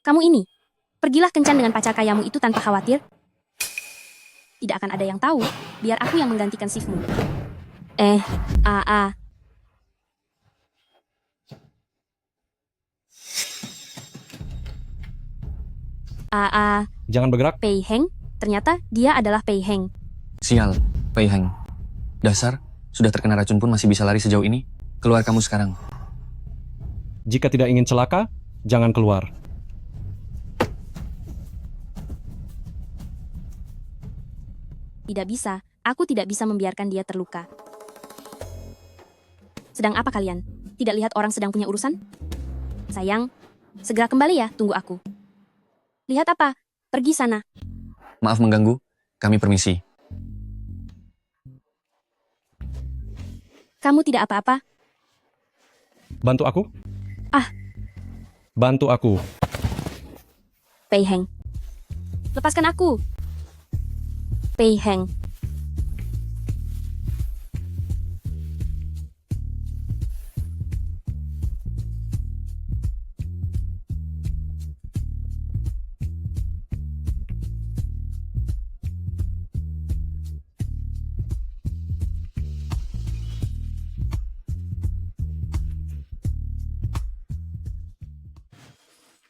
Kamu ini, pergilah kencan dengan pacar kayamu itu tanpa khawatir. Tidak akan ada yang tahu, biar aku yang menggantikan shiftmu. Eh, aa. Aa, Jangan bergerak. Pei Heng? Ternyata dia adalah Pei Heng. Sial, Pei Heng. Dasar, sudah terkena racun pun masih bisa lari sejauh ini. Keluar kamu sekarang. Jika tidak ingin celaka, jangan keluar. Tidak bisa, aku tidak bisa membiarkan dia terluka. Sedang apa kalian? Tidak lihat orang sedang punya urusan? Sayang, segera kembali ya, tunggu aku. Lihat apa? Pergi sana. Maaf mengganggu, kami permisi. Kamu tidak apa-apa? Bantu aku? Ah. Bantu aku. Pei Heng. Lepaskan aku. Pei Heng.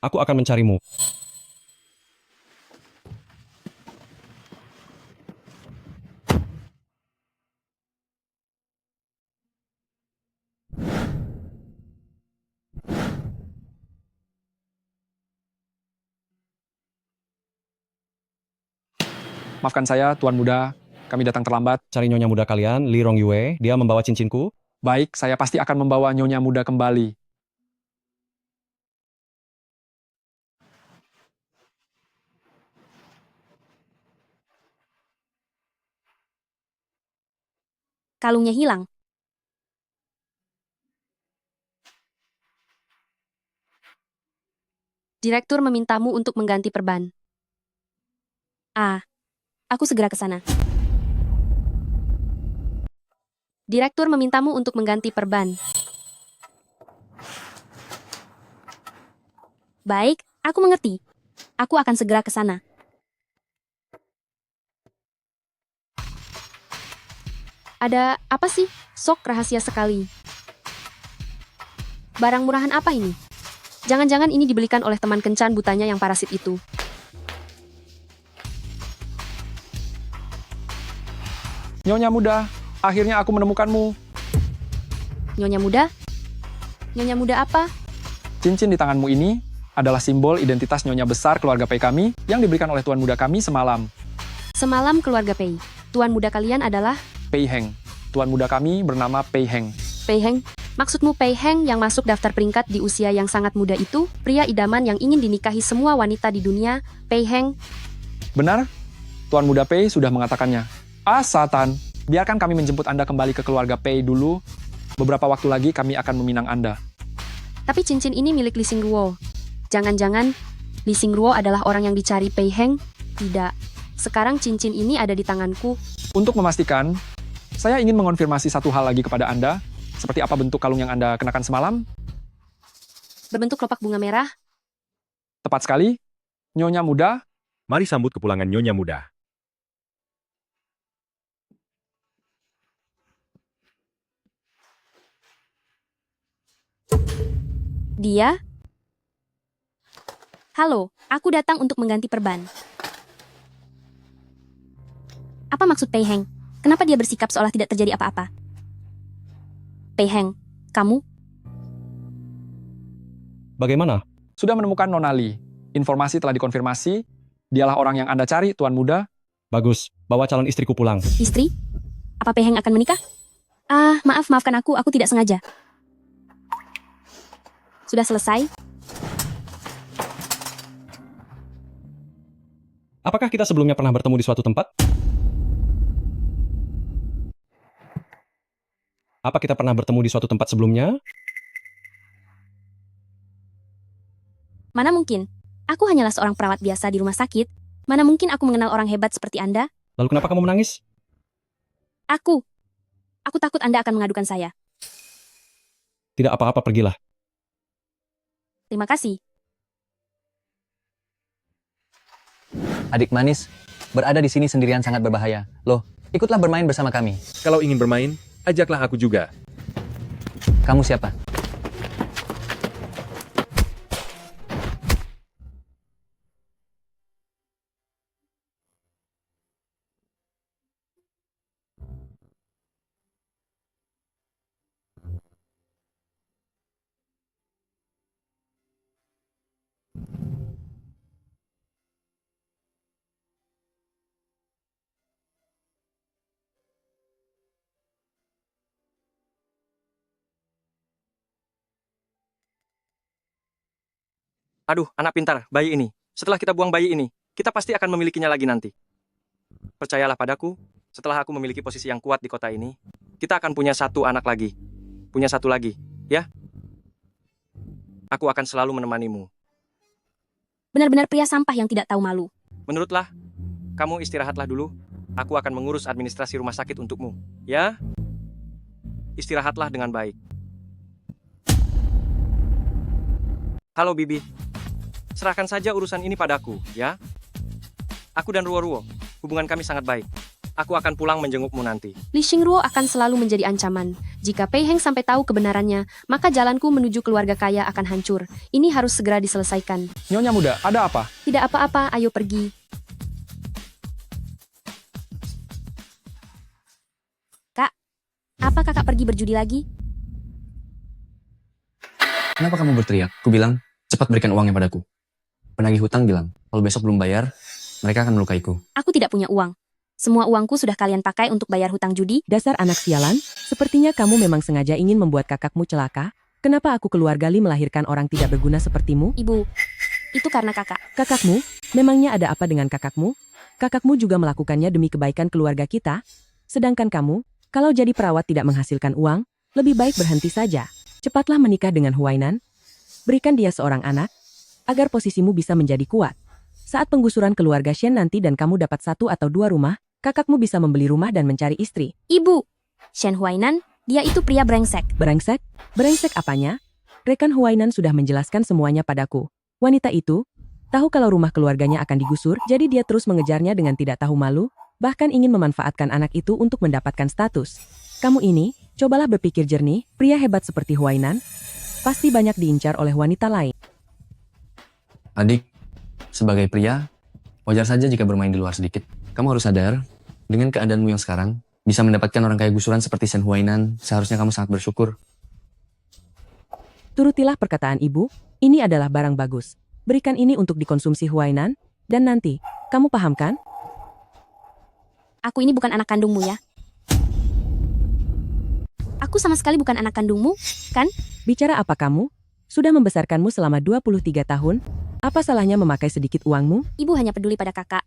Aku akan mencarimu. Maafkan saya, Tuan Muda. Kami datang terlambat. Cari nyonya muda kalian, Li Rongyue. Dia membawa cincinku. Baik, saya pasti akan membawa Nyonya Muda kembali. Kalungnya hilang. Direktur memintamu untuk mengganti perban. Aku segera ke sana. Direktur memintamu untuk mengganti perban. Baik, aku mengerti. Aku akan segera ke sana. Ada apa sih? Sok rahasia sekali. Barang murahan apa ini? Jangan-jangan ini dibelikan oleh teman kencan butanya yang parasit itu. Nyonya Muda, akhirnya aku menemukanmu. Nyonya muda? Nyonya muda apa? Cincin di tanganmu ini adalah simbol identitas Nyonya besar keluarga Pei kami yang diberikan oleh Tuan Muda kami semalam. Semalam keluarga Pei. Tuan muda kalian adalah Pei Heng. Tuan Muda kami bernama Pei Heng. Pei Heng. Maksudmu Pei Heng yang masuk daftar peringkat di usia yang sangat muda itu? Pria idaman yang ingin dinikahi semua wanita di dunia? Pei Heng? Benar? Tuan Muda Pei sudah mengatakannya. Satan, biarkan kami menjemput Anda kembali ke keluarga Pei dulu. Beberapa waktu lagi kami akan meminang Anda. Tapi cincin ini milik Li Xingruo. Jangan-jangan Li Xingruo adalah orang yang dicari Pei Heng? Tidak. Sekarang cincin ini ada di tanganku. Untuk memastikan, saya ingin mengonfirmasi satu hal lagi kepada Anda. Seperti apa bentuk kalung yang Anda kenakan semalam? Berbentuk kelopak bunga merah. Tepat sekali. Nyonya Muda, Mari sambut kepulangan Nyonya Muda. Dia? Halo, aku datang untuk mengganti perban. Apa maksud Pei Heng? Kenapa dia bersikap seolah tidak terjadi apa-apa? Pei Heng, kamu? Bagaimana? sudah menemukan Nona Li. Informasi telah dikonfirmasi. Dialah orang yang Anda cari, Tuan Muda. Bagus, bawa calon istriku pulang. Istri? Apa Pei Heng akan menikah? Maafkan aku tidak sengaja. Sudah selesai? Apakah kita sebelumnya pernah bertemu di suatu tempat? Apa kita pernah bertemu di suatu tempat sebelumnya? Mana mungkin? Aku hanyalah seorang perawat biasa di rumah sakit. Mana mungkin aku mengenal orang hebat seperti Anda? Lalu kenapa kamu menangis? Aku takut Anda akan mengadukan saya. Tidak apa-apa, pergilah. Terima kasih. Adik manis, berada di sini sendirian sangat berbahaya. Loh, ikutlah bermain bersama kami. Kalau ingin bermain, ajaklah aku juga. Kamu siapa? Aduh, anak pintar, bayi ini. Setelah kita buang bayi ini, kita pasti akan memilikinya lagi nanti. Percayalah padaku, setelah aku memiliki posisi yang kuat di kota ini, kita akan punya satu anak lagi. Punya satu lagi, ya? Aku akan selalu menemanimu. Benar-benar pria sampah yang tidak tahu malu. Menurutlah, kamu istirahatlah dulu. Aku akan mengurus administrasi rumah sakit untukmu, ya? Istirahatlah dengan baik. Halo Bibi, serahkan saja urusan ini padaku, ya? Aku dan Ruo-Ruo, hubungan kami sangat baik. Aku akan pulang menjengukmu nanti. Li Xingruo akan selalu menjadi ancaman. Jika Pei Heng sampai tahu kebenarannya, maka jalanku menuju keluarga kaya akan hancur. Ini harus segera diselesaikan. Nyonya muda, ada apa? Tidak apa-apa, ayo pergi. Kak, apa kakak pergi berjudi lagi? Kenapa kamu berteriak? Ku bilang, cepat berikan uangnya padaku. Penagih hutang bilang, kalau besok belum bayar, mereka akan melukaiku. Aku tidak punya uang. Semua uangku sudah kalian pakai untuk bayar hutang judi. Dasar anak sialan, sepertinya kamu memang sengaja ingin membuat kakakmu celaka. Kenapa aku keluarga Li melahirkan orang tidak berguna sepertimu? Ibu, itu karena kakak. Kakakmu? Memangnya ada apa dengan kakakmu? Kakakmu juga melakukannya demi kebaikan keluarga kita. Sedangkan kamu, kalau jadi perawat tidak menghasilkan uang, lebih baik berhenti saja. Cepatlah menikah dengan Huainan. Berikan dia seorang anak, agar posisimu bisa menjadi kuat. Saat penggusuran keluarga Shen nanti dan kamu dapat 1 atau 2 rumah, kakakmu bisa membeli rumah dan mencari istri. Ibu, Shen Huainan, dia itu pria brengsek. Brengsek? Brengsek apanya? Rekan Huainan sudah menjelaskan semuanya padaku. Wanita itu tahu kalau rumah keluarganya akan digusur, jadi dia terus mengejarnya dengan tidak tahu malu, bahkan ingin memanfaatkan anak itu untuk mendapatkan status. Kamu ini, cobalah berpikir jernih, pria hebat seperti Huainan, pasti banyak diincar oleh wanita lain. Adik, sebagai pria, wajar saja jika bermain di luar sedikit. Kamu harus sadar, dengan keadaanmu yang sekarang, bisa mendapatkan orang kaya gusuran seperti Shen Huainan, seharusnya kamu sangat bersyukur. Turutilah perkataan ibu, ini adalah barang bagus. Berikan ini untuk dikonsumsi Huainan, dan nanti, kamu paham kan? Aku ini bukan anak kandungmu ya. Aku sama sekali bukan anak kandungmu, kan? Bicara apa kamu? Sudah membesarkanmu selama 23 tahun, apa salahnya memakai sedikit uangmu? Ibu hanya peduli pada kakak.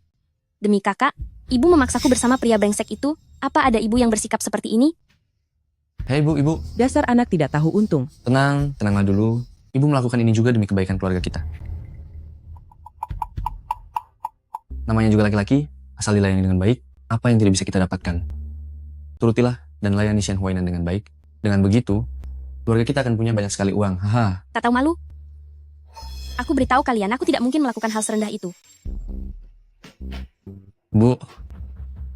Demi kakak, ibu memaksaku bersama pria brengsek itu. Apa ada ibu yang bersikap seperti ini? Hei ibu, Dasar anak tidak tahu untung. tenanglah dulu. Ibu melakukan ini juga demi kebaikan keluarga kita. Namanya juga laki-laki, asal dilayani dengan baik, apa yang tidak bisa kita dapatkan? Turutilah dan layani Shen Huainan dengan baik. Dengan begitu, keluarga kita akan punya banyak sekali uang. Haha. Tak tahu malu? Aku beritahu kalian, aku tidak mungkin melakukan hal serendah itu. Bu,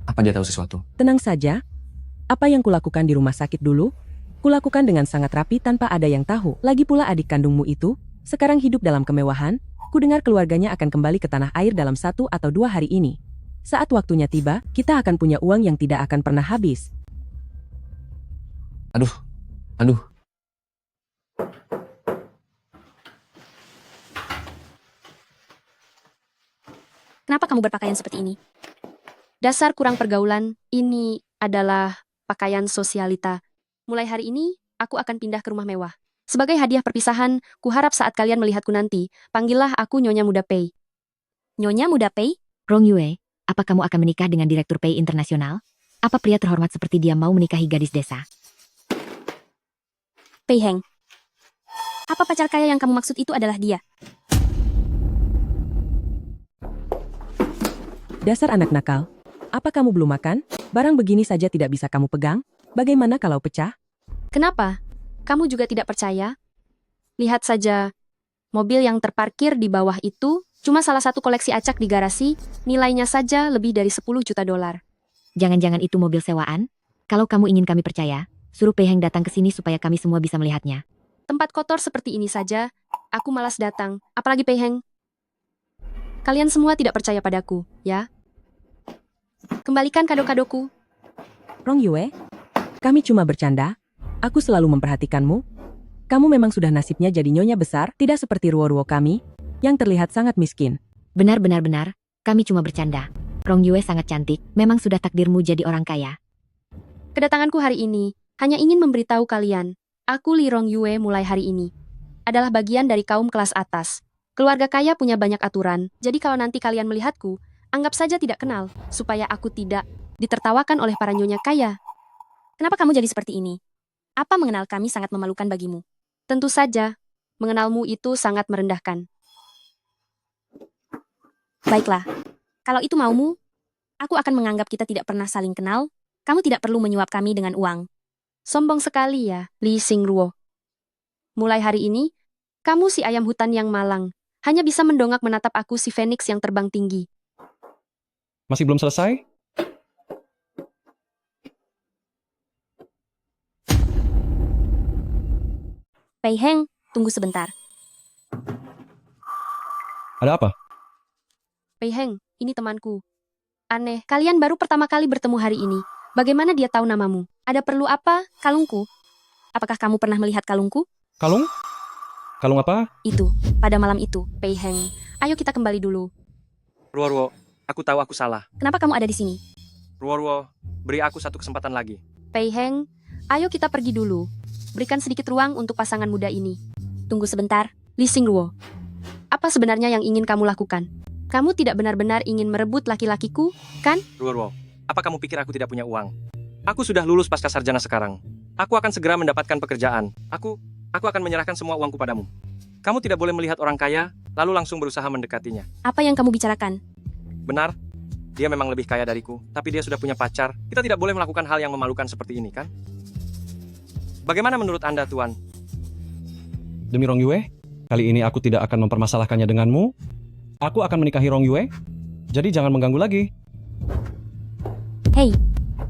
apa dia tahu sesuatu? Tenang saja. Apa yang kulakukan di rumah sakit dulu, kulakukan dengan sangat rapi tanpa ada yang tahu. Lagi pula adik kandungmu itu, sekarang hidup dalam kemewahan, kudengar keluarganya akan kembali ke tanah air dalam 1 atau 2 hari ini. Saat waktunya tiba, kita akan punya uang yang tidak akan pernah habis. Aduh. Kenapa kamu berpakaian seperti ini? Dasar kurang pergaulan, ini adalah pakaian sosialita. Mulai hari ini, aku akan pindah ke rumah mewah. Sebagai hadiah perpisahan, kuharap saat kalian melihatku nanti, panggillah aku Nyonya Muda Pei. Nyonya Muda Pei? Rong Yue, apa kamu akan menikah dengan Direktur Pei Internasional? Apa pria terhormat seperti dia mau menikahi gadis desa? Pei Heng. Apa pacar kaya yang kamu maksud itu adalah dia? Dasar anak nakal. Apa kamu belum makan? Barang begini saja tidak bisa kamu pegang? Bagaimana kalau pecah? Kenapa? Kamu juga tidak percaya? Lihat saja, mobil yang terparkir di bawah itu Cuma salah satu koleksi acak di garasi, nilainya saja lebih dari 10 juta dolar. Jangan-jangan itu mobil sewaan? Kalau kamu ingin kami percaya, suruh Pei Heng datang ke sini supaya kami semua bisa melihatnya. Tempat kotor seperti ini saja, aku malas datang, apalagi Pei Heng. Kalian semua tidak percaya padaku, ya? Kembalikan kado-kadoku. Rong Yue, kami cuma bercanda. Aku selalu memperhatikanmu. Kamu memang sudah nasibnya jadi nyonya besar, tidak seperti Ruo-Ruo kami, yang terlihat sangat miskin. Benar, kami cuma bercanda. Rong Yue sangat cantik, memang sudah takdirmu jadi orang kaya. Kedatanganku hari ini hanya ingin memberitahu kalian, aku Li Rong Yue mulai hari ini adalah bagian dari kaum kelas atas. Keluarga kaya punya banyak aturan, jadi kalau nanti kalian melihatku, anggap saja tidak kenal, supaya aku tidak ditertawakan oleh para nyonya kaya. Kenapa kamu jadi seperti ini? Apa mengenal kami sangat memalukan bagimu? Tentu saja, mengenalmu itu sangat merendahkan. Baiklah, kalau itu maumu, aku akan menganggap kita tidak pernah saling kenal. Kamu tidak perlu menyuap kami dengan uang. Sombong sekali ya, Li Xingruo. Mulai hari ini, kamu si ayam hutan yang malang, hanya bisa mendongak menatap aku si Phoenix yang terbang tinggi. Masih belum selesai? Pei Heng, tunggu sebentar. Ada apa? Pei Heng, ini temanku. Aneh, kalian baru pertama kali bertemu hari ini. Bagaimana dia tahu namamu? Ada perlu apa, kalungku? Apakah kamu pernah melihat kalungku? Kalung? Kalung apa? Itu, pada malam itu, Pei Heng. Ayo kita kembali dulu. Ruo, aku tahu aku salah. Kenapa kamu ada di sini? Ruo, beri aku satu kesempatan lagi. Pei Heng, ayo kita pergi dulu. Berikan sedikit ruang untuk pasangan muda ini. Tunggu sebentar, Li Xingruo. Apa sebenarnya yang ingin kamu lakukan? Kamu tidak benar-benar ingin merebut laki-lakiku, kan? Ruo, apa kamu pikir aku tidak punya uang? Aku sudah lulus pasca sarjana sekarang. Aku akan segera mendapatkan pekerjaan. Aku akan menyerahkan semua uangku padamu. Kamu tidak boleh melihat orang kaya, lalu langsung berusaha mendekatinya. Apa yang kamu bicarakan? Benar, dia memang lebih kaya dariku, tapi dia sudah punya pacar. Kita tidak boleh melakukan hal yang memalukan seperti ini, kan? Bagaimana menurut Anda, Tuan? Demi Rong Yue, kali ini aku tidak akan mempermasalahkannya denganmu. Aku akan menikahi Rong Yue, jadi jangan mengganggu lagi. Hei,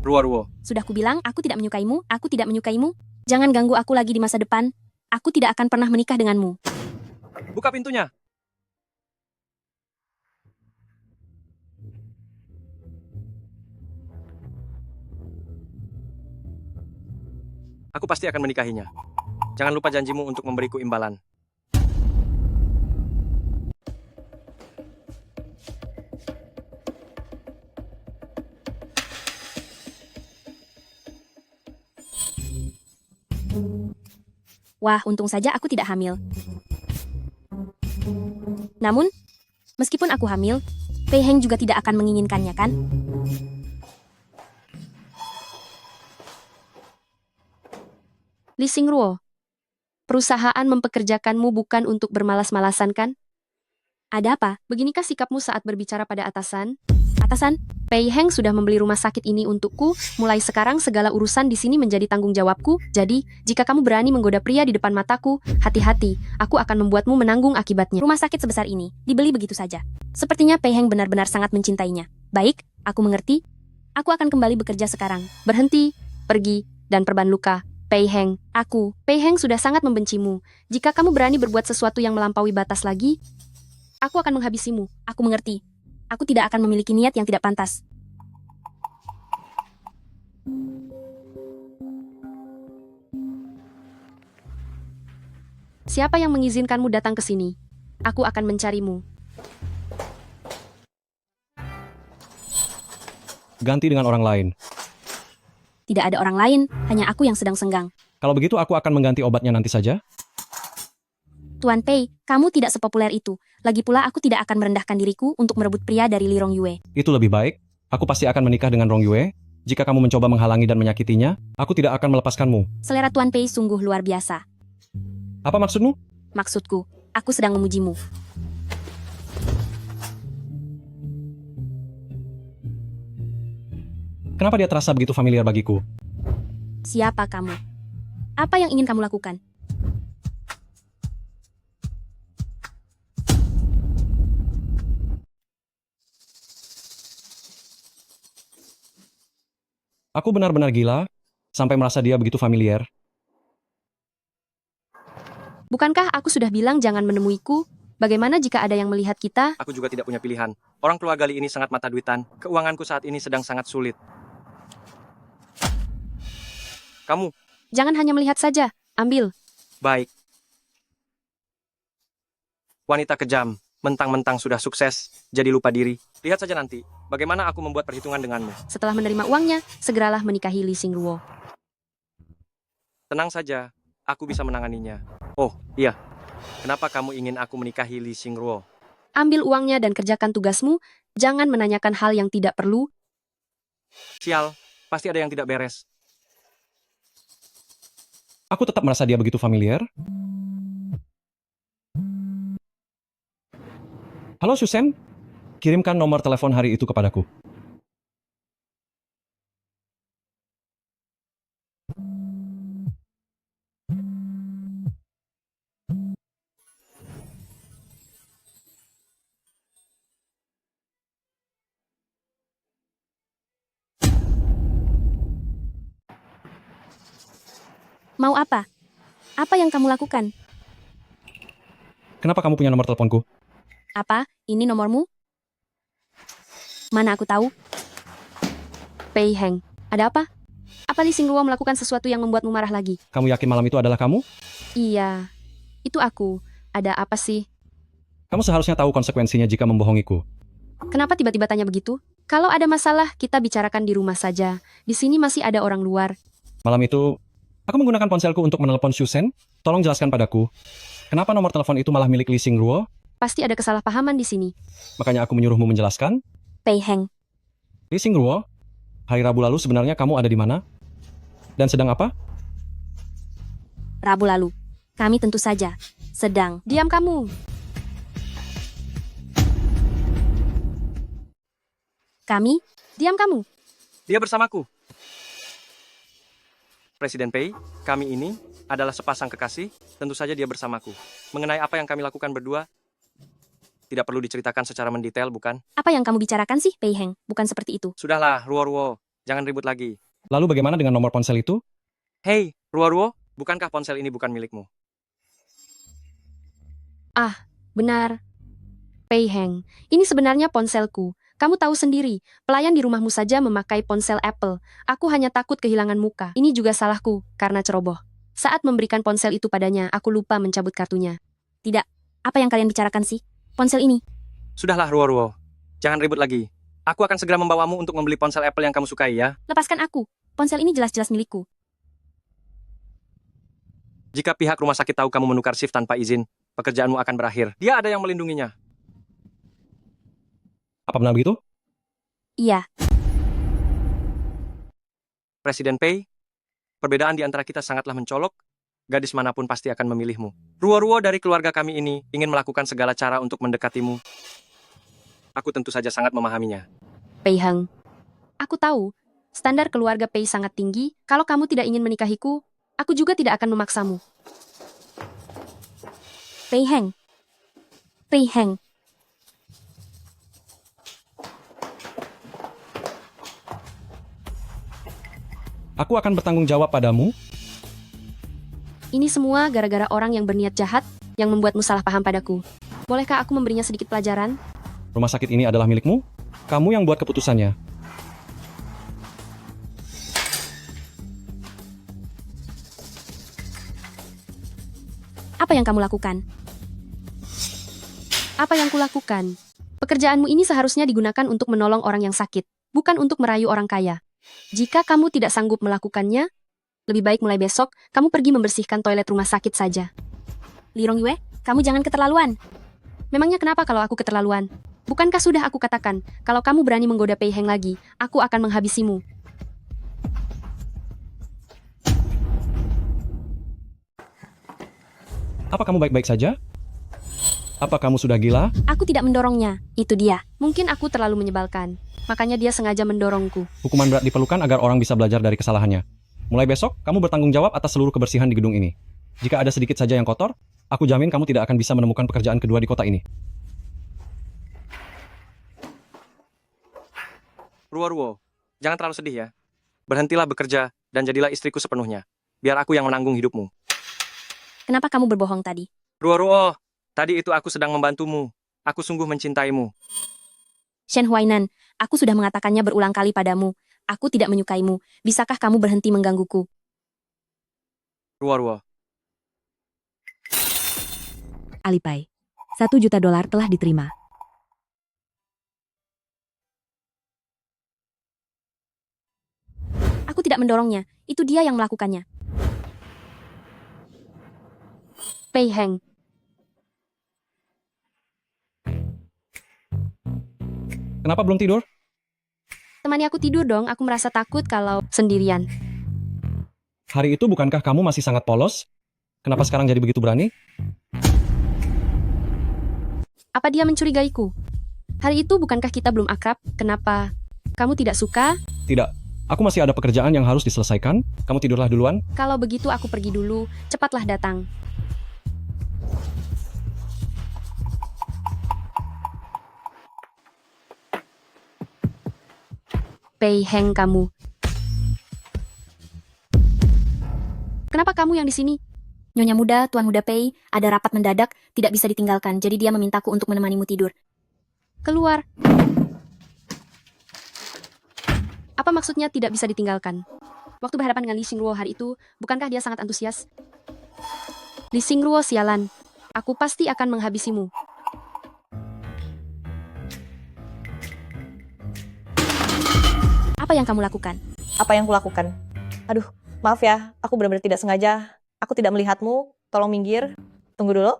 Ruo, sudah kubilang aku tidak menyukaimu, aku tidak menyukaimu. Jangan ganggu aku lagi di masa depan. Aku tidak akan pernah menikah denganmu. buka pintunya. Aku pasti akan menikahinya. Jangan lupa janjimu untuk memberiku imbalan. Wah, untung saja aku tidak hamil. Namun, meskipun aku hamil, Pei Heng juga tidak akan menginginkannya, kan? Li Xingruo, perusahaan mempekerjakanmu bukan untuk bermalas-malasan, kan? Ada apa? Beginikah sikapmu saat berbicara pada atasan? Atasan, Pei Heng sudah membeli rumah sakit ini untukku. Mulai sekarang segala urusan di sini menjadi tanggung jawabku. Jadi, jika kamu berani menggoda pria di depan mataku, hati-hati, aku akan membuatmu menanggung akibatnya. Rumah sakit sebesar ini dibeli begitu saja. Sepertinya Pei Heng benar-benar sangat mencintainya. Baik, aku mengerti. Aku akan kembali bekerja sekarang. Berhenti, pergi, dan perban luka. Pei Heng, Pei Heng sudah sangat membencimu. Jika kamu berani berbuat sesuatu yang melampaui batas lagi, aku akan menghabisimu. Aku mengerti. Aku tidak akan memiliki niat yang tidak pantas. Siapa yang mengizinkanmu datang ke sini? Aku akan mencarimu. Ganti dengan orang lain. Tidak ada orang lain, hanya aku yang sedang senggang. Kalau begitu aku akan mengganti obatnya nanti saja. Tuan Pei, kamu tidak sepopuler itu. Lagi pula aku tidak akan merendahkan diriku untuk merebut pria dari Li Rong Yue. Itu lebih baik. Aku pasti akan menikah dengan Rong Yue. Jika kamu mencoba menghalangi dan menyakitinya, aku tidak akan melepaskanmu. Selera Tuan Pei sungguh luar biasa. Apa maksudmu? Maksudku, aku sedang memujimu. Kenapa dia terasa begitu familiar bagiku? Siapa kamu? Apa yang ingin kamu lakukan? Aku benar-benar gila, sampai merasa dia begitu familiar. Bukankah aku sudah bilang jangan menemuiku? Bagaimana jika ada yang melihat kita? Aku juga tidak punya pilihan. Orang keluarga Lee ini sangat mata duitan. Keuanganku saat ini sedang sangat sulit. Kamu, Jangan hanya melihat saja. Ambil. baik. Wanita kejam, mentang-mentang sudah sukses, jadi lupa diri. Lihat saja nanti, bagaimana aku membuat perhitungan denganmu. Setelah menerima uangnya, segeralah menikahi Lee Xingruo. Tenang saja, aku bisa menanganinya. Oh, iya. Kenapa kamu ingin aku menikahi Lee Xingruo? Ambil uangnya dan kerjakan tugasmu. Jangan menanyakan hal yang tidak perlu. Sial, pasti ada yang tidak beres. Aku tetap merasa dia begitu familiar. Halo Susan, kirimkan nomor telepon hari itu kepadaku. Mau apa? Apa yang kamu lakukan? Kenapa kamu punya nomor teleponku? Apa? Ini nomormu? Mana aku tahu? Pei Heng, ada apa? Apa Lee Xingruo melakukan sesuatu yang membuatmu marah lagi? Kamu yakin malam itu adalah kamu? Iya, itu aku. Ada apa sih? Kamu seharusnya tahu konsekuensinya jika membohongiku. Kenapa tiba-tiba tanya begitu? Kalau ada masalah, kita bicarakan di rumah saja. Di sini masih ada orang luar. Malam itu, aku menggunakan ponselku untuk menelepon Susan. Tolong jelaskan padaku, kenapa nomor telepon itu malah milik Lee Xingruo? Pasti ada kesalahpahaman di sini. Makanya aku menyuruhmu menjelaskan. Pei Heng, Lee Xingruo, hari Rabu lalu sebenarnya kamu ada di mana? Dan sedang apa? Rabu lalu. Kami tentu saja sedang. Diam kamu. Kami? Diam kamu. Dia bersamaku. Presiden Pei, kami ini adalah sepasang kekasih, tentu saja dia bersamaku. Mengenai apa yang kami lakukan berdua, tidak perlu diceritakan secara mendetail, bukan? Apa yang kamu bicarakan sih, Pei Heng? Bukan seperti itu. Sudahlah, Ruo-Ruo, jangan ribut lagi. Lalu bagaimana dengan nomor ponsel itu? Hei, Ruo-Ruo, bukankah ponsel ini bukan milikmu? Benar. Pei Heng, ini sebenarnya ponselku. Kamu tahu sendiri, pelayan di rumahmu saja memakai ponsel Apple. Aku hanya takut kehilangan muka. Ini juga salahku, karena ceroboh. Saat memberikan ponsel itu padanya, aku lupa mencabut kartunya. Tidak. Apa yang kalian bicarakan sih? Ponsel ini. Sudahlah, Ruo-Ruo, jangan ribut lagi. Aku akan segera membawamu untuk membeli ponsel Apple yang kamu sukai ya. Lepaskan aku. Ponsel ini jelas-jelas milikku. Jika pihak rumah sakit tahu kamu menukar shift tanpa izin, pekerjaanmu akan berakhir. Dia ada yang melindunginya. Apa benar begitu? Iya. Presiden Pei, perbedaan di antara kita sangatlah mencolok. Gadis manapun pasti akan memilihmu. Ruo-Ruo dari keluarga kami ini ingin melakukan segala cara untuk mendekatimu. Aku tentu saja sangat memahaminya. Pei Heng. Aku tahu, standar keluarga Pei sangat tinggi. Kalau kamu tidak ingin menikahiku, aku juga tidak akan memaksamu. Pei Heng. Pei Heng. Aku akan bertanggung jawab padamu. Ini semua gara-gara orang yang berniat jahat yang membuatmu salah paham padaku. Bolehkah aku memberinya sedikit pelajaran? Rumah sakit ini adalah milikmu. Kamu yang buat keputusannya. Apa yang kamu lakukan? Apa yang kulakukan? Pekerjaanmu ini seharusnya digunakan untuk menolong orang yang sakit, bukan untuk merayu orang kaya. Jika kamu tidak sanggup melakukannya, lebih baik mulai besok, kamu pergi membersihkan toilet rumah sakit saja. Li Rongyue, kamu jangan keterlaluan. Memangnya kenapa kalau aku keterlaluan? Bukankah sudah aku katakan, kalau kamu berani menggoda Pei Heng lagi, aku akan menghabisimu. Apa kamu baik-baik saja? Apa kamu sudah gila? Aku tidak mendorongnya, itu dia. Mungkin aku terlalu menyebalkan, makanya dia sengaja mendorongku. Hukuman berat diperlukan agar orang bisa belajar dari kesalahannya. Mulai besok, kamu bertanggung jawab atas seluruh kebersihan di gedung ini. Jika ada sedikit saja yang kotor, aku jamin kamu tidak akan bisa menemukan pekerjaan kedua di kota ini. Ruo-Ruo, jangan terlalu sedih ya. Berhentilah bekerja dan jadilah istriku sepenuhnya. Biar aku yang menanggung hidupmu. Kenapa kamu berbohong tadi? Ruo, tadi itu aku sedang membantumu. Aku sungguh mencintaimu. Shen Huainan, aku sudah mengatakannya berulang kali padamu. Aku tidak menyukaimu. Bisakah kamu berhenti menggangguku? Ruo. Alipay. $1 juta telah diterima. Aku tidak mendorongnya. Itu dia yang melakukannya. Pei Heng. Kenapa belum tidur? Temani aku tidur dong. Aku merasa takut kalau sendirian. Hari itu bukankah kamu masih sangat polos? Kenapa sekarang jadi begitu berani? Apa dia mencurigaiku? Hari itu bukankah kita belum akrab? Kenapa? Kamu tidak suka? Tidak. Aku masih ada pekerjaan yang harus diselesaikan. Kamu tidurlah duluan. Kalau begitu aku pergi dulu. Cepatlah datang. Pei Heng kamu. Kenapa kamu yang di sini? Nyonya muda, Tuan Muda Pei, ada rapat mendadak, tidak bisa ditinggalkan, jadi dia memintaku untuk menemanimu tidur. Keluar. Apa maksudnya tidak bisa ditinggalkan? Waktu berhadapan dengan Li Xingruo hari itu, bukankah dia sangat antusias? Li Xingruo sialan. Aku pasti akan menghabisimu. Apa yang kamu lakukan? Apa yang kulakukan? Aduh, maaf ya, aku benar-benar tidak sengaja. Aku tidak melihatmu, tolong minggir. Tunggu dulu.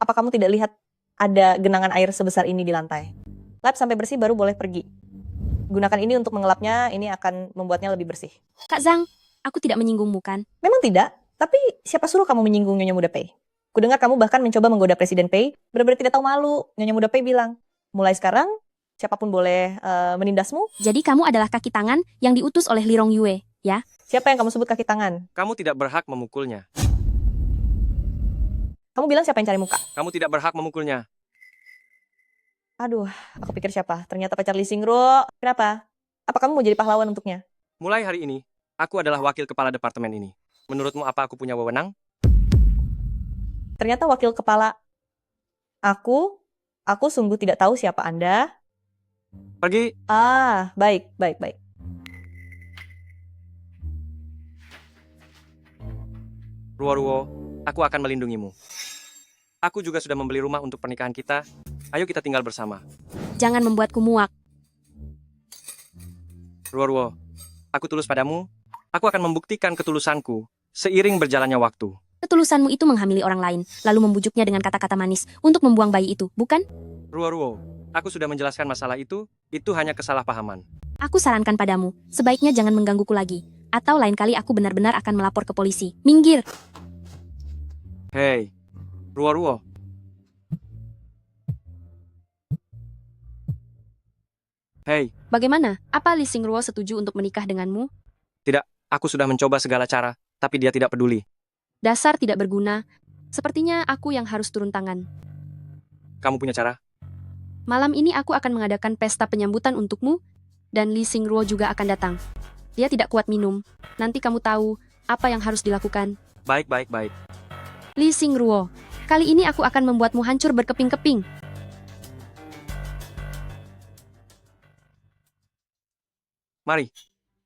Apa kamu tidak lihat ada genangan air sebesar ini di lantai? Lap sampai bersih baru boleh pergi. Gunakan ini untuk mengelapnya, ini akan membuatnya lebih bersih. Kak Zhang, aku tidak menyinggungmu kan? Memang tidak, tapi siapa suruh kamu menyinggung Nyonya Muda Pei? Kudengar kamu bahkan mencoba menggoda Presiden Pei, benar-benar tidak tahu malu. Nyonya Muda Pei bilang, mulai sekarang, siapapun boleh menindasmu. Jadi kamu adalah kaki tangan yang diutus oleh Li Rongyue, ya? Siapa yang kamu sebut kaki tangan? Kamu tidak berhak memukulnya. Kamu bilang siapa yang cari muka? Kamu tidak berhak memukulnya. Aduh, aku pikir siapa? Ternyata pacar Li Xingruo. Kenapa? Apa kamu mau jadi pahlawan untuknya? Mulai hari ini, aku adalah wakil kepala departemen ini. Menurutmu apa aku punya wewenang? Ternyata wakil kepala. Aku sungguh tidak tahu siapa Anda. Pergi. Ah, baik. Ruo, aku akan melindungimu. Aku juga sudah membeli rumah untuk pernikahan kita. Ayo kita tinggal bersama. Jangan membuatku muak. Ruo, aku tulus padamu. Aku akan membuktikan ketulusanku seiring berjalannya waktu. Ketulusanmu itu menghamili orang lain, lalu membujuknya dengan kata-kata manis untuk membuang bayi itu, bukan? Ruo, aku sudah menjelaskan masalah itu hanya kesalahpahaman. Aku sarankan padamu, sebaiknya jangan menggangguku lagi. Atau lain kali aku benar-benar akan melapor ke polisi. Minggir! Hei, Ruo. Hei, Bagaimana? Apa Li Xingruo setuju untuk menikah denganmu? tidak, aku sudah mencoba segala cara, tapi dia tidak peduli. Dasar tidak berguna. Sepertinya aku yang harus turun tangan. Kamu punya cara? Malam ini aku akan mengadakan pesta penyambutan untukmu, dan Li Xingruo juga akan datang. Dia tidak kuat minum. Nanti kamu tahu apa yang harus dilakukan. Baik. Li Xingruo, kali ini aku akan membuatmu hancur berkeping-keping. Mari,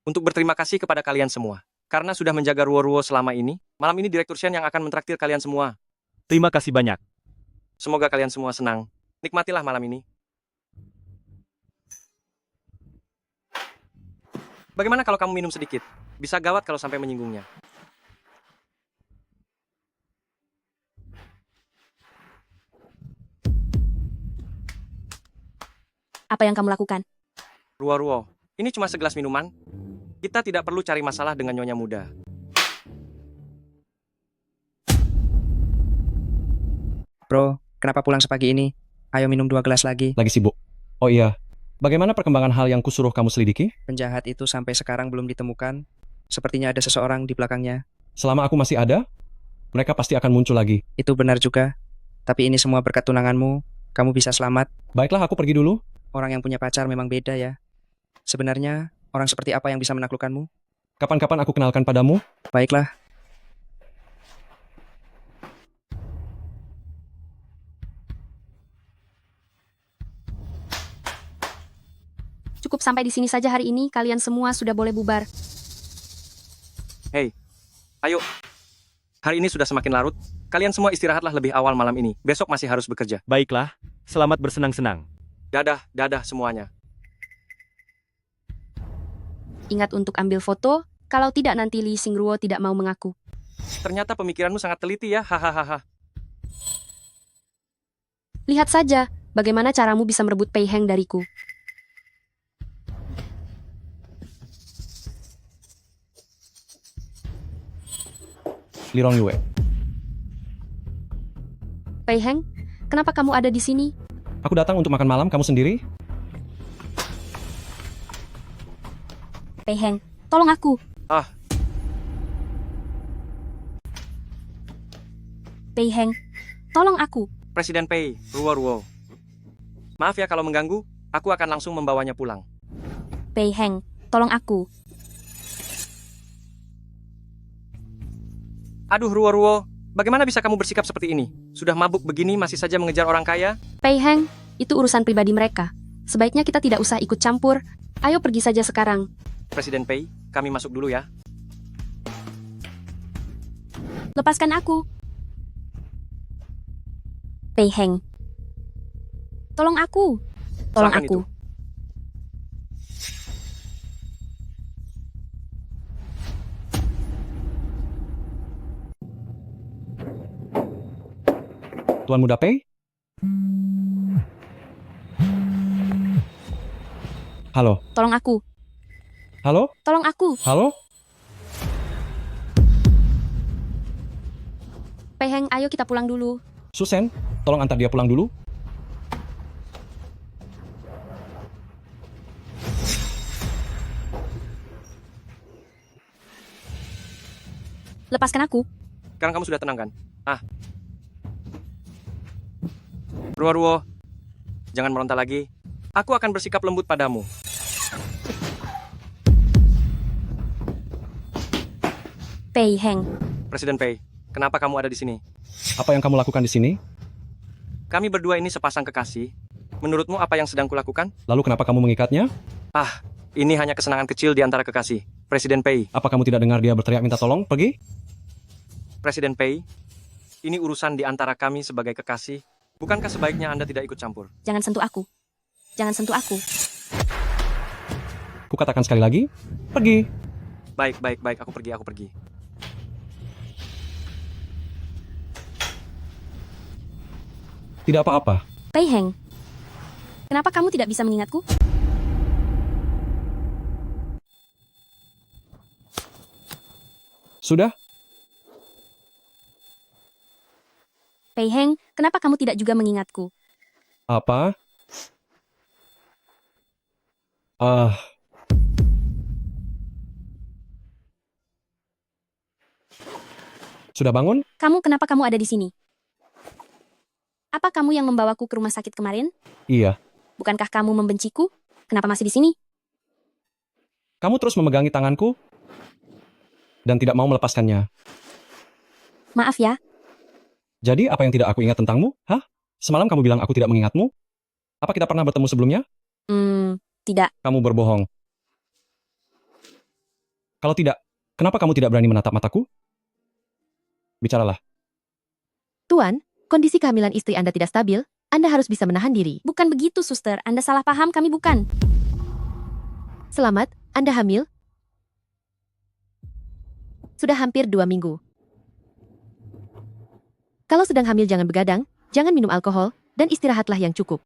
untuk berterima kasih kepada kalian semua. Karena sudah menjaga Ruo selama ini, malam ini Direktur Shen yang akan mentraktir kalian semua. Terima kasih banyak. Semoga kalian semua senang. Nikmatilah malam ini. Bagaimana kalau kamu minum sedikit? Bisa gawat kalau sampai menyinggungnya. Apa yang kamu lakukan? Ruo, ini cuma segelas minuman. Kita tidak perlu cari masalah dengan Nyonya Muda. Bro, kenapa pulang sepagi ini? Ayo minum 2 gelas lagi. Lagi sibuk. Oh iya, bagaimana perkembangan hal yang kusuruh kamu selidiki? Penjahat itu sampai sekarang belum ditemukan. Sepertinya ada seseorang di belakangnya. Selama aku masih ada, mereka pasti akan muncul lagi. Itu benar juga. Tapi ini semua berkat tunanganmu. Kamu bisa selamat. Baiklah, aku pergi dulu. Orang yang punya pacar memang beda ya. Sebenarnya, Orang seperti apa yang bisa menaklukkanmu? Kapan-kapan aku kenalkan padamu? Baiklah, Cukup sampai di sini saja hari ini, kalian semua sudah boleh bubar. Hei, ayo. Hari ini sudah semakin larut. Kalian semua istirahatlah lebih awal malam ini. Besok masih harus bekerja. Baiklah, selamat bersenang-senang. Dadah, dadah semuanya. Ingat untuk ambil foto, kalau tidak nanti Lee Xingruo tidak mau mengaku. Ternyata pemikiranmu sangat teliti ya, hahaha. Lihat saja, bagaimana caramu bisa merebut Pei Heng dariku. Lirong Yue. Pei Heng, kenapa kamu ada di sini? Aku datang untuk makan malam, kamu sendiri? Pei Heng, tolong aku. Pei Heng, tolong aku. Presiden Pei, Ruo. Maaf ya kalau mengganggu, aku akan langsung membawanya pulang. Pei Heng, tolong aku. Aduh Ruo, bagaimana bisa kamu bersikap seperti ini? Sudah mabuk begini masih saja mengejar orang kaya? Pei Heng, itu urusan pribadi mereka. Sebaiknya kita tidak usah ikut campur. Ayo pergi saja sekarang. Presiden Pei, kami masuk dulu ya. Lepaskan aku. Pei Heng, tolong aku. Tolong Silakan aku. itu. Tuan Muda Pei? Halo? Tolong aku. Halo? Tolong aku. Halo? Pei Heng, ayo kita pulang dulu. Susen, tolong antar dia pulang dulu. Lepaskan aku. Sekarang kamu sudah tenang kan? Ruo, jangan meronta lagi. Aku akan bersikap lembut padamu. Pei Heng, Presiden Pei, kenapa kamu ada di sini? Apa yang kamu lakukan di sini? Kami berdua ini sepasang kekasih. Menurutmu apa yang sedang kulakukan? Lalu kenapa kamu mengikatnya? Ini hanya kesenangan kecil di antara kekasih. Presiden Pei, Apa kamu tidak dengar dia berteriak minta tolong? Pergi? Presiden Pei, ini urusan di antara kami sebagai kekasih. Bukankah sebaiknya Anda tidak ikut campur? jangan sentuh aku. Jangan sentuh aku. Kukatakan sekali lagi, pergi. Baik, aku pergi. Tidak apa-apa. Pei Heng, kenapa kamu tidak bisa mengingatku? Sudah? Pei Heng, kenapa kamu tidak juga mengingatku? Apa? Sudah bangun? Kenapa kamu ada di sini? Apa kamu yang membawaku ke rumah sakit kemarin? Iya. Bukankah kamu membenciku? Kenapa masih di sini? Kamu terus memegangi tanganku dan tidak mau melepaskannya. Maaf ya, Jadi apa yang tidak aku ingat tentangmu? Hah? Semalam kamu bilang aku tidak mengingatmu? Apa kita pernah bertemu sebelumnya? tidak. Kamu berbohong. Kalau tidak, kenapa kamu tidak berani menatap mataku? Bicaralah. Tuan, kondisi kehamilan istri Anda tidak stabil, Anda harus bisa menahan diri. Bukan begitu, suster. Anda salah paham, kami bukan. Selamat, Anda hamil? Sudah hampir 2 minggu. Kalau sedang hamil jangan begadang, jangan minum alkohol, dan istirahatlah yang cukup.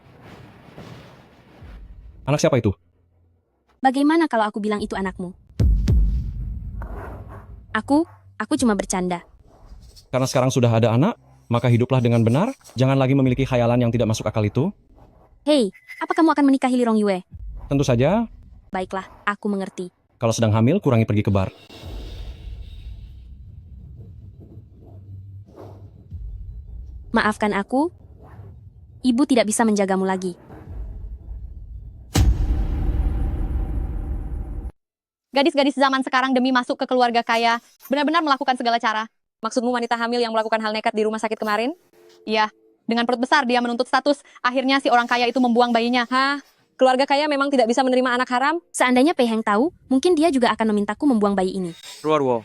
Anak siapa itu? Bagaimana kalau aku bilang itu anakmu? Aku cuma bercanda. Karena sekarang sudah ada anak, maka hiduplah dengan benar, jangan lagi memiliki khayalan yang tidak masuk akal itu. Hei, apa kamu akan menikahi Lirong Yue? Tentu saja, Baiklah, aku mengerti. kalau sedang hamil, kurangi pergi ke bar. Maafkan aku, ibu tidak bisa menjagamu lagi. Gadis-gadis zaman sekarang demi masuk ke keluarga kaya, benar-benar melakukan segala cara. Maksudmu wanita hamil yang melakukan hal nekat di rumah sakit kemarin? Iya, dengan perut besar dia menuntut status, akhirnya si orang kaya itu membuang bayinya. Hah? Keluarga kaya memang tidak bisa menerima anak haram? Seandainya Pei Heng tahu, mungkin dia juga akan memintaku membuang bayi ini. Ruo,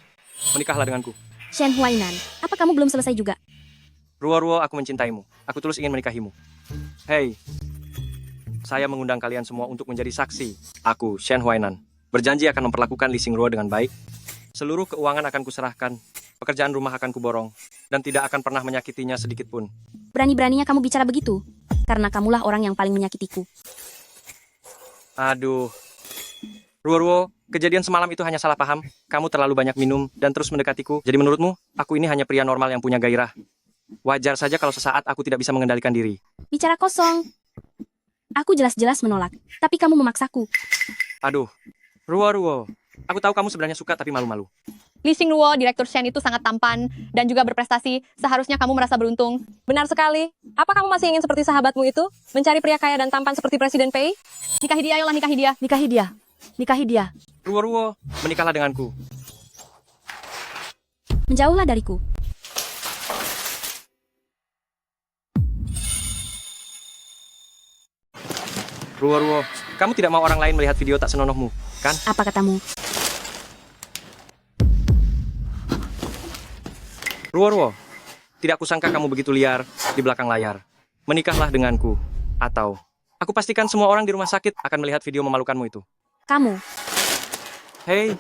menikahlah denganku. Shen Huainan, apa kamu belum selesai juga? Ruo, aku mencintaimu. Aku tulus ingin menikahimu. Hei, saya mengundang kalian semua untuk menjadi saksi. Aku, Shen Huainan, berjanji akan memperlakukan Li Xingruo dengan baik. Seluruh keuangan akan kuserahkan, pekerjaan rumah akan kuborong, dan tidak akan pernah menyakitinya sedikit pun. Berani-beraninya kamu bicara begitu? Karena kamulah orang yang paling menyakitiku. Aduh. Ruo, kejadian semalam itu hanya salah paham. Kamu terlalu banyak minum dan terus mendekatiku. Jadi menurutmu, aku ini hanya pria normal yang punya gairah. Wajar saja kalau sesaat aku tidak bisa mengendalikan diri. Bicara kosong. Aku jelas-jelas menolak, tapi kamu memaksaku. Aduh. Ruo, aku tahu kamu sebenarnya suka tapi malu-malu. Li Xingruo, Direktur Shen itu sangat tampan dan juga berprestasi. Seharusnya kamu merasa beruntung. Benar sekali. Apa kamu masih ingin seperti sahabatmu itu? Mencari pria kaya dan tampan seperti Presiden Pei? Nikahi dia, ayolah nikahi dia. Nikahi dia. Nikahi dia. Ruo, menikahlah denganku. Menjauhlah dariku. Ruo, kamu tidak mau orang lain melihat video tak senonohmu, kan? Apa katamu? Ruo, tidak kusangka kamu begitu liar di belakang layar. Menikahlah denganku. Atau, aku pastikan semua orang di rumah sakit akan melihat video memalukanmu itu. Kamu. Hei,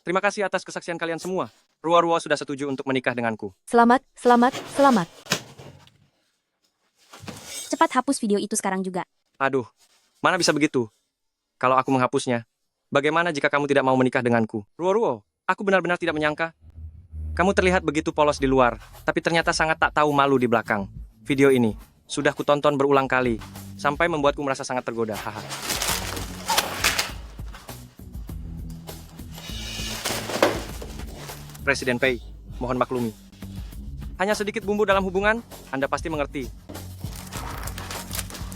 terima kasih atas kesaksian kalian semua. Ruo sudah setuju untuk menikah denganku. Selamat. Cepat hapus video itu sekarang juga. Aduh, mana bisa begitu? Kalau aku menghapusnya, bagaimana jika kamu tidak mau menikah denganku? Ruo, aku benar-benar tidak menyangka. Kamu terlihat begitu polos di luar, tapi ternyata sangat tak tahu malu di belakang. Video ini sudah kutonton berulang kali, sampai membuatku merasa sangat tergoda. Haha. Presiden Pei, mohon maklumi. Hanya sedikit bumbu dalam hubungan, Anda pasti mengerti.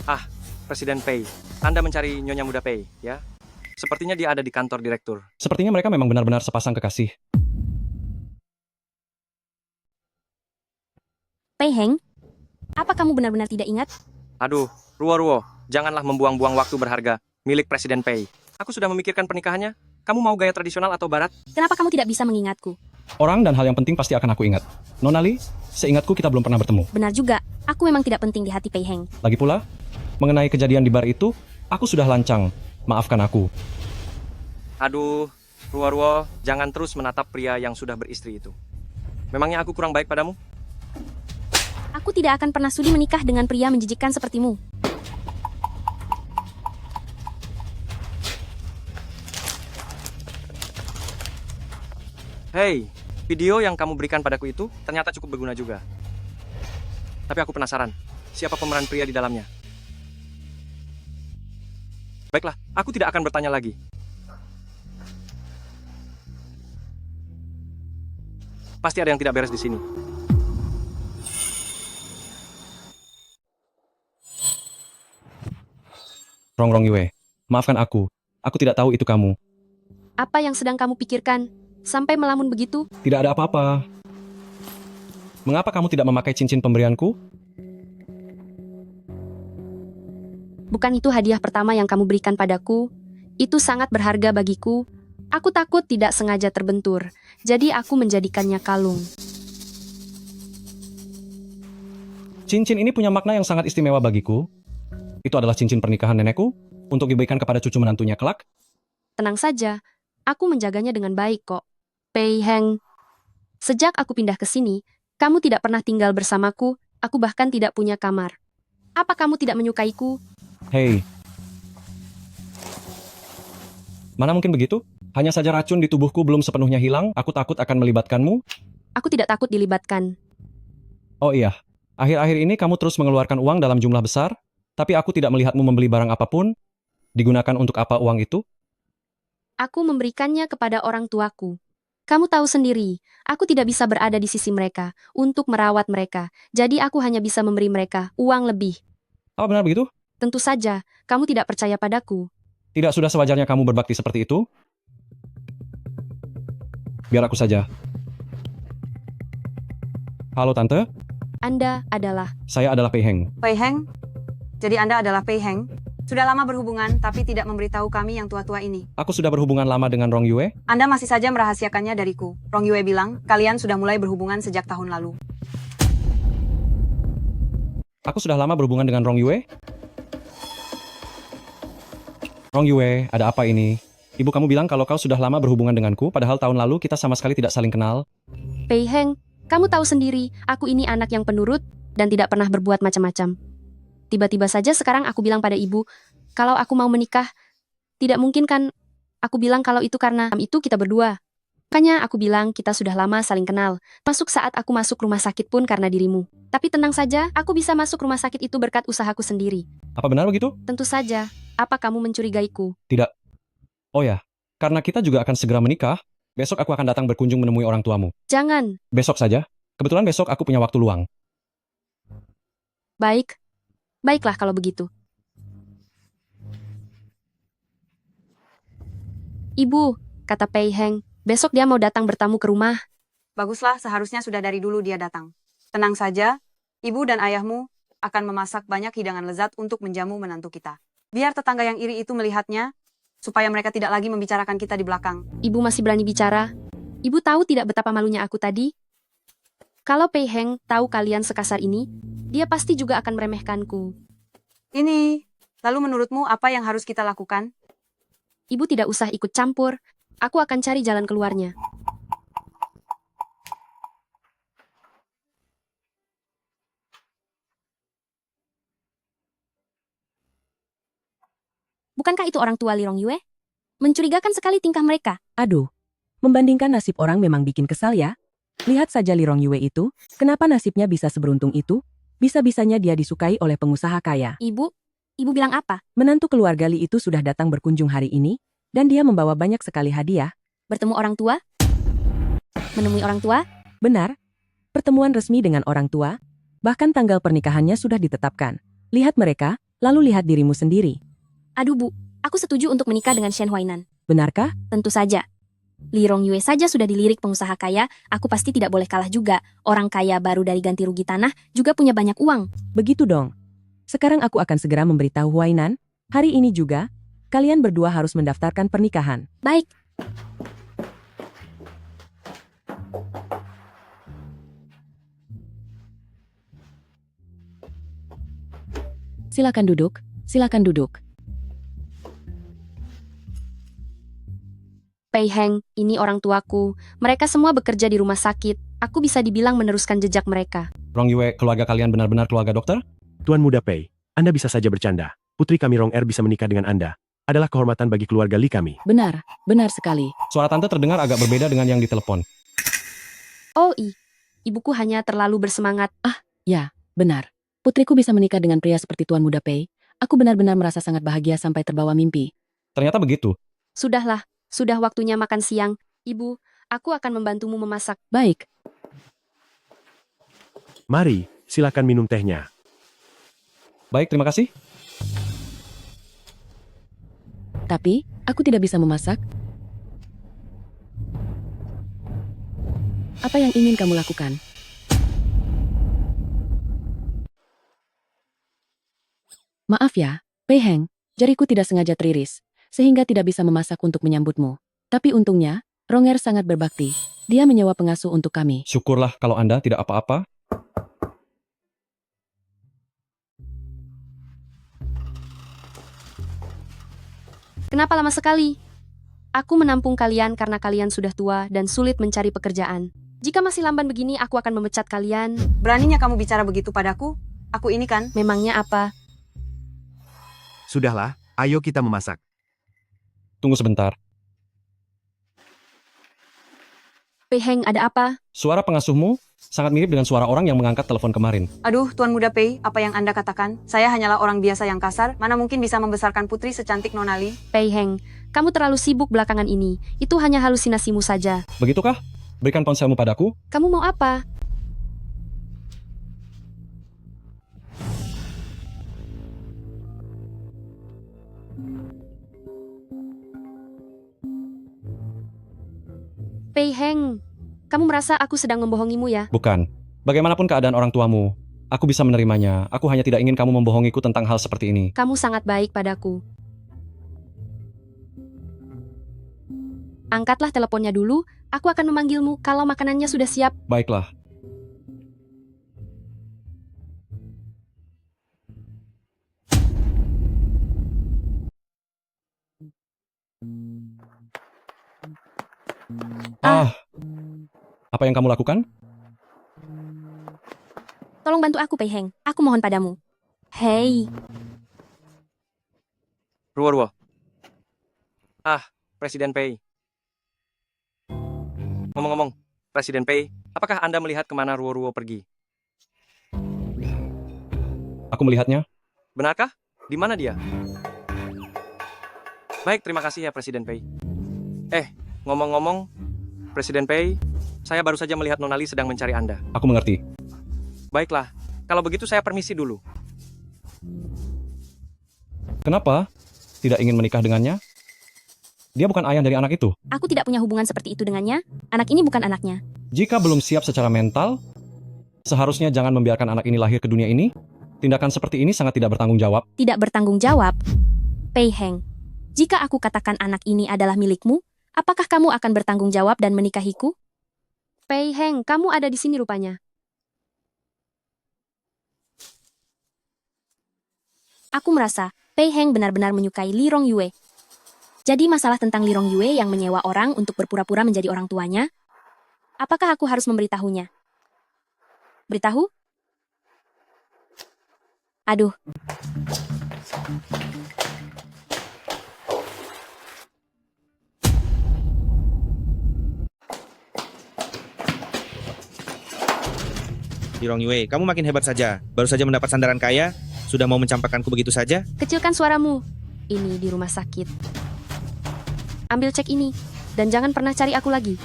Ah, Presiden Pei, Anda mencari Nyonya Muda Pei, ya? Sepertinya dia ada di kantor direktur. Sepertinya mereka memang benar-benar sepasang kekasih. Pei Heng, apa kamu benar-benar tidak ingat? Aduh, Ruo, janganlah membuang-buang waktu berharga milik Presiden Pei. Aku sudah memikirkan pernikahannya. Kamu mau gaya tradisional atau barat? Kenapa kamu tidak bisa mengingatku? Orang dan hal yang penting pasti akan aku ingat. Nona Li, seingatku kita belum pernah bertemu. Benar juga, aku memang tidak penting di hati Pei Heng. Lagi pula, mengenai kejadian di bar itu, aku sudah lancang. Maafkan aku. Aduh, Ruo, jangan terus menatap pria yang sudah beristri itu. Memangnya aku kurang baik padamu? Aku tidak akan pernah sudi menikah dengan pria menjijikkan sepertimu. Hei, video yang kamu berikan padaku itu ternyata cukup berguna juga. Tapi aku penasaran, siapa pemeran pria di dalamnya? Baiklah, aku tidak akan bertanya lagi. Pasti ada yang tidak beres di sini. Rongrong Yue, maafkan aku. Aku tidak tahu itu kamu. Apa yang sedang kamu pikirkan? Sampai melamun begitu? Tidak ada apa-apa. Mengapa kamu tidak memakai cincin pemberianku? Bukan itu hadiah pertama yang kamu berikan padaku? Itu sangat berharga bagiku. Aku takut tidak sengaja terbentur. Jadi aku menjadikannya kalung. Cincin ini punya makna yang sangat istimewa bagiku. Itu adalah cincin pernikahan nenekku untuk diberikan kepada cucu menantunya kelak. Tenang saja, aku menjaganya dengan baik kok. Pei Heng, sejak aku pindah ke sini, kamu tidak pernah tinggal bersamaku, aku bahkan tidak punya kamar. Apa kamu tidak menyukaiku? Hei. Mana mungkin begitu? Hanya saja racun di tubuhku belum sepenuhnya hilang, aku takut akan melibatkanmu. Aku tidak takut dilibatkan. Oh iya, akhir-akhir ini kamu terus mengeluarkan uang dalam jumlah besar, tapi aku tidak melihatmu membeli barang apapun. Digunakan untuk apa uang itu? Aku memberikannya kepada orang tuaku. Kamu tahu sendiri, aku tidak bisa berada di sisi mereka untuk merawat mereka. Jadi aku hanya bisa memberi mereka uang lebih. Apa benar begitu? Tentu saja, kamu tidak percaya padaku. Tidak sudah sewajarnya kamu berbakti seperti itu? Biar aku saja. Halo Tante, Anda adalah... saya adalah Pei Heng. Pei Heng? Jadi Anda adalah Pei Heng? Sudah lama berhubungan, tapi tidak memberitahu kami yang tua-tua ini. Aku sudah berhubungan lama dengan Rong Yue. Anda masih saja merahasiakannya dariku. Rong Yue bilang, kalian sudah mulai berhubungan sejak tahun lalu. Aku sudah lama berhubungan dengan Rong Yue. Rong Yue, ada apa ini? Ibu kamu bilang kalau kau sudah lama berhubungan denganku, padahal tahun lalu kita sama sekali tidak saling kenal. Pei Heng, kamu tahu sendiri, aku ini anak yang penurut dan tidak pernah berbuat macam-macam. Tiba-tiba saja sekarang aku bilang pada ibu, kalau aku mau menikah, tidak mungkin kan aku bilang kalau itu karena itu kita berdua. Makanya aku bilang kita sudah lama saling kenal. Masuk saat aku masuk rumah sakit pun karena dirimu. Tapi tenang saja, aku bisa masuk rumah sakit itu berkat usahaku sendiri. Apa benar begitu? Tentu saja, apa kamu mencurigaiku? Tidak. Oh ya, karena kita juga akan segera menikah, besok aku akan datang berkunjung menemui orang tuamu. Jangan. Besok saja. Kebetulan besok aku punya waktu luang. Baik. Baiklah kalau begitu. Ibu, kata Pei Heng, besok dia mau datang bertamu ke rumah. Baguslah, seharusnya sudah dari dulu dia datang. Tenang saja, ibu dan ayahmu akan memasak banyak hidangan lezat untuk menjamu menantu kita. Biar tetangga yang iri itu melihatnya, supaya mereka tidak lagi membicarakan kita di belakang. Ibu masih berani bicara? Ibu tahu tidak betapa malunya aku tadi? Kalau Pei Heng tahu kalian sekasar ini, dia pasti juga akan meremehkanku. Ini, lalu menurutmu apa yang harus kita lakukan? Ibu tidak usah ikut campur, aku akan cari jalan keluarnya. Bukankah itu orang tua Li Rong Yue? Mencurigakan sekali tingkah mereka. Aduh, membandingkan nasib orang memang bikin kesal ya. Lihat saja Li Rong Yue itu, kenapa nasibnya bisa seberuntung itu? Bisa-bisanya dia disukai oleh pengusaha kaya. Ibu bilang apa? Menantu keluarga Li itu sudah datang berkunjung hari ini, dan dia membawa banyak sekali hadiah. Bertemu orang tua? Menemui orang tua? Benar. Pertemuan resmi dengan orang tua, bahkan tanggal pernikahannya sudah ditetapkan. Lihat mereka, lalu lihat dirimu sendiri. Aduh Bu, aku setuju untuk menikah dengan Shen Huainan. Benarkah? Tentu saja. Li Rong Yue saja sudah dilirik pengusaha kaya, aku pasti tidak boleh kalah juga. Orang kaya baru dari ganti rugi tanah juga punya banyak uang. Begitu dong. Sekarang aku akan segera memberitahu Huainan, hari ini juga, kalian berdua harus mendaftarkan pernikahan. Baik. Silakan duduk, silakan duduk. Pei Heng, ini orang tuaku. Mereka semua bekerja di rumah sakit. Aku bisa dibilang meneruskan jejak mereka. Rong Yue, keluarga kalian benar-benar keluarga dokter? Tuan Muda Pei, Anda bisa saja bercanda. Putri kami Rong Er bisa menikah dengan Anda. Adalah kehormatan bagi keluarga Li kami. Benar, benar sekali. Suara tante terdengar agak berbeda dengan yang ditelepon. Oh ibuku hanya terlalu bersemangat. Ya, benar. Putriku bisa menikah dengan pria seperti Tuan Muda Pei. Aku benar-benar merasa sangat bahagia sampai terbawa mimpi. Ternyata begitu. Sudahlah, sudah waktunya makan siang. Ibu, aku akan membantumu memasak. Baik. Mari, silakan minum tehnya. Baik, terima kasih. Tapi, aku tidak bisa memasak. Apa yang ingin kamu lakukan? Maaf ya, Pei Heng, jariku tidak sengaja teriris, sehingga tidak bisa memasak untuk menyambutmu. Tapi untungnya, Rong Er sangat berbakti. Dia menyewa pengasuh untuk kami. Syukurlah kalau Anda tidak apa-apa. Kenapa lama sekali? Aku menampung kalian karena kalian sudah tua dan sulit mencari pekerjaan. Jika masih lamban begini, aku akan memecat kalian. Beraninya kamu bicara begitu padaku? Aku ini kan? Memangnya apa? Sudahlah, ayo kita memasak. Tunggu sebentar. Pei Heng, ada apa? Suara pengasuhmu sangat mirip dengan suara orang yang mengangkat telepon kemarin. Aduh, Tuan Muda Pei, apa yang Anda katakan? Saya hanyalah orang biasa yang kasar, mana mungkin bisa membesarkan putri secantik Nona Li? Pei Heng, kamu terlalu sibuk belakangan ini. Itu hanya halusinasimu saja. Begitukah? Berikan ponselmu padaku. Kamu mau apa? Pei Pei Heng, kamu merasa aku sedang membohongimu ya? Bukan. Bagaimanapun keadaan orang tuamu, aku bisa menerimanya. Aku hanya tidak ingin kamu membohongiku tentang hal seperti ini. Kamu sangat baik padaku. Angkatlah teleponnya dulu, aku akan memanggilmu kalau makanannya sudah siap. Baiklah. Apa yang kamu lakukan? Tolong bantu aku, Pei Heng. Aku mohon padamu. Hei, Ruo. Presiden Pei. Ngomong-ngomong, Presiden Pei, apakah Anda melihat kemana Ruo pergi? Aku melihatnya. Benarkah? Di mana dia? Baik, terima kasih ya Presiden Pei. Ngomong-ngomong, Presiden Pei, saya baru saja melihat Nona Li sedang mencari Anda. Aku mengerti. Baiklah, kalau begitu saya permisi dulu. Kenapa? Tidak ingin menikah dengannya? Dia bukan ayah dari anak itu. aku tidak punya hubungan seperti itu dengannya. Anak ini bukan anaknya. Jika belum siap secara mental, seharusnya jangan membiarkan anak ini lahir ke dunia ini. Tindakan seperti ini sangat tidak bertanggung jawab. Tidak bertanggung jawab. Pei Heng, jika aku katakan anak ini adalah milikmu, apakah kamu akan bertanggung jawab dan menikahiku? Pei Heng, kamu ada di sini rupanya. Aku merasa Pei Heng benar-benar menyukai Li Rongyue. Jadi masalah tentang Li Rongyue yang menyewa orang untuk berpura-pura menjadi orang tuanya, apakah aku harus memberitahunya? Beritahu? Aduh. Li Rongyue, kamu makin hebat saja. Baru saja mendapat sandaran kaya, sudah mau mencampakkanku begitu saja? Kecilkan suaramu. Ini di rumah sakit. Ambil cek ini, dan jangan pernah cari aku lagi.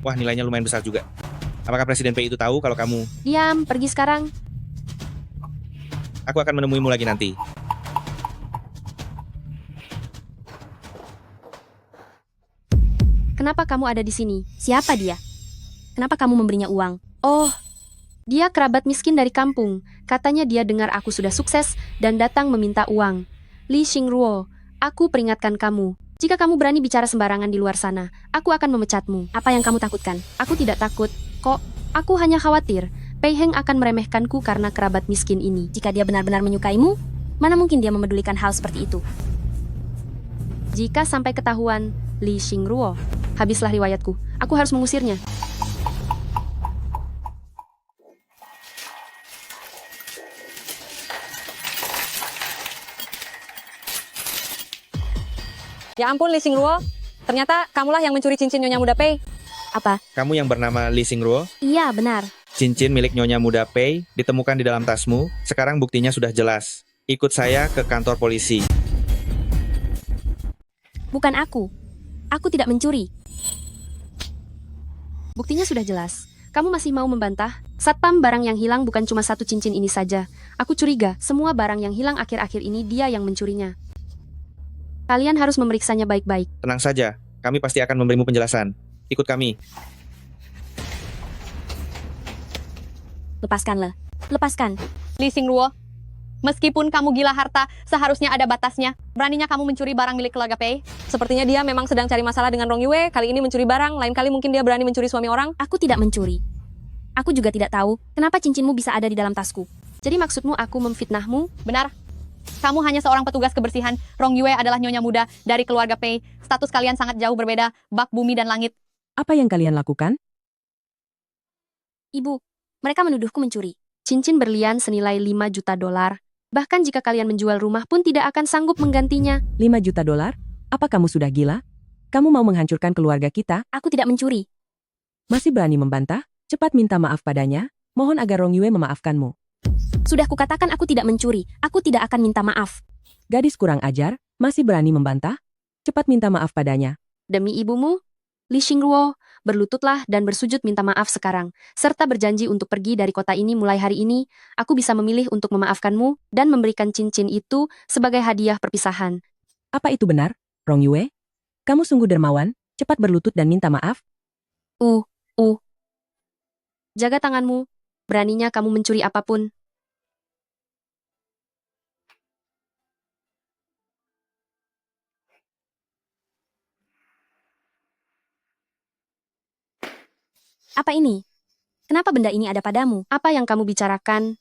Wah, nilainya lumayan besar juga. Apakah Presiden Pei itu tahu kalau kamu... Diam, pergi sekarang. Aku akan menemuimu lagi nanti. Kenapa kamu ada di sini? Siapa dia? Kenapa kamu memberinya uang? Oh, dia kerabat miskin dari kampung. Katanya dia dengar aku sudah sukses dan datang meminta uang. Li Xingruo, aku peringatkan kamu. Jika kamu berani bicara sembarangan di luar sana, aku akan memecatmu. Apa yang kamu takutkan? Aku tidak takut, kok. Aku hanya khawatir. Pei Heng akan meremehkanku karena kerabat miskin ini. Jika dia benar-benar menyukaimu, mana mungkin dia memedulikan hal seperti itu? Jika sampai ketahuan, Li Xingruo, habislah riwayatku. Aku harus mengusirnya. Ya ampun, Li Xingruo. Ternyata kamulah yang mencuri cincin Nyonya Muda Pei. Apa? Kamu yang bernama Li Xingruo? Iya, benar. Cincin milik Nyonya Muda Pei ditemukan di dalam tasmu. Sekarang buktinya sudah jelas. Ikut saya ke kantor polisi. Bukan aku. Aku tidak mencuri. Buktinya sudah jelas. Kamu masih mau membantah? Satpam, barang yang hilang bukan cuma satu cincin ini saja. Aku curiga, semua barang yang hilang akhir-akhir ini dia yang mencurinya. Kalian harus memeriksanya baik-baik. Tenang saja, kami pasti akan memberimu penjelasan. Ikut kami. Lepaskanlah. Lepaskan. Li Xingruo, meskipun kamu gila harta, seharusnya ada batasnya. Beraninya kamu mencuri barang milik keluarga Pei? Sepertinya dia memang sedang cari masalah dengan Rongyue. Kali ini mencuri barang, lain kali mungkin dia berani mencuri suami orang. Aku tidak mencuri. Aku juga tidak tahu kenapa cincinmu bisa ada di dalam tasku. Jadi maksudmu aku memfitnahmu? Benar. Kamu hanya seorang petugas kebersihan. Rongyue adalah nyonya muda dari keluarga Pei. Status kalian sangat jauh berbeda, bak bumi dan langit. Apa yang kalian lakukan? Ibu, mereka menuduhku mencuri. Cincin berlian senilai 5 juta dolar. Bahkan jika kalian menjual rumah pun tidak akan sanggup menggantinya. 5 juta dolar? Apa kamu sudah gila? Kamu mau menghancurkan keluarga kita? Aku tidak mencuri. Masih berani membantah? Cepat minta maaf padanya. Mohon agar Rongyue memaafkanmu. Sudah kukatakan aku tidak mencuri. Aku tidak akan minta maaf. Gadis kurang ajar, masih berani membantah? Cepat minta maaf padanya. Demi ibumu, Li Xingruo, berlututlah dan bersujud minta maaf sekarang, serta berjanji untuk pergi dari kota ini mulai hari ini. Aku bisa memilih untuk memaafkanmu dan memberikan cincin itu sebagai hadiah perpisahan. Apa itu benar, Rongyue? Kamu sungguh dermawan, cepat berlutut dan minta maaf. Jaga tanganmu. Beraninya kamu mencuri apapun. Apa ini? Kenapa benda ini ada padamu? Apa yang kamu bicarakan?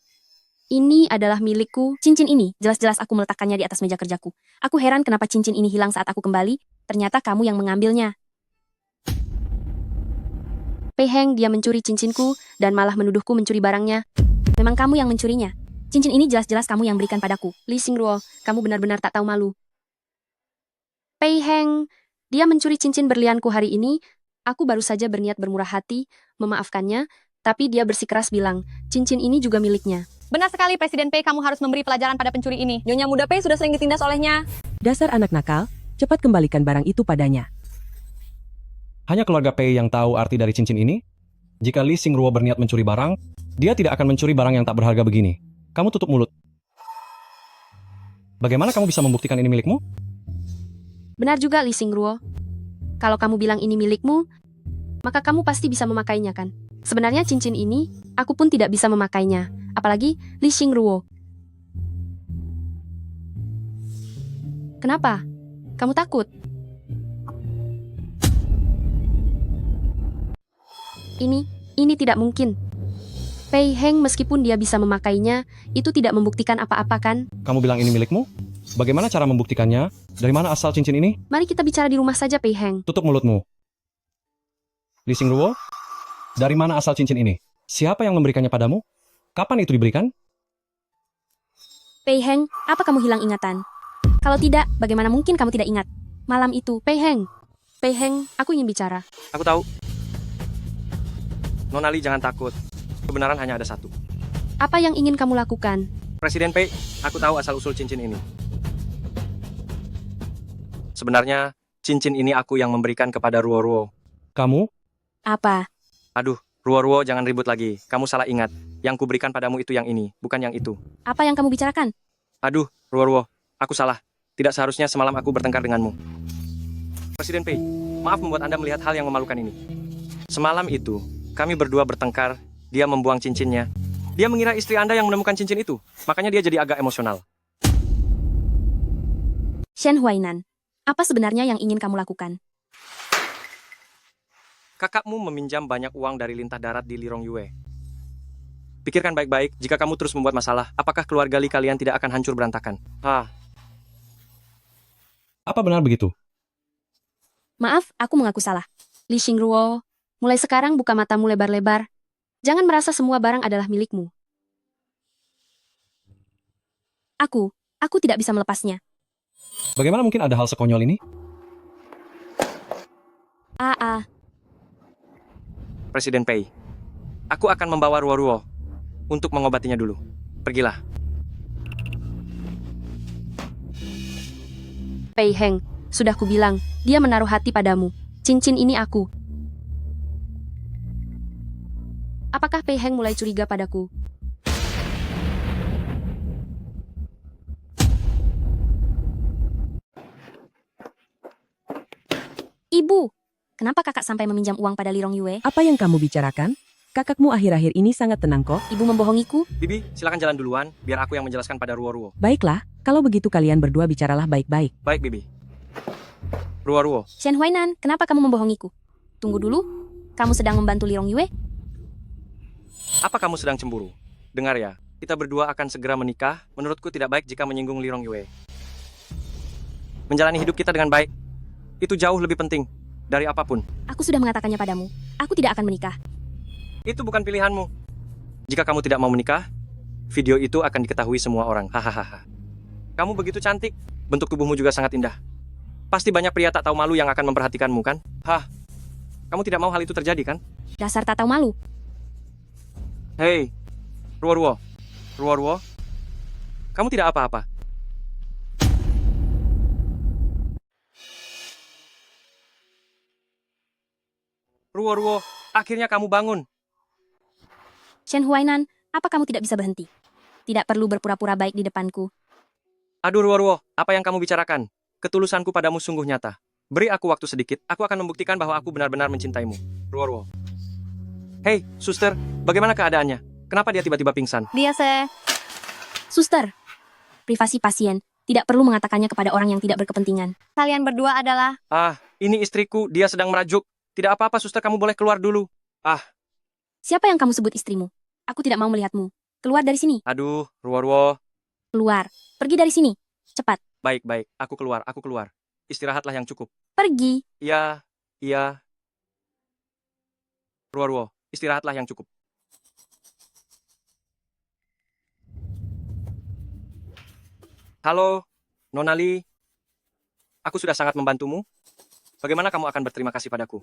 Ini adalah milikku. Cincin ini, jelas-jelas aku meletakkannya di atas meja kerjaku. Aku heran kenapa cincin ini hilang saat aku kembali. Ternyata kamu yang mengambilnya. Pei Heng, dia mencuri cincinku dan malah menuduhku mencuri barangnya. Memang kamu yang mencurinya. Cincin ini jelas-jelas kamu yang berikan padaku. Li Xingruo, kamu benar-benar tak tahu malu. Pei Heng, dia mencuri cincin berlianku hari ini. Aku baru saja berniat bermurah hati, memaafkannya, tapi dia bersikeras bilang, cincin ini juga miliknya. Benar sekali, Presiden Pei, kamu harus memberi pelajaran pada pencuri ini. Nyonya muda Pei sudah sering ditindas olehnya. Dasar anak nakal, cepat kembalikan barang itu padanya. Hanya keluarga Pei yang tahu arti dari cincin ini. Jika Li Xingruo berniat mencuri barang, dia tidak akan mencuri barang yang tak berharga begini. Kamu tutup mulut. Bagaimana kamu bisa membuktikan ini milikmu? Benar juga, Li Xingruo. Kalau kamu bilang ini milikmu, maka kamu pasti bisa memakainya kan? Sebenarnya cincin ini, aku pun tidak bisa memakainya. Apalagi Li Xingruo. Kenapa? Kamu takut? Ini tidak mungkin. Pei Heng meskipun dia bisa memakainya, itu tidak membuktikan apa-apa kan? Kamu bilang ini milikmu? Bagaimana cara membuktikannya? Dari mana asal cincin ini? Mari kita bicara di rumah saja, Pei Heng. Tutup mulutmu. Li Xingruo, dari mana asal cincin ini? Siapa yang memberikannya padamu? Kapan itu diberikan? Pei Heng, apa kamu hilang ingatan? Kalau tidak, bagaimana mungkin kamu tidak ingat? Malam itu, Pei Heng, aku ingin bicara. Aku tahu. Nona Li, jangan takut. Kebenaran hanya ada satu. Apa yang ingin kamu lakukan? Presiden Pei, aku tahu asal-usul cincin ini. Sebenarnya, cincin ini aku yang memberikan kepada Ruo. Kamu? Apa? Aduh, Ruo, jangan ribut lagi. Kamu salah ingat. Yang kuberikan padamu itu yang ini, bukan yang itu. Apa yang kamu bicarakan? Aduh, Ruo, aku salah. Tidak seharusnya semalam aku bertengkar denganmu. Presiden Pei, maaf membuat Anda melihat hal yang memalukan ini. Semalam itu, kami berdua bertengkar, dia membuang cincinnya. Dia mengira istri Anda yang menemukan cincin itu, makanya dia jadi agak emosional. Shen Huainan, apa sebenarnya yang ingin kamu lakukan? Kakakmu meminjam banyak uang dari lintah darat di Lirong Yue. Pikirkan baik-baik, jika kamu terus membuat masalah, apakah keluarga Li kalian tidak akan hancur berantakan? Apa benar begitu? Maaf, aku mengaku salah. Li Xingruo, mulai sekarang buka matamu lebar-lebar. Jangan merasa semua barang adalah milikmu. Aku tidak bisa melepasnya. Bagaimana mungkin ada hal sekonyol ini? Presiden Pei, aku akan membawa Ruo untuk mengobatinya dulu. Pergilah. Pei Heng, sudah kubilang, dia menaruh hati padamu. Cincin ini aku. Apakah Pei Heng mulai curiga padaku? Ibu, kenapa kakak sampai meminjam uang pada Lirong Yue? Apa yang kamu bicarakan? Kakakmu akhir-akhir ini sangat tenang kok. Ibu membohongiku? Bibi, silakan jalan duluan, biar aku yang menjelaskan pada Ruo. Baiklah, kalau begitu kalian berdua bicaralah baik-baik. Baik, Bibi. Ruo. Shen Huainan, kenapa kamu membohongiku? Tunggu dulu, kamu sedang membantu Lirong Yue? Apa kamu sedang cemburu? Dengar ya, kita berdua akan segera menikah. Menurutku tidak baik jika menyinggung Lirong Yue. Menjalani hidup kita dengan baik, itu jauh lebih penting dari apapun. Aku sudah mengatakannya padamu, aku tidak akan menikah. Itu bukan pilihanmu. Jika kamu tidak mau menikah, video itu akan diketahui semua orang. Hahaha. Kamu begitu cantik, bentuk tubuhmu juga sangat indah. Pasti banyak pria tak tahu malu yang akan memperhatikanmu, kan? Kamu tidak mau hal itu terjadi, kan? Dasar tak tahu malu. Hei, Ruo. Kamu tidak apa-apa. Ruo, akhirnya kamu bangun. Shen Huainan, apa kamu tidak bisa berhenti? Tidak perlu berpura-pura baik di depanku. Aduh, Ruo, apa yang kamu bicarakan? Ketulusanku padamu sungguh nyata. Beri aku waktu sedikit, aku akan membuktikan bahwa aku benar-benar mencintaimu. Ruo. Hei, suster, bagaimana keadaannya? Kenapa dia tiba-tiba pingsan? Suster, privasi pasien. Tidak perlu mengatakannya kepada orang yang tidak berkepentingan. Kalian berdua adalah... Ah, ini istriku, dia sedang merajuk. Tidak apa-apa, suster, kamu boleh keluar dulu. Siapa yang kamu sebut istrimu? Aku tidak mau melihatmu. Keluar dari sini. Aduh, Ruo. Keluar. Pergi dari sini. Cepat. Baik, aku keluar. Istirahatlah yang cukup. Pergi. Iya. Ruo, istirahatlah yang cukup. Halo, Nonali. Aku sudah sangat membantumu. Bagaimana kamu akan berterima kasih padaku?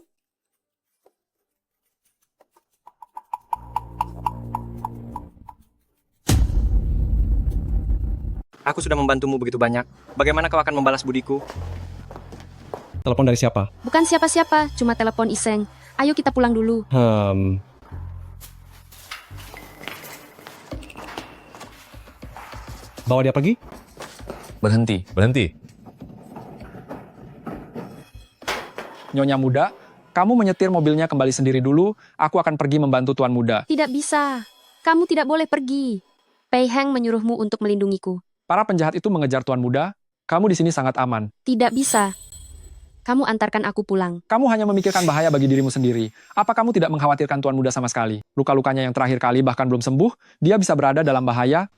Aku sudah membantumu begitu banyak. Bagaimana kau akan membalas budiku? Telepon dari siapa? Bukan siapa-siapa, cuma telepon iseng. Ayo kita pulang dulu. Bawa dia pergi? Berhenti. Nyonya muda, kamu menyetir mobilnya kembali sendiri dulu, aku akan pergi membantu tuan muda. Tidak bisa. Kamu tidak boleh pergi. Pei Heng menyuruhmu untuk melindungiku. Para penjahat itu mengejar tuan muda, kamu di sini sangat aman. Tidak bisa. Kamu antarkan aku pulang. Kamu hanya memikirkan bahaya bagi dirimu sendiri. Apa kamu tidak mengkhawatirkan tuan muda sama sekali? Luka-lukanya yang terakhir kali bahkan belum sembuh, dia bisa berada dalam bahaya.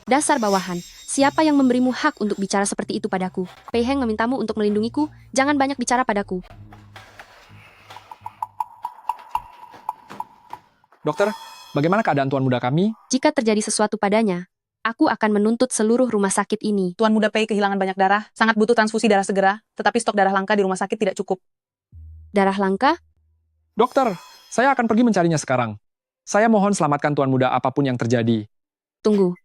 Dasar bawahan. Siapa yang memberimu hak untuk bicara seperti itu padaku? Pei Heng memintamu untuk melindungiku. Jangan banyak bicara padaku. Dokter, bagaimana keadaan tuan muda kami? Jika terjadi sesuatu padanya, aku akan menuntut seluruh rumah sakit ini. Tuan muda Pei kehilangan banyak darah, sangat butuh transfusi darah segera, tetapi stok darah langka di rumah sakit tidak cukup. Darah langka? Dokter, saya akan pergi mencarinya sekarang. Saya mohon selamatkan tuan muda apapun yang terjadi. Tunggu.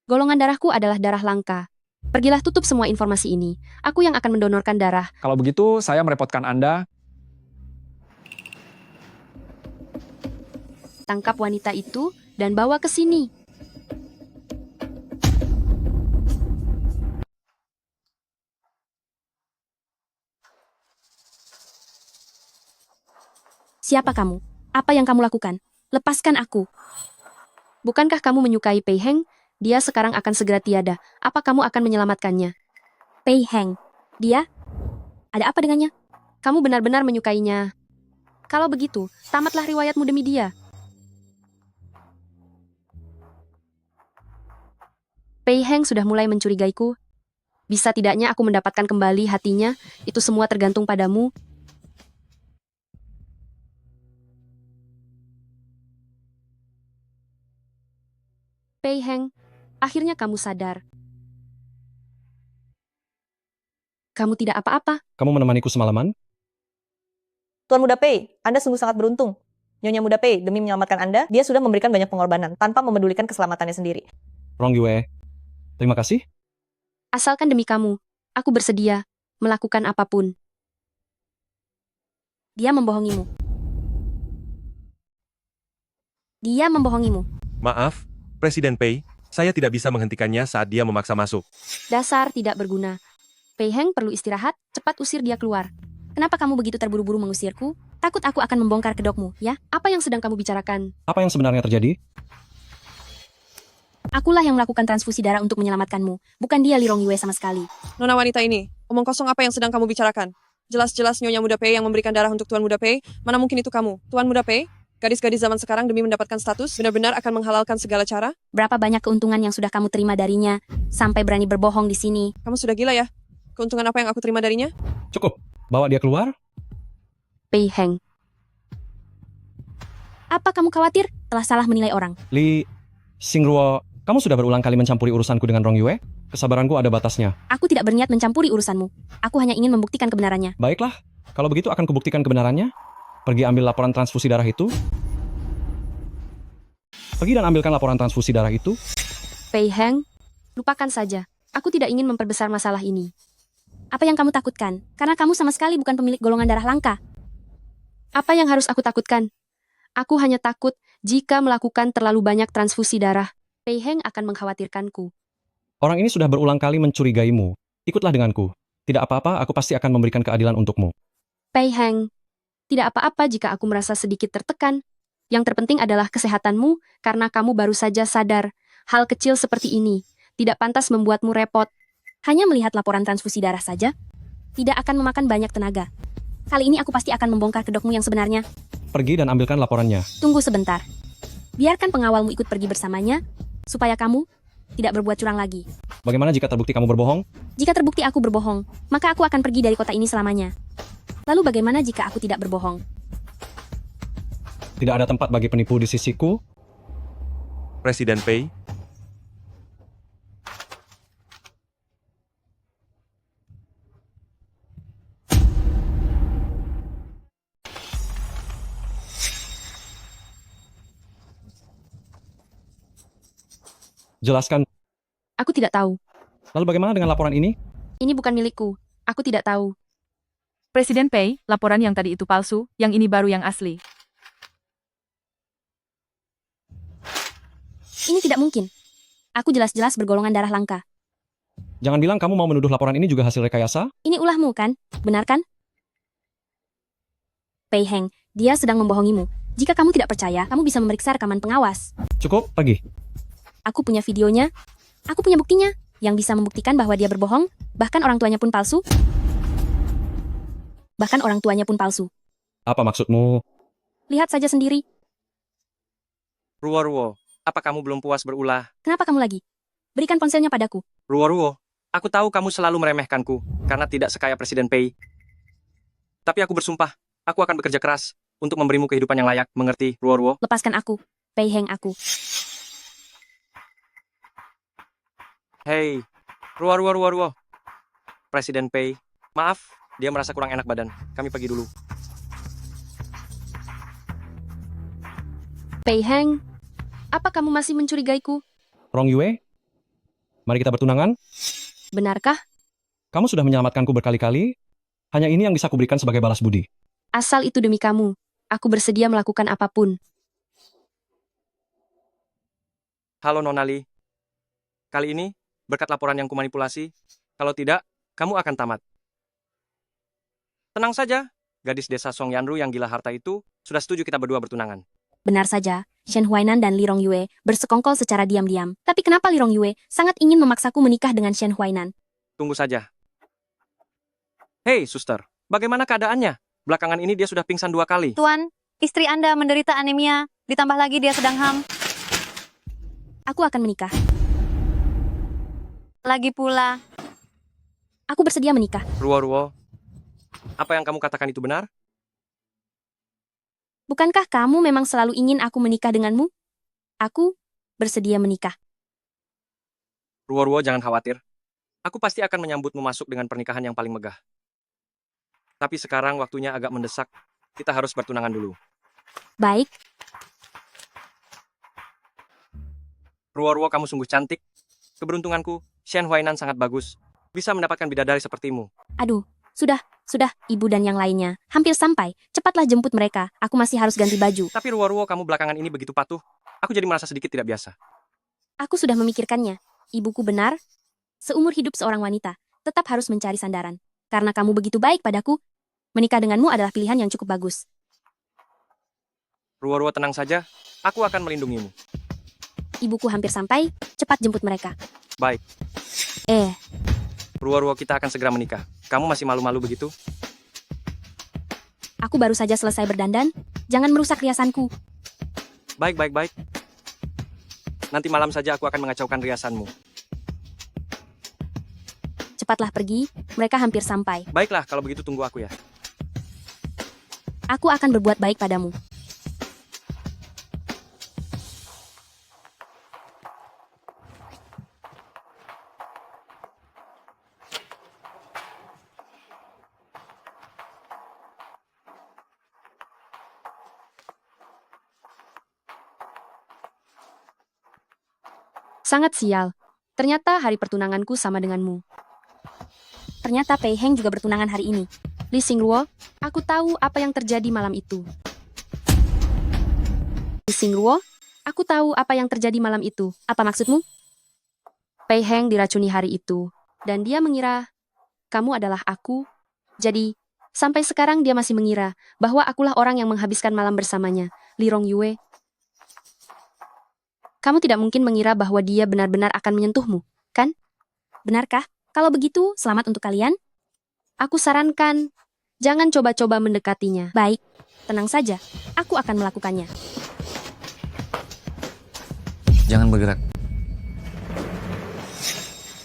Golongan darahku adalah darah langka. Pergilah tutup semua informasi ini. Aku yang akan mendonorkan darah. Kalau begitu, saya merepotkan Anda. Tangkap wanita itu dan bawa ke sini. Siapa kamu? Apa yang kamu lakukan? Lepaskan aku. Bukankah kamu menyukai Pei Heng? Dia sekarang akan segera tiada. Apa kamu akan menyelamatkannya? Pei Heng. Dia? Ada apa dengannya? Kamu benar-benar menyukainya. Kalau begitu, tamatlah riwayatmu demi dia. Pei Heng sudah mulai mencurigaiku. Bisa tidaknya aku mendapatkan kembali hatinya, itu semua tergantung padamu. Pei Heng, akhirnya kamu sadar. Kamu tidak apa-apa. Kamu menemaniku semalaman? Tuan Muda Pei, Anda sungguh sangat beruntung. Nyonya Muda Pei, demi menyelamatkan Anda, dia sudah memberikan banyak pengorbanan tanpa memedulikan keselamatannya sendiri. Rong Yue, terima kasih. Asalkan demi kamu, aku bersedia melakukan apapun. Dia membohongimu. Dia membohongimu. Maaf, Presiden Pei, saya tidak bisa menghentikannya saat dia memaksa masuk. Dasar tidak berguna. Pei Heng perlu istirahat, cepat usir dia keluar. Kenapa kamu begitu terburu-buru mengusirku? Takut aku akan membongkar kedokmu, ya? Apa yang sedang kamu bicarakan? Apa yang sebenarnya terjadi? Akulah yang melakukan transfusi darah untuk menyelamatkanmu. Bukan dia Li Rong Yue sama sekali. Nona wanita ini, omong kosong apa yang sedang kamu bicarakan? Jelas-jelas Nyonya Muda Pei yang memberikan darah untuk Tuan Muda Pei. Mana mungkin itu kamu? Tuan Muda Pei? Gadis-gadis zaman sekarang demi mendapatkan status benar-benar akan menghalalkan segala cara? Berapa banyak keuntungan yang sudah kamu terima darinya, sampai berani berbohong di sini. Kamu sudah gila ya? Keuntungan apa yang aku terima darinya? Cukup, bawa dia keluar. Pei Heng. Apa kamu khawatir telah salah menilai orang? Li Xingruo, kamu sudah berulang kali mencampuri urusanku dengan Rong Yue? Kesabaranku ada batasnya. Aku tidak berniat mencampuri urusanmu. Aku hanya ingin membuktikan kebenarannya. Baiklah, kalau begitu akan kubuktikan kebenarannya. Pergi ambil laporan transfusi darah itu. Pergi dan ambilkan laporan transfusi darah itu. Pei Heng, lupakan saja. Aku tidak ingin memperbesar masalah ini. Apa yang kamu takutkan? Karena kamu sama sekali bukan pemilik golongan darah langka. Apa yang harus aku takutkan? Aku hanya takut jika melakukan terlalu banyak transfusi darah. Pei Heng akan mengkhawatirkanku. Orang ini sudah berulang kali mencurigaimu. Ikutlah denganku. Tidak apa-apa, aku pasti akan memberikan keadilan untukmu. Pei Heng, tidak apa-apa jika aku merasa sedikit tertekan. Yang terpenting adalah kesehatanmu, karena kamu baru saja sadar. Hal kecil seperti ini tidak pantas membuatmu repot. Hanya melihat laporan transfusi darah saja, tidak akan memakan banyak tenaga. Kali ini aku pasti akan membongkar kedokmu yang sebenarnya. Pergi dan ambilkan laporannya. Tunggu sebentar. Biarkan pengawalmu ikut pergi bersamanya, supaya kamu tidak berbuat curang lagi. Bagaimana jika terbukti kamu berbohong? Jika terbukti aku berbohong, maka aku akan pergi dari kota ini selamanya. Lalu bagaimana jika aku tidak berbohong? Tidak ada tempat bagi penipu di sisiku. Presiden Pei, Jelaskan. Aku tidak tahu. Lalu bagaimana dengan laporan ini? Ini bukan milikku. Aku tidak tahu. Presiden Pei, laporan yang tadi itu palsu, yang ini baru yang asli. Ini tidak mungkin. Aku jelas-jelas bergolongan darah langka. Jangan bilang kamu mau menuduh laporan ini juga hasil rekayasa? Ini ulahmu kan? Benar kan? Pei Heng, dia sedang membohongimu. Jika kamu tidak percaya, kamu bisa memeriksa rekaman pengawas. Cukup, pergi. Aku punya videonya. Aku punya buktinya. Yang bisa membuktikan bahwa dia berbohong. Bahkan orang tuanya pun palsu. Bahkan orang tuanya pun palsu. Apa maksudmu? Lihat saja sendiri. Ruo, apa kamu belum puas berulah? Kenapa kamu lagi? Berikan ponselnya padaku. Ruo, aku tahu kamu selalu meremehkanku karena tidak sekaya Presiden Pei. Tapi aku bersumpah, aku akan bekerja keras untuk memberimu kehidupan yang layak, mengerti, Ruo? Lepaskan aku. Pei Heng aku. Hei, Ruo. Presiden Pei, maaf, dia merasa kurang enak badan. Kami pergi dulu. Pei Heng, apa kamu masih mencurigaiku? Rong Yue? Mari kita bertunangan. Benarkah? Kamu sudah menyelamatkanku berkali-kali. Hanya ini yang bisa kuberikan sebagai balas budi. Asal itu demi kamu, aku bersedia melakukan apapun. Halo Nonali. Kali ini, berkat laporan yang kumanipulasi, kalau tidak, kamu akan tamat. Tenang saja, gadis desa Song Yanru yang gila harta itu sudah setuju kita berdua bertunangan. Benar saja, Shen Huainan dan Li Rongyue bersekongkol secara diam-diam. Tapi kenapa Li Rongyue sangat ingin memaksaku menikah dengan Shen Huainan? Tunggu saja. Hei, suster, bagaimana keadaannya? Belakangan ini dia sudah pingsan 2 kali. Tuan, istri Anda menderita anemia, ditambah lagi dia sedang ham. Aku akan menikah. Lagi pula, aku bersedia menikah. Ruo, apa yang kamu katakan itu benar? Bukankah kamu memang selalu ingin aku menikah denganmu? Aku bersedia menikah. Ruo, jangan khawatir. Aku pasti akan menyambutmu masuk dengan pernikahan yang paling megah. Tapi sekarang waktunya agak mendesak. Kita harus bertunangan dulu. Baik. Ruo, kamu sungguh cantik. Keberuntunganku, Shen Huainan sangat bagus. Bisa mendapatkan bidadari sepertimu. Aduh, sudah, ibu dan yang lainnya. Hampir sampai, cepatlah jemput mereka. Aku masih harus ganti baju. Tapi Ruo, kamu belakangan ini begitu patuh. Aku jadi merasa sedikit tidak biasa. Aku sudah memikirkannya. Ibuku benar. Seumur hidup seorang wanita, tetap harus mencari sandaran. Karena kamu begitu baik padaku, menikah denganmu adalah pilihan yang cukup bagus. Ruo, tenang saja. Aku akan melindungimu. Ibuku hampir sampai, cepat jemput mereka. Baik. Ruo, kita akan segera menikah. Kamu masih malu-malu begitu? Aku baru saja selesai berdandan. Jangan merusak riasanku. Baik. Nanti malam saja aku akan mengacaukan riasanmu. Cepatlah pergi, mereka hampir sampai. Baiklah, kalau begitu tunggu aku ya. Aku akan berbuat baik padamu. Sangat sial. Ternyata hari pertunanganku sama denganmu. Ternyata Pei Heng juga bertunangan hari ini. Li Xingruo, aku tahu apa yang terjadi malam itu. Li Xingruo, aku tahu apa yang terjadi malam itu. Apa maksudmu? Pei Heng diracuni hari itu, dan dia mengira kamu adalah aku. Jadi, sampai sekarang dia masih mengira bahwa akulah orang yang menghabiskan malam bersamanya, Lirong Yue. Kamu tidak mungkin mengira bahwa dia benar-benar akan menyentuhmu, kan? Benarkah? Kalau begitu, selamat untuk kalian. Aku sarankan, jangan coba-coba mendekatinya. Baik, tenang saja. Aku akan melakukannya. Jangan bergerak.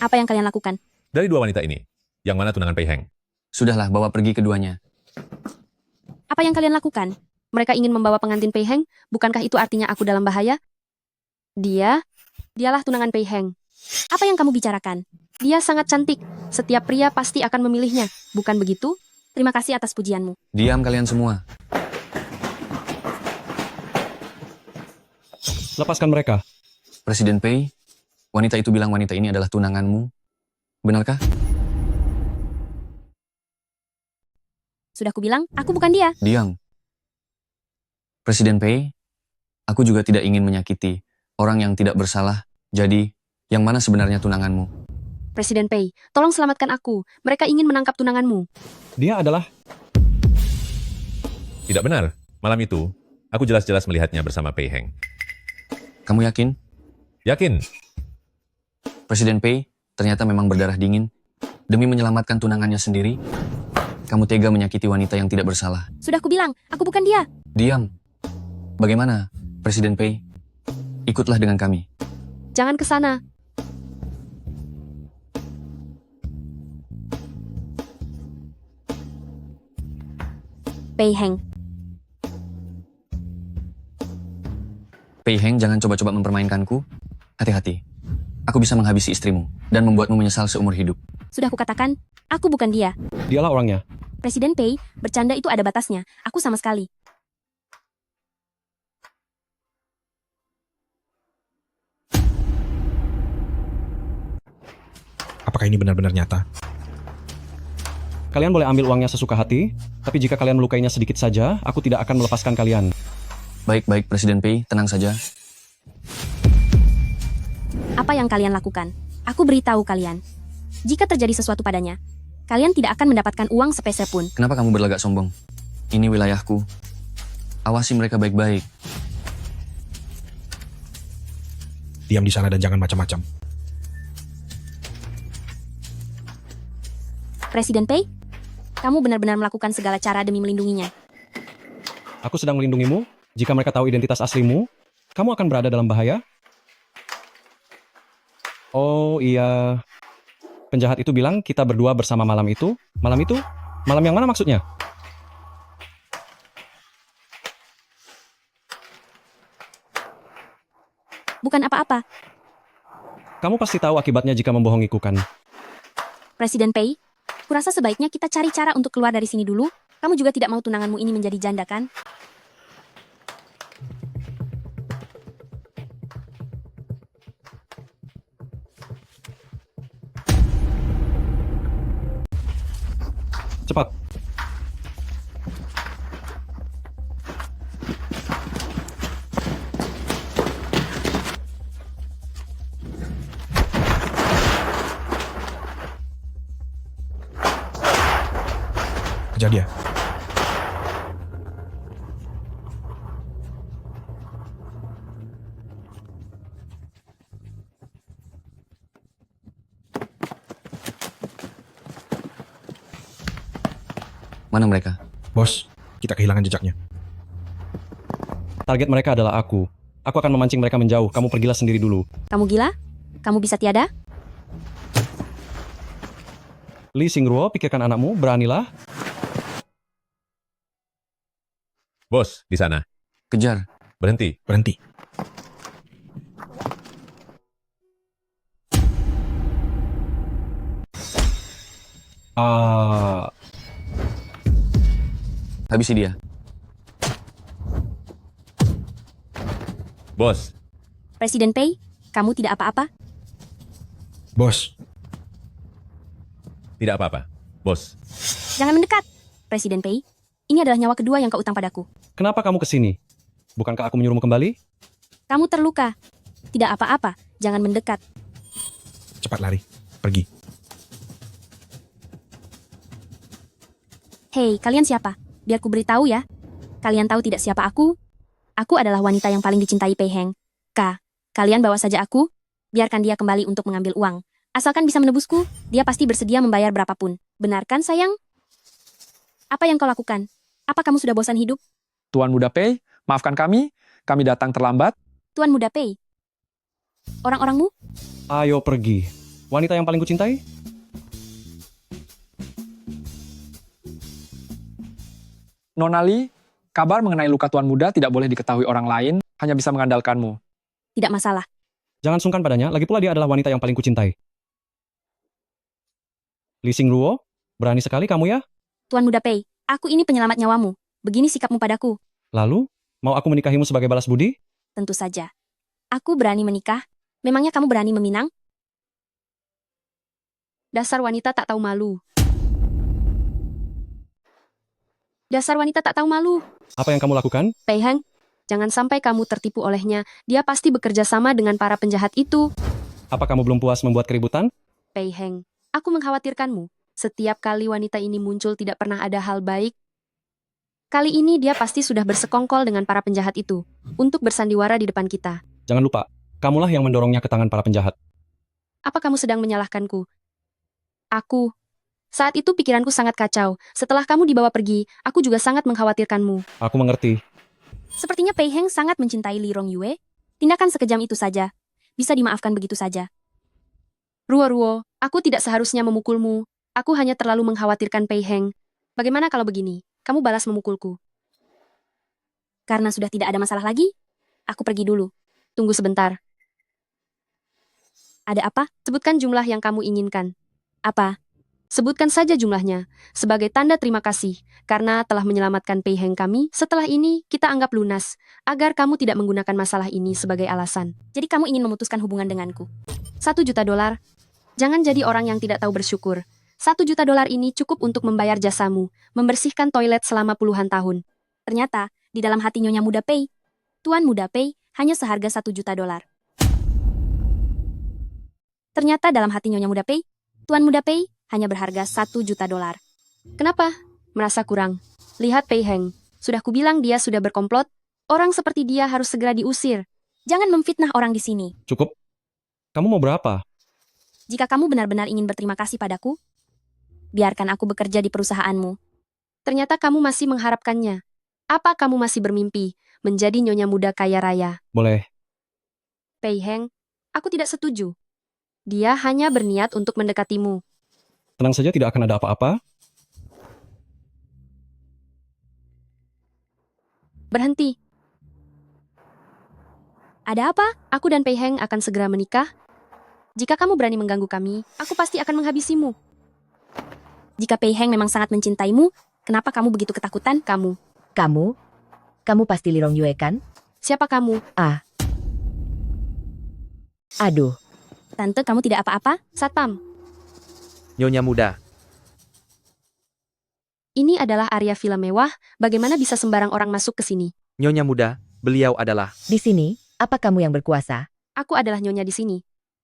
Apa yang kalian lakukan? Dari dua wanita ini, yang mana tunangan Pei Heng? Sudahlah, bawa pergi keduanya. Apa yang kalian lakukan? Mereka ingin membawa pengantin Pei Heng, bukankah itu artinya aku dalam bahaya? Dialah tunangan Pei Heng. Apa yang kamu bicarakan? Dia sangat cantik. Setiap pria pasti akan memilihnya, bukan begitu? Terima kasih atas pujianmu. Diam kalian semua. Lepaskan mereka. Presiden Pei, wanita itu bilang wanita ini adalah tunanganmu. Benarkah? Sudah kubilang, aku bukan dia. Diam. Presiden Pei, aku juga tidak ingin menyakiti orang yang tidak bersalah. Jadi, yang mana sebenarnya tunanganmu? Presiden Pei, tolong selamatkan aku. Mereka ingin menangkap tunanganmu. Dia adalah... Tidak benar. Malam itu, aku jelas-jelas melihatnya bersama Pei Heng. Kamu yakin? Yakin. Presiden Pei ternyata memang berdarah dingin. Demi menyelamatkan tunangannya sendiri, kamu tega menyakiti wanita yang tidak bersalah. Sudah kubilang, aku bukan dia. Diam. Bagaimana, Presiden Pei? Ikutlah dengan kami. Jangan ke sana. Pei Heng. Pei Heng, jangan coba-coba mempermainkanku. Hati-hati. Aku bisa menghabisi istrimu dan membuatmu menyesal seumur hidup. Sudah kukatakan, aku bukan dia. Dialah orangnya. Presiden Pei, bercanda itu ada batasnya. Aku sama sekali. Apakah ini benar-benar nyata? Kalian boleh ambil uangnya sesuka hati, tapi jika kalian melukainya sedikit saja, aku tidak akan melepaskan kalian. Baik-baik, Presiden Pei, tenang saja. Apa yang kalian lakukan? Aku beritahu kalian. Jika terjadi sesuatu padanya, kalian tidak akan mendapatkan uang sepeser pun. Kenapa kamu berlagak sombong? Ini wilayahku. Awasi mereka baik-baik. Diam di sana dan jangan macam-macam. Presiden Pei, kamu benar-benar melakukan segala cara demi melindunginya. Aku sedang melindungimu. Jika mereka tahu identitas aslimu, kamu akan berada dalam bahaya. Oh iya, penjahat itu bilang kita berdua bersama malam itu. Malam itu? Malam yang mana maksudnya? Bukan apa-apa. Kamu pasti tahu akibatnya jika membohongiku, kan? Presiden Pei, kurasa sebaiknya kita cari cara untuk keluar dari sini dulu. Kamu juga tidak mau tunanganmu ini menjadi janda, kan? Cepat. Kejar dia. Mana mereka? Bos, kita kehilangan jejaknya. Target mereka adalah aku. Aku akan memancing mereka menjauh. Kamu pergilah sendiri dulu. Kamu gila? Kamu bisa tiada? Li Xingruo, pikirkan anakmu. Beranilah. Bos, di sana. Kejar. Berhenti. Berhenti. Habisi dia. Bos. Presiden Pei, kamu tidak apa-apa? Bos. Tidak apa-apa. Bos. Jangan mendekat. Presiden Pei, ini adalah nyawa kedua yang kau utang padaku. Kenapa kamu kesini? Bukankah aku menyuruhmu kembali? Kamu terluka. Tidak apa-apa, jangan mendekat. Cepat lari. Pergi. Hei, kalian siapa? Biar ku beritahu ya. Kalian tahu tidak siapa aku? Aku adalah wanita yang paling dicintai Pei Heng. Kalian bawa saja aku, biarkan dia kembali untuk mengambil uang. Asalkan bisa menebusku, dia pasti bersedia membayar berapapun. Benar kan, sayang? Apa yang kau lakukan? Apa kamu sudah bosan hidup? Tuan Muda Pei, maafkan kami datang terlambat. Tuan Muda Pei. Orang-orangmu? Ayo pergi. Wanita yang paling kucintai? Nona Li, kabar mengenai luka Tuan Muda tidak boleh diketahui orang lain, hanya bisa mengandalkanmu. Tidak masalah. Jangan sungkan padanya, lagi pula dia adalah wanita yang paling kucintai. Li Xingruo, berani sekali kamu ya? Tuan Muda Pei, aku ini penyelamat nyawamu. Begini sikapmu padaku. Lalu, mau aku menikahimu sebagai balas budi? Tentu saja. Aku berani menikah. Memangnya kamu berani meminang? Dasar wanita tak tahu malu. Dasar wanita tak tahu malu. Apa yang kamu lakukan? Pei Heng, jangan sampai kamu tertipu olehnya. Dia pasti bekerja sama dengan para penjahat itu. Apa kamu belum puas membuat keributan? Pei Heng, aku mengkhawatirkanmu. Setiap kali wanita ini muncul tidak pernah ada hal baik. Kali ini dia pasti sudah bersekongkol dengan para penjahat itu untuk bersandiwara di depan kita. Jangan lupa, kamulah yang mendorongnya ke tangan para penjahat. Apa kamu sedang menyalahkanku? Saat itu pikiranku sangat kacau. Setelah kamu dibawa pergi, aku juga sangat mengkhawatirkanmu. Aku mengerti. Sepertinya Pei Heng sangat mencintai Li Rongyue. Tindakan sekejam itu saja. Bisa dimaafkan begitu saja. Ruo, aku tidak seharusnya memukulmu. Aku hanya terlalu mengkhawatirkan Pei Heng. Bagaimana kalau begini? Kamu balas memukulku. Karena sudah tidak ada masalah lagi, aku pergi dulu. Tunggu sebentar. Ada apa? Sebutkan jumlah yang kamu inginkan. Apa? Sebutkan saja jumlahnya, sebagai tanda terima kasih, karena telah menyelamatkan Pei Heng kami. Setelah ini, kita anggap lunas, agar kamu tidak menggunakan masalah ini sebagai alasan. Jadi kamu ingin memutuskan hubungan denganku? $1 juta. Jangan jadi orang yang tidak tahu bersyukur. $1 juta ini cukup untuk membayar jasamu, membersihkan toilet selama puluhan tahun. Ternyata, di dalam hati Nyonya Muda Pei, Tuan Muda Pei hanya seharga $1 juta. Ternyata dalam hati Nyonya Muda Pei, Tuan Muda Pei hanya berharga $1 juta. Kenapa? Merasa kurang. Lihat Pei Heng, sudah kubilang dia sudah berkomplot. Orang seperti dia harus segera diusir. Jangan memfitnah orang di sini. Cukup. Kamu mau berapa? Jika kamu benar-benar ingin berterima kasih padaku, biarkan aku bekerja di perusahaanmu. Ternyata kamu masih mengharapkannya. Apa kamu masih bermimpi menjadi nyonya muda kaya raya? Boleh. Pei Heng, aku tidak setuju. Dia hanya berniat untuk mendekatimu. Tenang saja, tidak akan ada apa-apa. Berhenti. Ada apa? Aku dan Pei Heng akan segera menikah. Jika kamu berani mengganggu kami, aku pasti akan menghabisimu. Jika Pei Heng memang sangat mencintaimu, kenapa kamu begitu ketakutan? Kamu pasti Li Rongyue kan? Siapa kamu? Aduh. Tante, kamu tidak apa-apa? Satpam. Nyonya Muda. Ini adalah area villa mewah, bagaimana bisa sembarang orang masuk ke sini? Nyonya Muda, beliau adalah... Di sini, apa kamu yang berkuasa? Aku adalah nyonya di sini.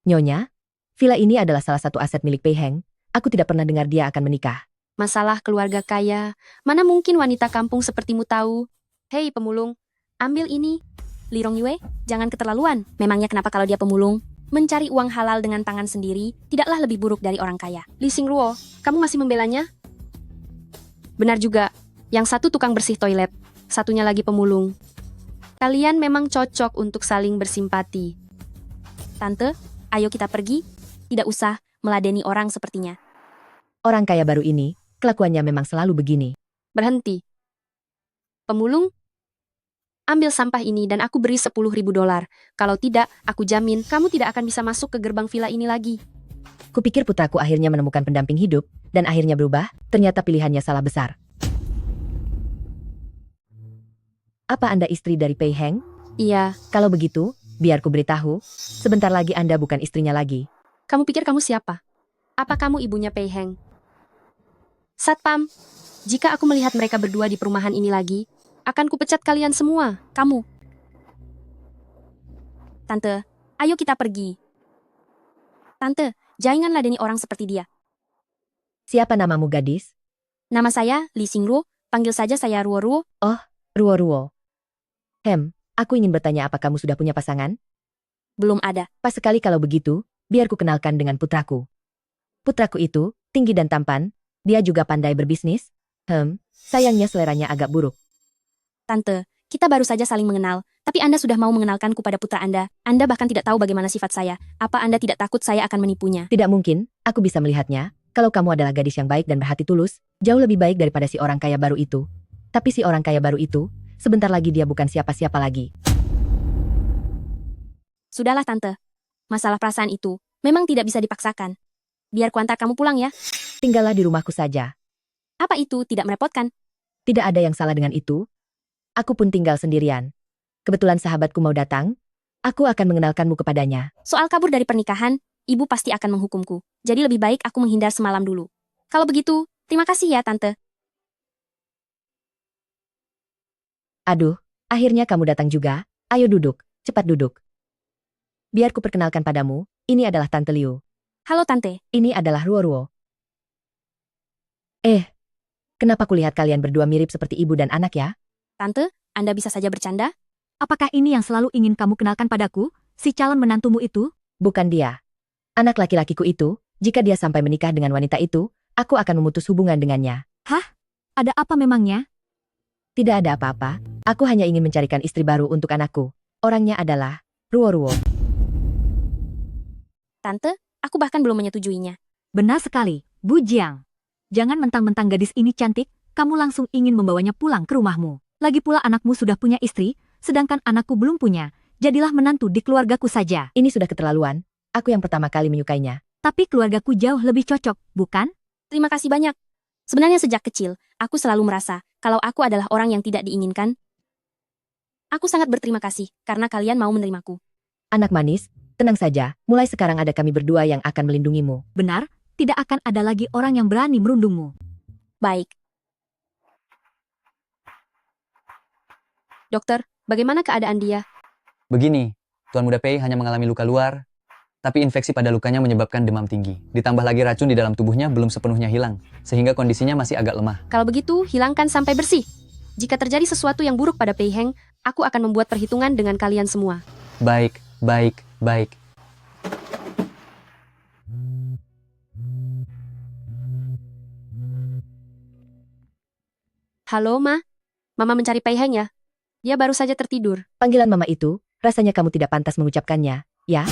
Nyonya, villa ini adalah salah satu aset milik Pei Heng. Aku tidak pernah dengar dia akan menikah. Masalah keluarga kaya, mana mungkin wanita kampung sepertimu tahu? Hei pemulung, ambil ini. Li Rongyue, jangan keterlaluan. Memangnya kenapa kalau dia pemulung? Mencari uang halal dengan tangan sendiri tidaklah lebih buruk dari orang kaya. Li Xingruo, kamu masih membelanya? Benar juga, yang satu tukang bersih toilet, satunya lagi pemulung. Kalian memang cocok untuk saling bersimpati. Tante, ayo kita pergi. Tidak usah meladeni orang sepertinya. Orang kaya baru ini, kelakuannya memang selalu begini. Berhenti. Pemulung, ambil sampah ini dan aku beri $10.000. Kalau tidak, aku jamin kamu tidak akan bisa masuk ke gerbang villa ini lagi. Kupikir putraku akhirnya menemukan pendamping hidup, dan akhirnya berubah, ternyata pilihannya salah besar. Apa Anda istri dari Pei Heng? Iya. Kalau begitu, biar ku beritahu, sebentar lagi Anda bukan istrinya lagi. Kamu pikir kamu siapa? Apa kamu ibunya Pei Heng? Satpam, jika aku melihat mereka berdua di perumahan ini lagi, akan kupecat kalian semua, kamu. Tante, ayo kita pergi. Tante, jangan ladeni orang seperti dia. Siapa namamu gadis? Nama saya Lee Xingruo, panggil saja saya Ruo-Ruo. Oh, Ruo-Ruo. Aku ingin bertanya apa kamu sudah punya pasangan? Belum ada. Pas sekali kalau begitu, biar ku kenalkan dengan putraku. Putraku itu, tinggi dan tampan, dia juga pandai berbisnis. Sayangnya seleranya agak buruk. Tante, kita baru saja saling mengenal, tapi Anda sudah mau mengenalkanku pada putra Anda. Anda bahkan tidak tahu bagaimana sifat saya. Apa Anda tidak takut saya akan menipunya? Tidak mungkin, aku bisa melihatnya. Kalau kamu adalah gadis yang baik dan berhati tulus, jauh lebih baik daripada si orang kaya baru itu. Tapi si orang kaya baru itu, sebentar lagi dia bukan siapa-siapa lagi. Sudahlah Tante. Masalah perasaan itu memang tidak bisa dipaksakan. Biar kuantar kamu pulang ya. Tinggallah di rumahku saja. Apa itu tidak merepotkan? Tidak ada yang salah dengan itu. Aku pun tinggal sendirian. Kebetulan sahabatku mau datang, aku akan mengenalkanmu kepadanya. Soal kabur dari pernikahan, ibu pasti akan menghukumku. Jadi lebih baik aku menghindar semalam dulu. Kalau begitu, terima kasih ya Tante. Aduh, akhirnya kamu datang juga. Ayo duduk, cepat duduk. Biar ku perkenalkan padamu, ini adalah Tante Liu. Halo Tante. Ini adalah Ruo-Ruo. Kenapa kulihat kalian berdua mirip seperti ibu dan anak ya? Tante, Anda bisa saja bercanda? Apakah ini yang selalu ingin kamu kenalkan padaku? Si calon menantumu itu? Bukan dia. Anak laki-lakiku itu, jika dia sampai menikah dengan wanita itu, aku akan memutus hubungan dengannya. Hah? Ada apa memangnya? Tidak ada apa-apa, aku hanya ingin mencarikan istri baru untuk anakku. Orangnya adalah Ruo-Ruo. Tante, aku bahkan belum menyetujuinya. Benar sekali, Bu Jiang. Jangan mentang-mentang gadis ini cantik, kamu langsung ingin membawanya pulang ke rumahmu. Lagi pula anakmu sudah punya istri, sedangkan anakku belum punya. Jadilah menantu di keluargaku saja. Ini sudah keterlaluan. Aku yang pertama kali menyukainya. Tapi keluargaku jauh lebih cocok, bukan? Terima kasih banyak. Sebenarnya sejak kecil, aku selalu merasa kalau aku adalah orang yang tidak diinginkan. Aku sangat berterima kasih karena kalian mau menerimaku. Anak manis, tenang saja, mulai sekarang ada kami berdua yang akan melindungimu. Benar, tidak akan ada lagi orang yang berani merundungmu. Baik. Dokter, bagaimana keadaan dia? Begini, Tuan Muda Pei hanya mengalami luka luar, tapi infeksi pada lukanya menyebabkan demam tinggi. Ditambah lagi racun di dalam tubuhnya belum sepenuhnya hilang, sehingga kondisinya masih agak lemah. Kalau begitu, hilangkan sampai bersih. Jika terjadi sesuatu yang buruk pada Pei Heng, aku akan membuat perhitungan dengan kalian semua. Baik. Halo, Ma. Mama mencari Pei Heng ya? Dia baru saja tertidur. Panggilan mama itu, rasanya kamu tidak pantas mengucapkannya, ya?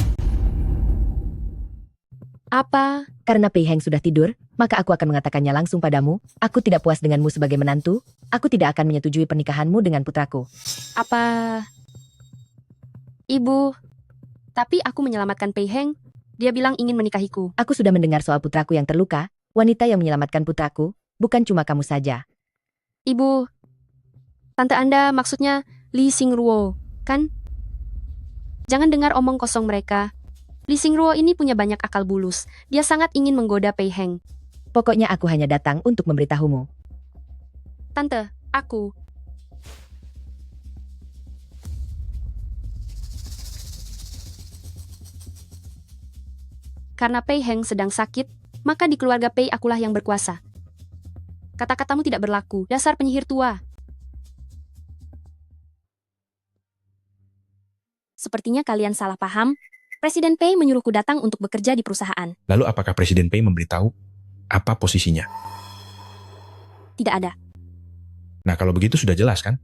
Apa? Karena Pei Heng sudah tidur, maka aku akan mengatakannya langsung padamu. Aku tidak puas denganmu sebagai menantu. Aku tidak akan menyetujui pernikahanmu dengan putraku. Apa? Ibu. Tapi aku menyelamatkan Pei Heng. Dia bilang ingin menikahiku. Aku sudah mendengar soal putraku yang terluka. Wanita yang menyelamatkan putraku, bukan cuma kamu saja. Ibu. Tante Anda maksudnya Lee Xingruo, kan? Jangan dengar omong kosong mereka. Lee Xingruo ini punya banyak akal bulus. Dia sangat ingin menggoda Pei Heng. Pokoknya aku hanya datang untuk memberitahumu. Tante, aku. Karena Pei Heng sedang sakit, maka di keluarga Pei akulah yang berkuasa. Kata-katamu tidak berlaku, dasar penyihir tua. Sepertinya kalian salah paham. Presiden Pei menyuruhku datang untuk bekerja di perusahaan. Lalu apakah Presiden Pei memberitahu apa posisinya? Tidak ada. Nah kalau begitu sudah jelas kan?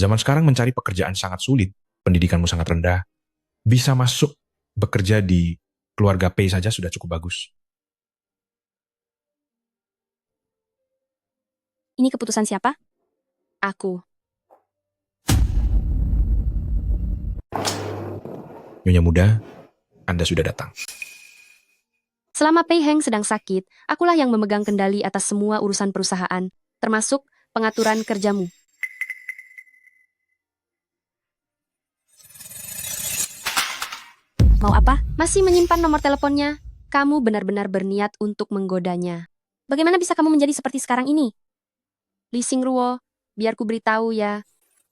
Zaman sekarang mencari pekerjaan sangat sulit. Pendidikanmu sangat rendah. Bisa masuk bekerja di keluarga Pei saja sudah cukup bagus. Ini keputusan siapa? Aku. Nyonya muda, Anda sudah datang. Selama Pei Heng sedang sakit, akulah yang memegang kendali atas semua urusan perusahaan, termasuk pengaturan kerjamu. Mau apa? Masih menyimpan nomor teleponnya? Kamu benar-benar berniat untuk menggodanya. Bagaimana bisa kamu menjadi seperti sekarang ini? Lee Xingruo, biar ku beritahu ya,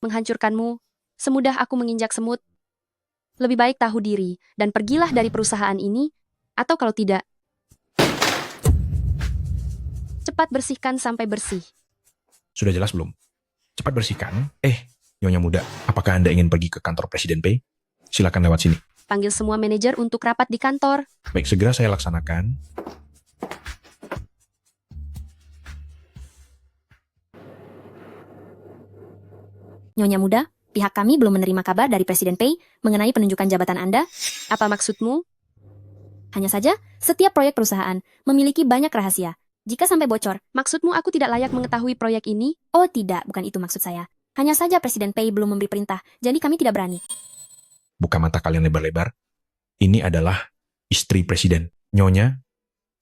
menghancurkanmu, semudah aku menginjak semut. Lebih baik tahu diri, dan pergilah dari perusahaan ini, atau kalau tidak, Cepat bersihkan sampai bersih. Sudah jelas belum? Cepat bersihkan. Nyonya muda, apakah Anda ingin pergi ke kantor Presiden Pei? Silakan lewat sini. Panggil semua manajer untuk rapat di kantor. Baik, segera saya laksanakan. Nyonya muda, pihak kami belum menerima kabar dari Presiden Pei mengenai penunjukan jabatan Anda. Apa maksudmu? Hanya saja, setiap proyek perusahaan memiliki banyak rahasia. Jika sampai bocor, Maksudmu aku tidak layak mengetahui proyek ini? oh tidak, bukan itu maksud saya. Hanya saja Presiden Pei belum memberi perintah, jadi kami tidak berani. Buka mata kalian lebar-lebar. Ini adalah istri Presiden. Nyonya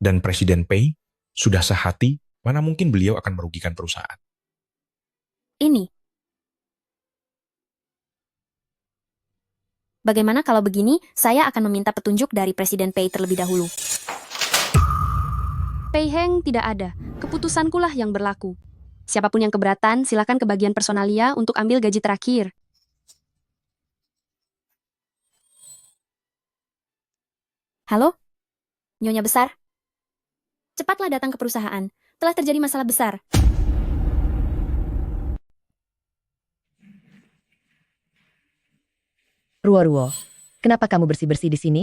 dan Presiden Pei sudah sehati, mana mungkin beliau akan merugikan perusahaan. Ini. Bagaimana kalau begini, saya akan meminta petunjuk dari Presiden Pei terlebih dahulu. Pei Heng tidak ada. Keputusankulah yang berlaku. Siapapun yang keberatan, silakan ke bagian personalia untuk ambil gaji terakhir. Halo? Nyonya besar? Cepatlah datang ke perusahaan. Telah terjadi masalah besar. Ruo-Ruo, kenapa kamu bersih-bersih di sini?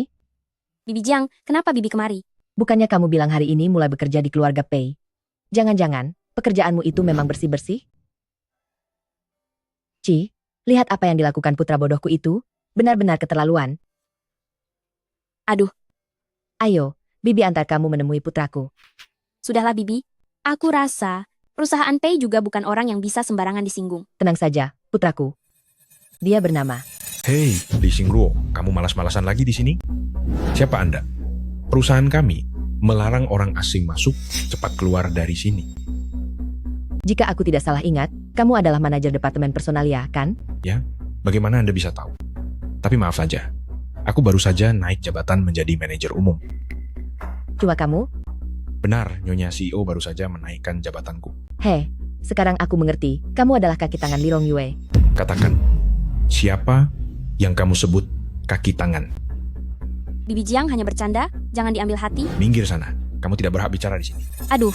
Bibi Jiang, kenapa Bibi kemari? Bukannya kamu bilang hari ini mulai bekerja di keluarga Pei? Jangan-jangan, pekerjaanmu itu memang bersih-bersih? Ci, lihat apa yang dilakukan putra bodohku itu. Benar-benar keterlaluan. Aduh. Ayo, Bibi antar kamu menemui putraku. Sudahlah Bibi. Aku rasa, perusahaan Pei juga bukan orang yang bisa sembarangan disinggung. Tenang saja, putraku. Dia bernama. Hei, Li Xingruo, kamu malas-malasan lagi di sini? Siapa Anda? Perusahaan kami melarang orang asing masuk, cepat keluar dari sini. Jika aku tidak salah ingat, kamu adalah manajer departemen personalia, kan? Ya, bagaimana Anda bisa tahu? Tapi maaf saja, aku baru saja naik jabatan menjadi manajer umum. Cuma kamu? Benar, Nyonya CEO baru saja menaikkan jabatanku. Sekarang aku mengerti, kamu adalah kaki tangan Li Rongyue. Katakan, siapa yang kamu sebut kaki tangan? Bibi Jiang hanya bercanda, jangan diambil hati. Minggir sana, kamu tidak berhak bicara di sini. Aduh.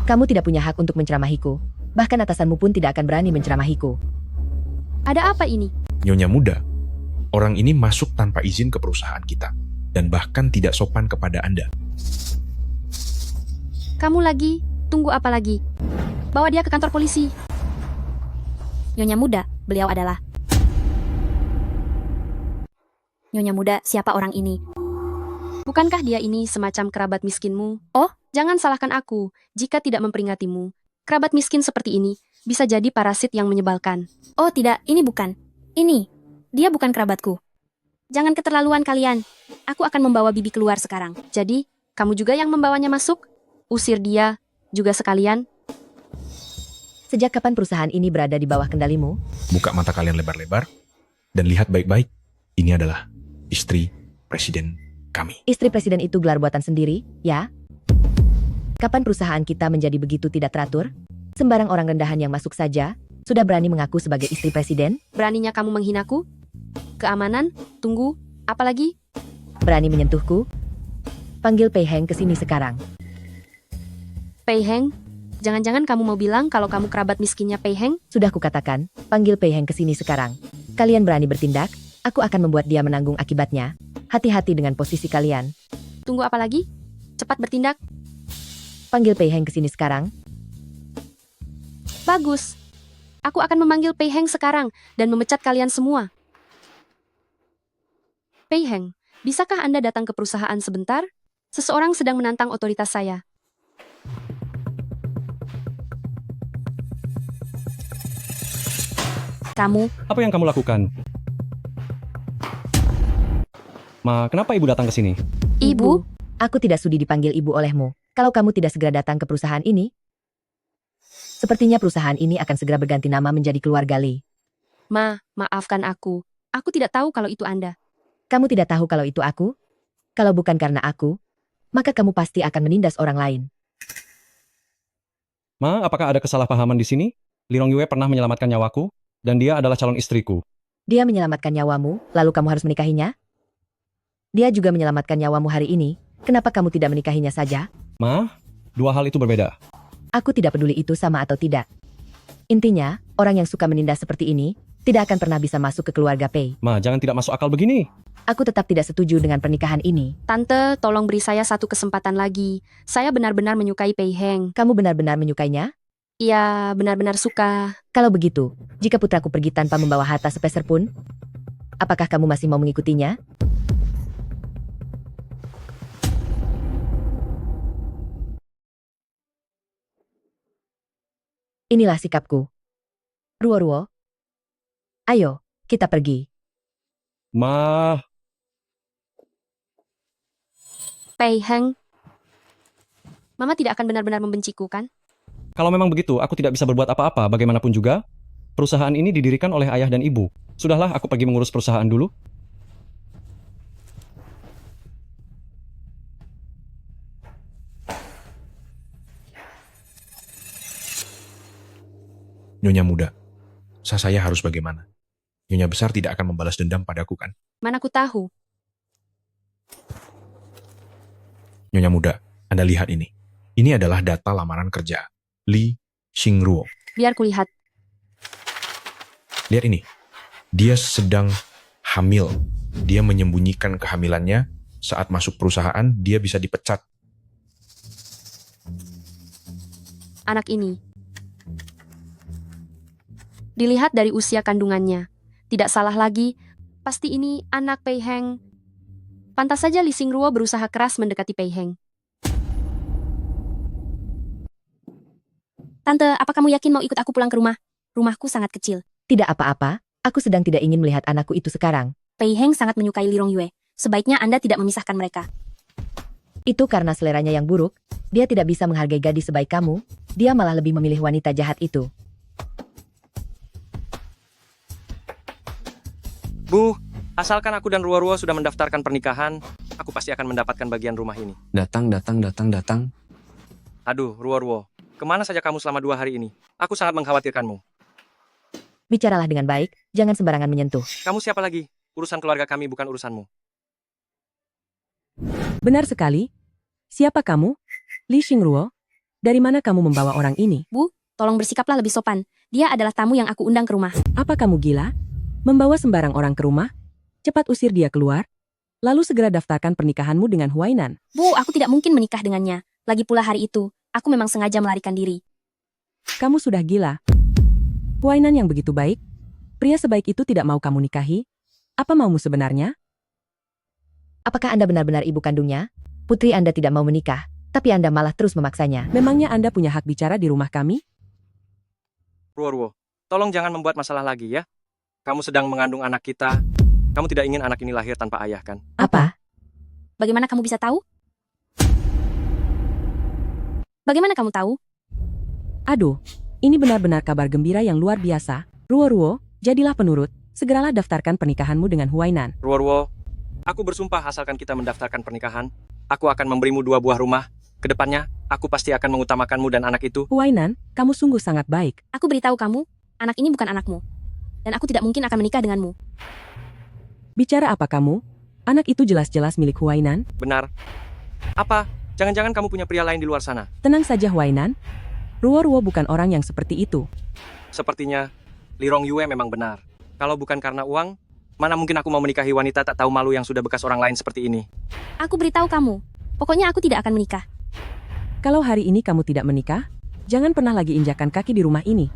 Kamu tidak punya hak untuk menceramahiku. Bahkan atasanmu pun tidak akan berani menceramahiku. Ada apa ini? Nyonya muda, orang ini masuk tanpa izin ke perusahaan kita, dan bahkan tidak sopan kepada Anda. Kamu lagi? Tunggu apa lagi? Bawa dia ke kantor polisi. Nyonya muda, beliau adalah. Nyonya muda, siapa orang ini? Bukankah dia ini semacam kerabat miskinmu? Oh, jangan salahkan aku jika tidak memperingatimu. Kerabat miskin seperti ini bisa jadi parasit yang menyebalkan. Oh tidak, ini bukan. Ini, dia bukan kerabatku. Jangan keterlaluan kalian. Aku akan membawa Bibi keluar sekarang. Jadi, kamu juga yang membawanya masuk? Usir dia juga sekalian. Sejak kapan perusahaan ini berada di bawah kendalimu? Buka mata kalian lebar-lebar, dan lihat baik-baik. Ini adalah istri Presiden kami. Istri Presiden itu gelar buatan sendiri, ya? Kapan perusahaan kita menjadi begitu tidak teratur? Sembarang orang rendahan yang masuk saja, sudah berani mengaku sebagai istri Presiden? Beraninya kamu menghinaku? Keamanan? Tunggu, apalagi? Berani menyentuhku? Panggil Pei Heng ke sini sekarang. Pei Heng? Jangan-jangan kamu mau bilang kalau kamu kerabat miskinnya Pei Heng? Sudah kukatakan, panggil Pei Heng ke sini sekarang. Kalian berani bertindak, aku akan membuat dia menanggung akibatnya. Hati-hati dengan posisi kalian. Tunggu apa lagi? Cepat bertindak. Panggil Pei Heng ke sini sekarang. Bagus. Aku akan memanggil Pei Heng sekarang dan memecat kalian semua. Pei Heng, bisakah Anda datang ke perusahaan sebentar? Seseorang sedang menantang otoritas saya. Kamu. Apa yang kamu lakukan? Ma, kenapa ibu datang ke sini? Ibu? Aku tidak sudi dipanggil ibu olehmu. Kalau kamu tidak segera datang ke perusahaan ini, sepertinya perusahaan ini akan segera berganti nama menjadi keluarga Li. Ma, maafkan aku. Aku tidak tahu kalau itu Anda. Kamu tidak tahu kalau itu aku? Kalau bukan karena aku, maka kamu pasti akan menindas orang lain. Ma, apakah ada kesalahpahaman di sini? Li Rongyue pernah menyelamatkan nyawaku, dan dia adalah calon istriku. Dia menyelamatkan nyawamu, lalu kamu harus menikahinya? Dia juga menyelamatkan nyawamu hari ini, kenapa kamu tidak menikahinya saja? Ma, Dua hal itu berbeda. Aku tidak peduli itu sama atau tidak. Intinya, orang yang suka menindas seperti ini, tidak akan pernah bisa masuk ke keluarga Pei. Ma, jangan tidak masuk akal begini. Aku tetap tidak setuju dengan pernikahan ini. Tante, tolong beri saya satu kesempatan lagi. Saya benar-benar menyukai Pei Heng. Kamu benar-benar menyukainya? Iya, benar-benar suka. Kalau begitu, jika putraku pergi tanpa membawa harta sepeser pun, apakah kamu masih mau mengikutinya? Inilah sikapku. Ruo-ruo. Ayo, kita pergi. Ma, Pei Heng. Mama tidak akan benar-benar membenciku, kan? kalau memang begitu, aku tidak bisa berbuat apa-apa. Bagaimanapun juga, perusahaan ini didirikan oleh ayah dan ibu. Sudahlah, aku pergi mengurus perusahaan dulu. Nyonya muda, saya harus bagaimana? Nyonya besar tidak akan membalas dendam padaku kan? Mana ku tahu. Nyonya muda, Anda lihat ini. Ini adalah data lamaran kerja. Li Xingruo. Biar kulihat. Lihat ini. Dia sedang hamil. Dia menyembunyikan kehamilannya. Saat masuk perusahaan, dia bisa dipecat. Anak ini. Dilihat dari usia kandungannya. Tidak salah lagi, pasti ini anak Pei Heng. Pantas saja Li Xingruo berusaha keras mendekati Pei Heng. Tante, apa kamu yakin mau ikut aku pulang ke rumah? Rumahku sangat kecil. Tidak apa-apa, aku sedang tidak ingin melihat anakku itu sekarang. Pei Heng sangat menyukai Li Rongyue. Sebaiknya Anda tidak memisahkan mereka. Itu karena seleranya yang buruk, dia tidak bisa menghargai gadis sebaik kamu, dia malah lebih memilih wanita jahat itu. Bu, asalkan aku dan Ruo-Ruo sudah mendaftarkan pernikahan, aku pasti akan mendapatkan bagian rumah ini. Datang. Aduh, Ruo-Ruo, kemana saja kamu selama 2 hari ini? Aku sangat mengkhawatirkanmu. Bicaralah dengan baik, jangan sembarangan menyentuh. Kamu siapa lagi? Urusan keluarga kami bukan urusanmu. Benar sekali. Siapa kamu? Li Xingruo? Dari mana kamu membawa orang ini? Bu, tolong bersikaplah lebih sopan. Dia adalah tamu yang aku undang ke rumah. Apa kamu gila? Membawa sembarang orang ke rumah? Cepat usir dia keluar. Lalu segera daftarkan pernikahanmu dengan Huainan. Bu, aku tidak mungkin menikah dengannya. Lagi pula hari itu, aku memang sengaja melarikan diri. Kamu sudah gila. Huainan yang begitu baik, pria sebaik itu tidak mau kamu nikahi? Apa maumu sebenarnya? Apakah Anda benar-benar ibu kandungnya? Putri Anda tidak mau menikah, tapi Anda malah terus memaksanya. Memangnya Anda punya hak bicara di rumah kami? Ruo-Ruo, tolong jangan membuat masalah lagi ya. Kamu sedang mengandung anak kita. Kamu tidak ingin anak ini lahir tanpa ayah kan? Apa? Bagaimana kamu bisa tahu? Bagaimana kamu tahu? Aduh, ini benar-benar kabar gembira yang luar biasa. Ruo-Ruo, jadilah penurut. Segeralah daftarkan pernikahanmu dengan Huainan. Ruo-Ruo, aku bersumpah asalkan kita mendaftarkan pernikahan, aku akan memberimu 2 buah rumah. Kedepannya, aku pasti akan mengutamakanmu dan anak itu. Huainan, kamu sungguh sangat baik. Aku beritahu kamu, anak ini bukan anakmu. Dan aku tidak mungkin akan menikah denganmu. Bicara apa kamu? Anak itu jelas-jelas milik Huainan. Benar. Apa? Jangan-jangan kamu punya pria lain di luar sana? Tenang saja Huainan. Ruo-Ruo bukan orang yang seperti itu. Sepertinya, Li Rongyue memang benar. Kalau bukan karena uang, mana mungkin aku mau menikahi wanita tak tahu malu yang sudah bekas orang lain seperti ini? Aku beritahu kamu, pokoknya aku tidak akan menikah. Kalau hari ini kamu tidak menikah, jangan pernah lagi injakan kaki di rumah ini.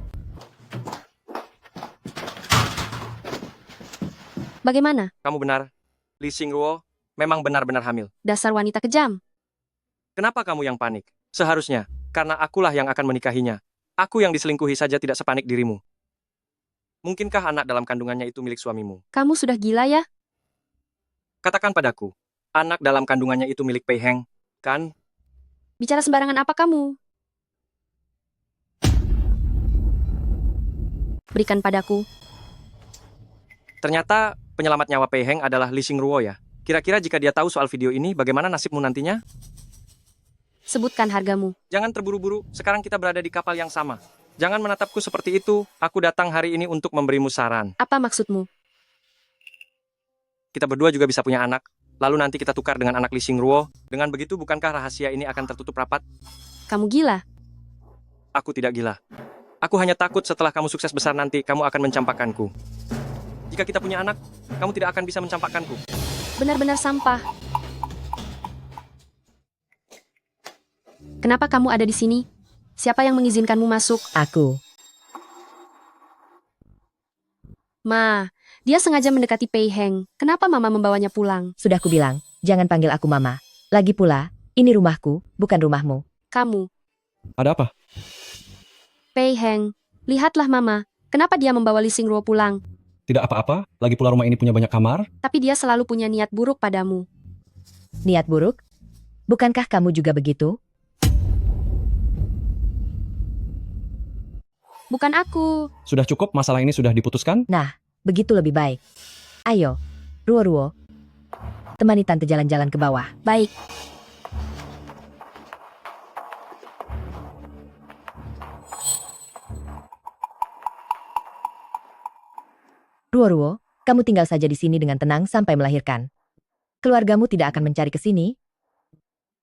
Bagaimana? Kamu benar. Li Xingruo memang benar-benar hamil. Dasar wanita kejam. Kenapa kamu yang panik? Seharusnya, karena akulah yang akan menikahinya. Aku yang diselingkuhi saja tidak sepanik dirimu. Mungkinkah anak dalam kandungannya itu milik suamimu? Kamu sudah gila ya? Katakan padaku, anak dalam kandungannya itu milik Pei Heng, kan? Bicara sembarangan apa kamu? Berikan padaku. Ternyata penyelamat nyawa Pei Heng adalah Li Xingruo ya. Kira-kira jika dia tahu soal video ini, bagaimana nasibmu nantinya? Sebutkan hargamu. Jangan terburu-buru, sekarang kita berada di kapal yang sama. Jangan menatapku seperti itu, aku datang hari ini untuk memberimu saran. Apa maksudmu? Kita berdua juga bisa punya anak, lalu nanti kita tukar dengan anak Li Xingruo. Dengan begitu bukankah rahasia ini akan tertutup rapat? kamu gila? Aku tidak gila. Aku hanya takut setelah kamu sukses besar nanti, kamu akan mencampakkanku. Jika kita punya anak, kamu tidak akan bisa mencampakkanku. Benar-benar sampah. Kenapa kamu ada di sini? Siapa yang mengizinkanmu masuk? Aku. Ma, dia sengaja mendekati Pei Heng. Kenapa Mama membawanya pulang? Sudah kubilang, jangan panggil aku Mama. Lagi pula, ini rumahku, bukan rumahmu. Kamu. Ada apa? Pei Heng, lihatlah Mama. Kenapa dia membawa Li Xingruo pulang? Tidak apa-apa, lagi pula rumah ini punya banyak kamar. Tapi dia selalu punya niat buruk padamu. Niat buruk? Bukankah kamu juga begitu? Bukan aku. Sudah cukup, masalah ini sudah diputuskan? Nah, begitu lebih baik. Ayo, Ruo-Ruo. Temani tante jalan-jalan ke bawah. Baik. Ruo-Ruo, kamu tinggal saja di sini dengan tenang sampai melahirkan. Keluargamu tidak akan mencari ke sini,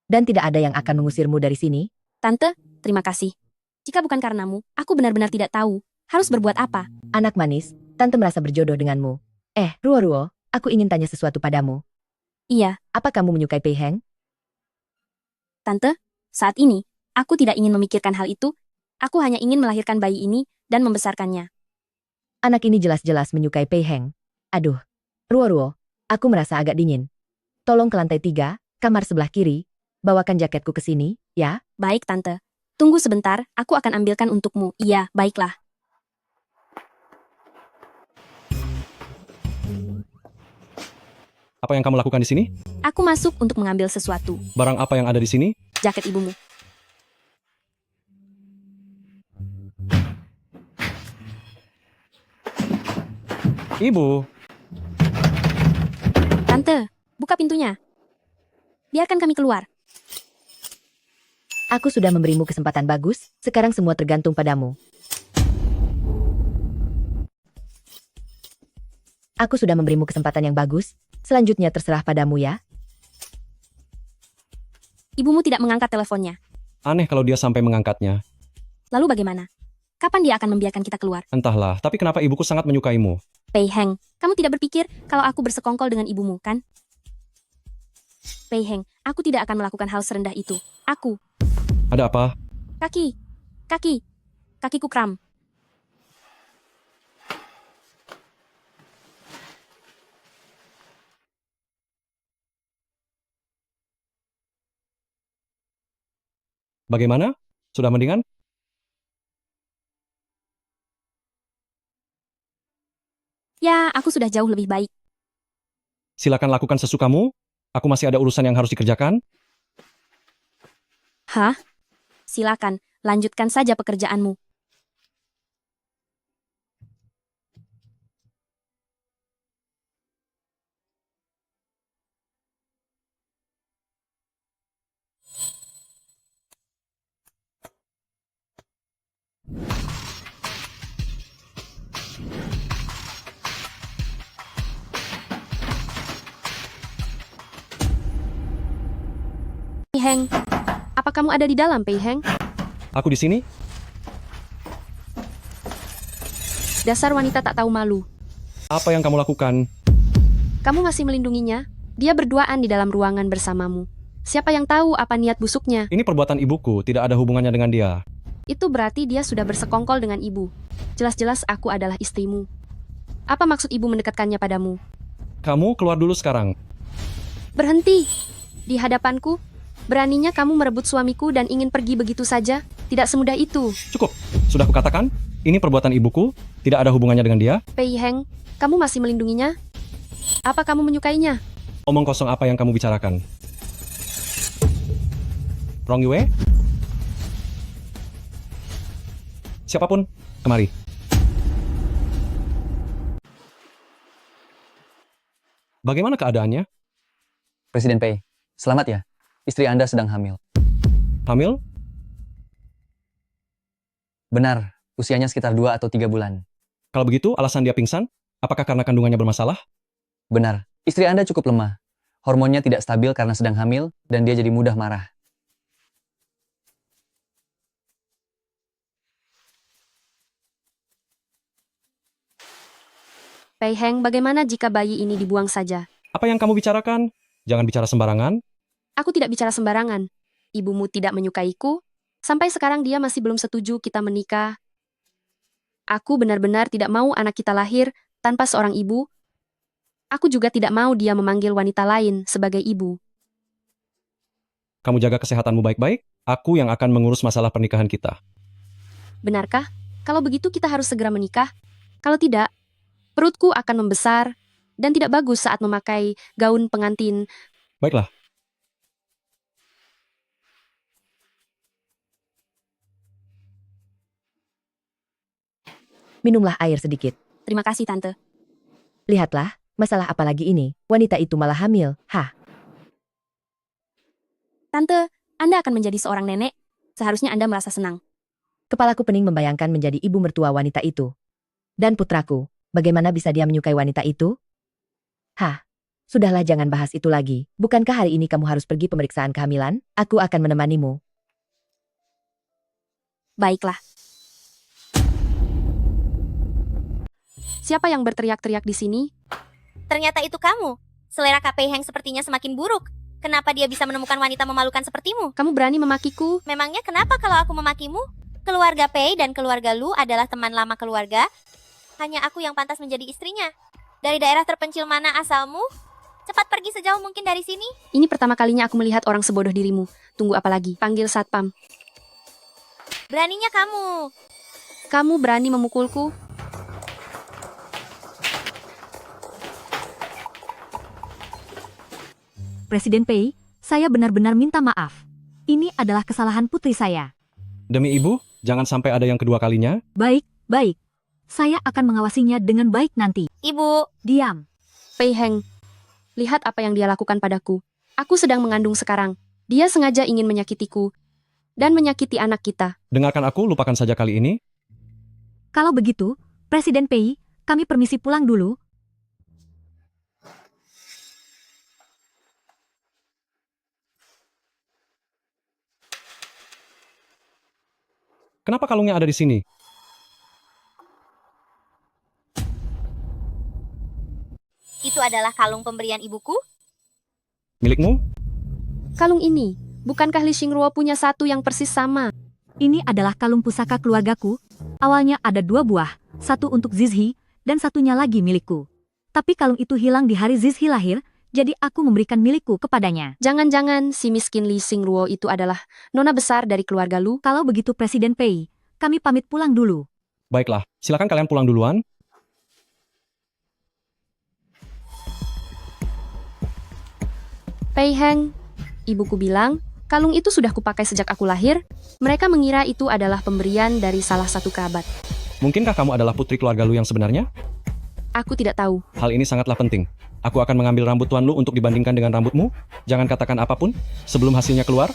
dan tidak ada yang akan mengusirmu dari sini. Tante, terima kasih. Jika bukan karenamu, aku benar-benar tidak tahu harus berbuat apa. Anak manis, tante merasa berjodoh denganmu. Ruo-Ruo, aku ingin tanya sesuatu padamu. Iya. Apa kamu menyukai Pei Heng? Tante, saat ini, aku tidak ingin memikirkan hal itu. Aku hanya ingin melahirkan bayi ini dan membesarkannya. Anak ini jelas-jelas menyukai Pei Heng. Aduh, Ruo-Ruo, aku merasa agak dingin. Tolong ke lantai 3, kamar sebelah kiri. Bawakan jaketku ke sini, ya? Baik, Tante. Tunggu sebentar, aku akan ambilkan untukmu. Iya, baiklah. Apa yang kamu lakukan di sini? Aku masuk untuk mengambil sesuatu. Barang apa yang ada di sini? Jaket ibumu. Ibu. Tante, buka pintunya. Biarkan kami keluar. Aku sudah memberimu kesempatan bagus, sekarang semua tergantung padamu. Aku sudah memberimu kesempatan yang bagus, selanjutnya terserah padamu ya. Ibumu tidak mengangkat teleponnya. Aneh kalau dia sampai mengangkatnya. Lalu bagaimana? Kapan dia akan membiarkan kita keluar? Entahlah, tapi kenapa ibuku sangat menyukaimu? Pei Heng, kamu tidak berpikir kalau aku bersekongkol dengan ibumu, kan? Pei Heng, aku tidak akan melakukan hal serendah itu. Aku. Ada apa? Kakiku kram. Bagaimana? Sudah mendingan? Ya, aku sudah jauh lebih baik. Silakan lakukan sesukamu. Aku masih ada urusan yang harus dikerjakan. Hah? Silakan, lanjutkan saja pekerjaanmu. Pei Heng, apa kamu ada di dalam, Pei Heng? Aku di sini. Dasar wanita tak tahu malu. Apa yang kamu lakukan? Kamu masih melindunginya? Dia berduaan di dalam ruangan bersamamu. Siapa yang tahu apa niat busuknya? Ini perbuatan ibuku, tidak ada hubungannya dengan dia. Itu berarti dia sudah bersekongkol dengan ibu. Jelas-jelas aku adalah istrimu. Apa maksud ibu mendekatkannya padamu? Kamu keluar dulu sekarang. Berhenti! Di hadapanku, beraninya kamu merebut suamiku dan ingin pergi begitu saja? Tidak semudah itu. Cukup, sudah kukatakan, ini perbuatan ibuku, tidak ada hubungannya dengan dia. Pei Heng, kamu masih melindunginya? Apa kamu menyukainya? Omong kosong apa yang kamu bicarakan? Rong Yue? Siapapun, kemari. Bagaimana keadaannya? Presiden Pei, selamat ya. Istri Anda sedang hamil. Hamil? Benar, usianya sekitar 2 atau 3 bulan. Kalau begitu, alasan dia pingsan? Apakah karena kandungannya bermasalah? Benar, istri Anda cukup lemah. Hormonnya tidak stabil karena sedang hamil, dan dia jadi mudah marah. Pei Heng, bagaimana jika bayi ini dibuang saja? Apa yang kamu bicarakan? Jangan bicara sembarangan. Aku tidak bicara sembarangan. Ibumu tidak menyukaiku. Sampai sekarang dia masih belum setuju kita menikah. Aku benar-benar tidak mau anak kita lahir tanpa seorang ibu. Aku juga tidak mau dia memanggil wanita lain sebagai ibu. Kamu jaga kesehatanmu baik-baik, aku yang akan mengurus masalah pernikahan kita. Benarkah? Kalau begitu kita harus segera menikah. Kalau tidak, perutku akan membesar dan tidak bagus saat memakai gaun pengantin. Baiklah. Minumlah air sedikit. Terima kasih, Tante. Lihatlah, masalah apa lagi ini? Wanita itu malah hamil. Hah? Tante, Anda akan menjadi seorang nenek. Seharusnya Anda merasa senang. Kepalaku pening membayangkan menjadi ibu mertua wanita itu. Dan putraku, bagaimana bisa dia menyukai wanita itu? Hah? Sudahlah, jangan bahas itu lagi. Bukankah hari ini kamu harus pergi pemeriksaan kehamilan? Aku akan menemanimu. Baiklah. Siapa yang berteriak-teriak di sini? Ternyata itu kamu. Selera Kak Pei Heng sepertinya semakin buruk. Kenapa dia bisa menemukan wanita memalukan sepertimu? Kamu berani memakiku? Memangnya kenapa kalau aku memakimu? Keluarga Pei dan keluarga Lu adalah teman lama keluarga. Hanya aku yang pantas menjadi istrinya. Dari daerah terpencil mana asalmu? Cepat pergi sejauh mungkin dari sini. Ini pertama kalinya aku melihat orang sebodoh dirimu. Tunggu apa lagi? Panggil satpam. Beraninya kamu. Kamu berani memukulku? Presiden Pei, saya benar-benar minta maaf. Ini adalah kesalahan putri saya. Demi ibu, jangan sampai ada yang kedua kalinya. Baik, baik. Saya akan mengawasinya dengan baik nanti. Ibu. Diam. Pei Heng, lihat apa yang dia lakukan padaku. Aku sedang mengandung sekarang. Dia sengaja ingin menyakitiku dan menyakiti anak kita. Dengarkan aku, lupakan saja kali ini. Kalau begitu, Presiden Pei, kami permisi pulang dulu. Kenapa kalungnya ada di sini? Itu adalah kalung pemberian ibuku? Milikmu? Kalung ini, bukankah Li Xingruo punya satu yang persis sama? Ini adalah kalung pusaka keluargaku. Awalnya ada 2 buah, satu untuk Zizhi, dan satunya lagi milikku. Tapi kalung itu hilang di hari Zizhi lahir, jadi aku memberikan milikku kepadanya. Jangan-jangan si miskin Li Xingruo itu adalah nona besar dari keluarga Lu? Kalau begitu Presiden Pei, kami pamit pulang dulu. Baiklah, silakan kalian pulang duluan. Pei Heng, ibuku bilang, kalung itu sudah kupakai sejak aku lahir. Mereka mengira itu adalah pemberian dari salah satu kerabat. Mungkinkah kamu adalah putri keluarga Lu yang sebenarnya? Aku tidak tahu. Hal ini sangatlah penting. Aku akan mengambil rambut Tuan Lu untuk dibandingkan dengan rambutmu. Jangan katakan apapun sebelum hasilnya keluar.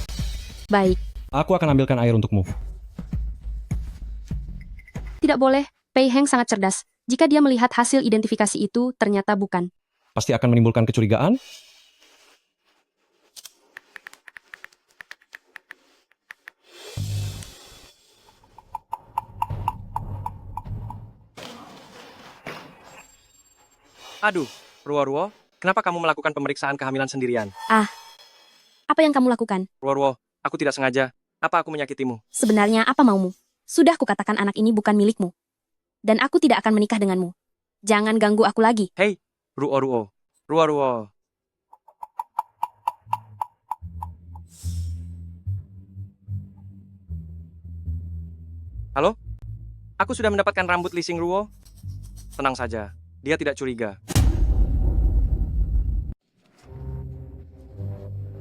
Baik. Aku akan ambilkan air untukmu. Tidak boleh. Pei Heng sangat cerdas. Jika dia melihat hasil identifikasi itu, ternyata bukan. Pasti akan menimbulkan kecurigaan. Aduh, Ruo-Ruo, kenapa kamu melakukan pemeriksaan kehamilan sendirian? Apa yang kamu lakukan? Ruo-Ruo, aku tidak sengaja. Apa aku menyakitimu? Sebenarnya apa maumu? Sudah kukatakan anak ini bukan milikmu. Dan aku tidak akan menikah denganmu. Jangan ganggu aku lagi. Hei, Ruo-Ruo. Ruo-Ruo. Halo? Aku sudah mendapatkan rambut Li Xingruo. Tenang saja, dia tidak curiga.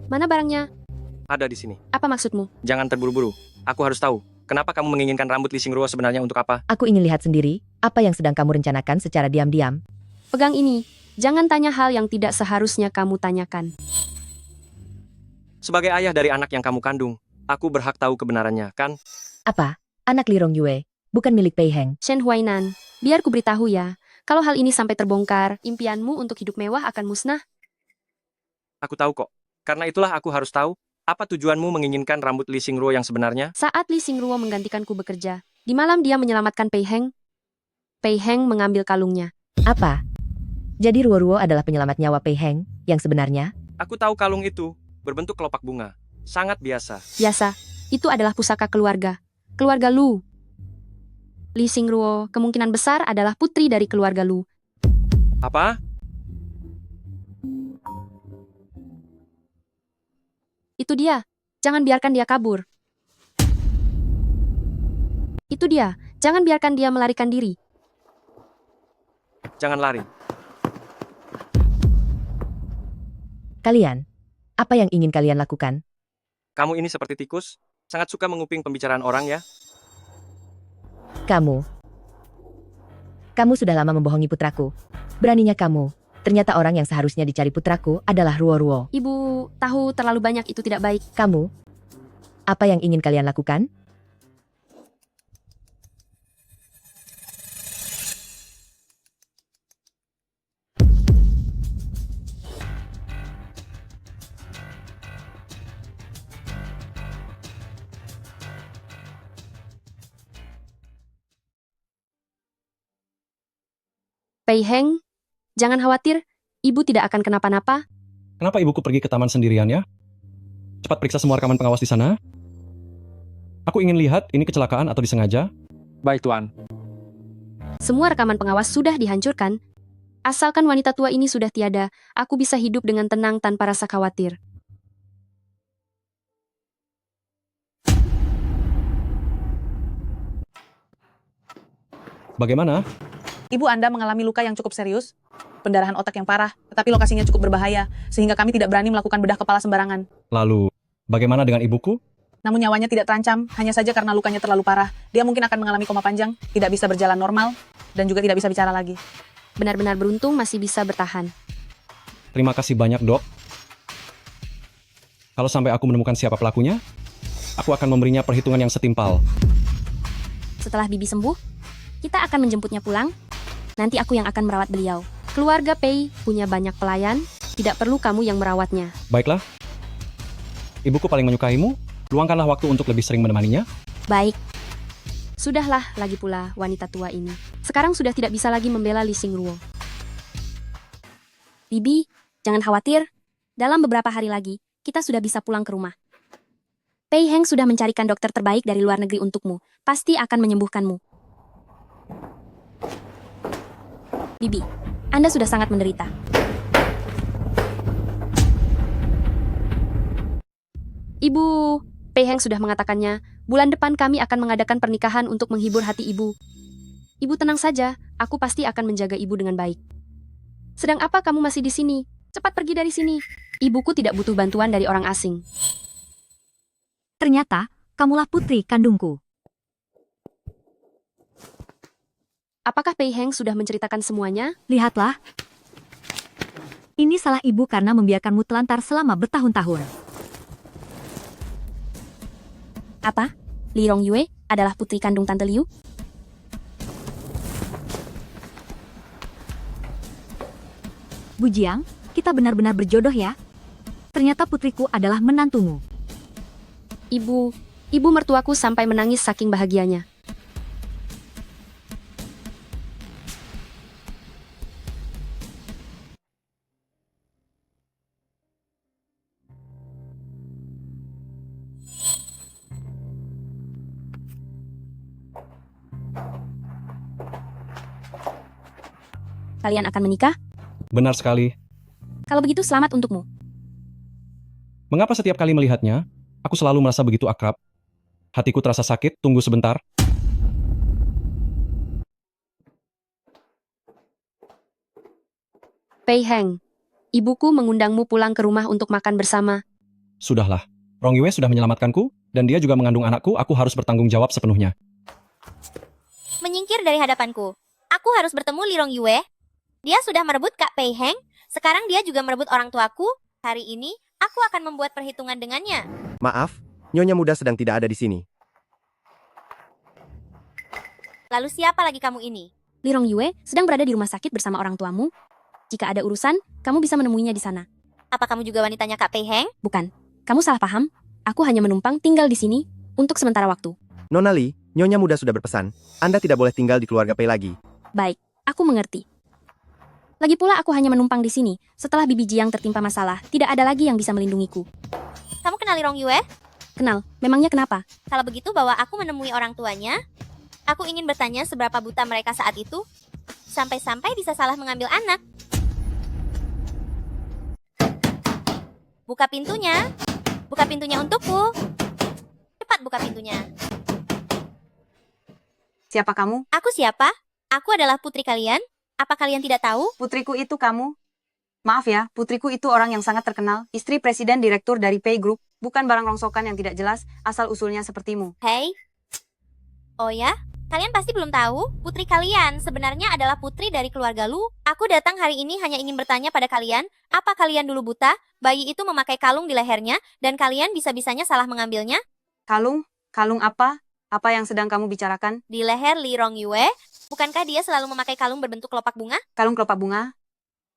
Mana barangnya? Ada di sini. Apa maksudmu? Jangan terburu-buru. Aku harus tahu, kenapa kamu menginginkan rambut Li Xingruo sebenarnya untuk apa? Aku ingin lihat sendiri, apa yang sedang kamu rencanakan secara diam-diam. Pegang ini. Jangan tanya hal yang tidak seharusnya kamu tanyakan. Sebagai ayah dari anak yang kamu kandung, aku berhak tahu kebenarannya, kan? Apa? Anak Li Rongyue, bukan milik Pei Heng. Shen Huainan, biar ku beritahu ya. Kalau hal ini sampai terbongkar, impianmu untuk hidup mewah akan musnah. Aku tahu kok. Karena itulah aku harus tahu, apa tujuanmu menginginkan rambut Li Xingruo yang sebenarnya? Saat Li Xingruo menggantikanku bekerja, di malam dia menyelamatkan Pei Heng mengambil kalungnya. Apa? Jadi Ruo-Ruo adalah penyelamat nyawa Pei Heng yang sebenarnya? Aku tahu kalung itu berbentuk kelopak bunga. Sangat biasa. Biasa, itu adalah pusaka keluarga. Keluarga Lu. Li Xingruo kemungkinan besar adalah putri dari keluarga Lu. Apa? Itu dia. Jangan biarkan dia kabur. Itu dia. Jangan biarkan dia melarikan diri. Jangan lari. Kalian, apa yang ingin kalian lakukan? Kamu ini seperti tikus, sangat suka menguping pembicaraan orang ya. Kamu sudah lama membohongi putraku. Beraninya kamu. Ternyata orang yang seharusnya dicari putraku adalah Ruo-Ruo. Ibu tahu terlalu banyak itu tidak baik. Kamu, apa yang ingin kalian lakukan? Pei Heng, jangan khawatir, ibu tidak akan kenapa-napa. Kenapa ibuku pergi ke taman sendirian ya? Cepat periksa semua rekaman pengawas di sana. Aku ingin lihat ini kecelakaan atau disengaja. Baik, Tuan. Semua rekaman pengawas sudah dihancurkan. Asalkan wanita tua ini sudah tiada, aku bisa hidup dengan tenang tanpa rasa khawatir. Bagaimana? Ibu Anda mengalami luka yang cukup serius, pendarahan otak yang parah, tetapi lokasinya cukup berbahaya, sehingga kami tidak berani melakukan bedah kepala sembarangan. Lalu, bagaimana dengan ibuku? Namun nyawanya tidak terancam, hanya saja karena lukanya terlalu parah. Dia mungkin akan mengalami koma panjang, tidak bisa berjalan normal, dan juga tidak bisa bicara lagi. Benar-benar beruntung masih bisa bertahan. Terima kasih banyak, Dok. Kalau sampai aku menemukan siapa pelakunya, aku akan memberinya perhitungan yang setimpal. Setelah Bibi sembuh, kita akan menjemputnya pulang. Nanti aku yang akan merawat beliau. Keluarga Pei punya banyak pelayan, tidak perlu kamu yang merawatnya. Baiklah. Ibuku paling menyukaimu, luangkanlah waktu untuk lebih sering menemaninya. Baik. Sudahlah, lagi pula wanita tua ini. Sekarang sudah tidak bisa lagi membela Li Xingruo. Bibi, jangan khawatir. Dalam beberapa hari lagi, kita sudah bisa pulang ke rumah. Pei Heng sudah mencarikan dokter terbaik dari luar negeri untukmu. Pasti akan menyembuhkanmu. Bibi, Anda sudah sangat menderita. Ibu, Pei Heng sudah mengatakannya, bulan depan kami akan mengadakan pernikahan untuk menghibur hati ibu. Ibu tenang saja, aku pasti akan menjaga ibu dengan baik. Sedang apa kamu masih di sini? Cepat pergi dari sini. Ibuku tidak butuh bantuan dari orang asing. Ternyata, kamulah putri kandungku. Apakah Pei Heng sudah menceritakan semuanya? Lihatlah. Ini salah ibu karena membiarkanmu telantar selama bertahun-tahun. Apa? Li Rongyue adalah putri kandung Tante Liu? Bujiang, kita benar-benar berjodoh ya. Ternyata putriku adalah menantumu. Ibu mertuaku sampai menangis saking bahagianya. Kalian akan menikah? Benar sekali. Kalau begitu selamat untukmu. Mengapa setiap kali melihatnya, aku selalu merasa begitu akrab? Hatiku terasa sakit, tunggu sebentar. Pei Heng, ibuku mengundangmu pulang ke rumah untuk makan bersama. Sudahlah, Rongyue sudah menyelamatkanku, dan dia juga mengandung anakku, aku harus bertanggung jawab sepenuhnya. Menyingkir dari hadapanku. Aku harus bertemu Li Rongyue. Dia sudah merebut Kak Pei Heng, sekarang dia juga merebut orang tuaku. Hari ini, aku akan membuat perhitungan dengannya. Maaf, Nyonya Muda sedang tidak ada di sini. Lalu siapa lagi kamu ini? Li Rongyue sedang berada di rumah sakit bersama orang tuamu. Jika ada urusan, kamu bisa menemuinya di sana. Apa kamu juga wanitanya Kak Pei Heng? Bukan. Kamu salah paham. Aku hanya menumpang tinggal di sini untuk sementara waktu. Nona Li, Nyonya Muda sudah berpesan, Anda tidak boleh tinggal di keluarga Pei lagi. Baik, aku mengerti. Lagi pula aku hanya menumpang di sini. Setelah Bibi Jiang tertimpa masalah, tidak ada lagi yang bisa melindungiku. Kamu kenal Li Rongyue? Kenal, memangnya kenapa? Kalau begitu bawa aku menemui orang tuanya. Aku ingin bertanya seberapa buta mereka saat itu. Sampai-sampai bisa salah mengambil anak. Buka pintunya. Buka pintunya untukku. Cepat buka pintunya. Siapa kamu? Aku siapa? Aku adalah putri kalian. Apa kalian tidak tahu? Putriku itu kamu. Maaf ya, putriku itu orang yang sangat terkenal, istri presiden direktur dari Pei Group, bukan barang rongsokan yang tidak jelas, asal-usulnya sepertimu. Hei. Oh ya? Kalian pasti belum tahu, putri kalian sebenarnya adalah putri dari keluarga Lu. Aku datang hari ini hanya ingin bertanya pada kalian, apa kalian dulu buta? Bayi itu memakai kalung di lehernya, dan kalian bisa-bisanya salah mengambilnya? Kalung? Kalung apa? Apa yang sedang kamu bicarakan? Di leher Li Rongyue, bukankah dia selalu memakai kalung berbentuk kelopak bunga? Kalung kelopak bunga?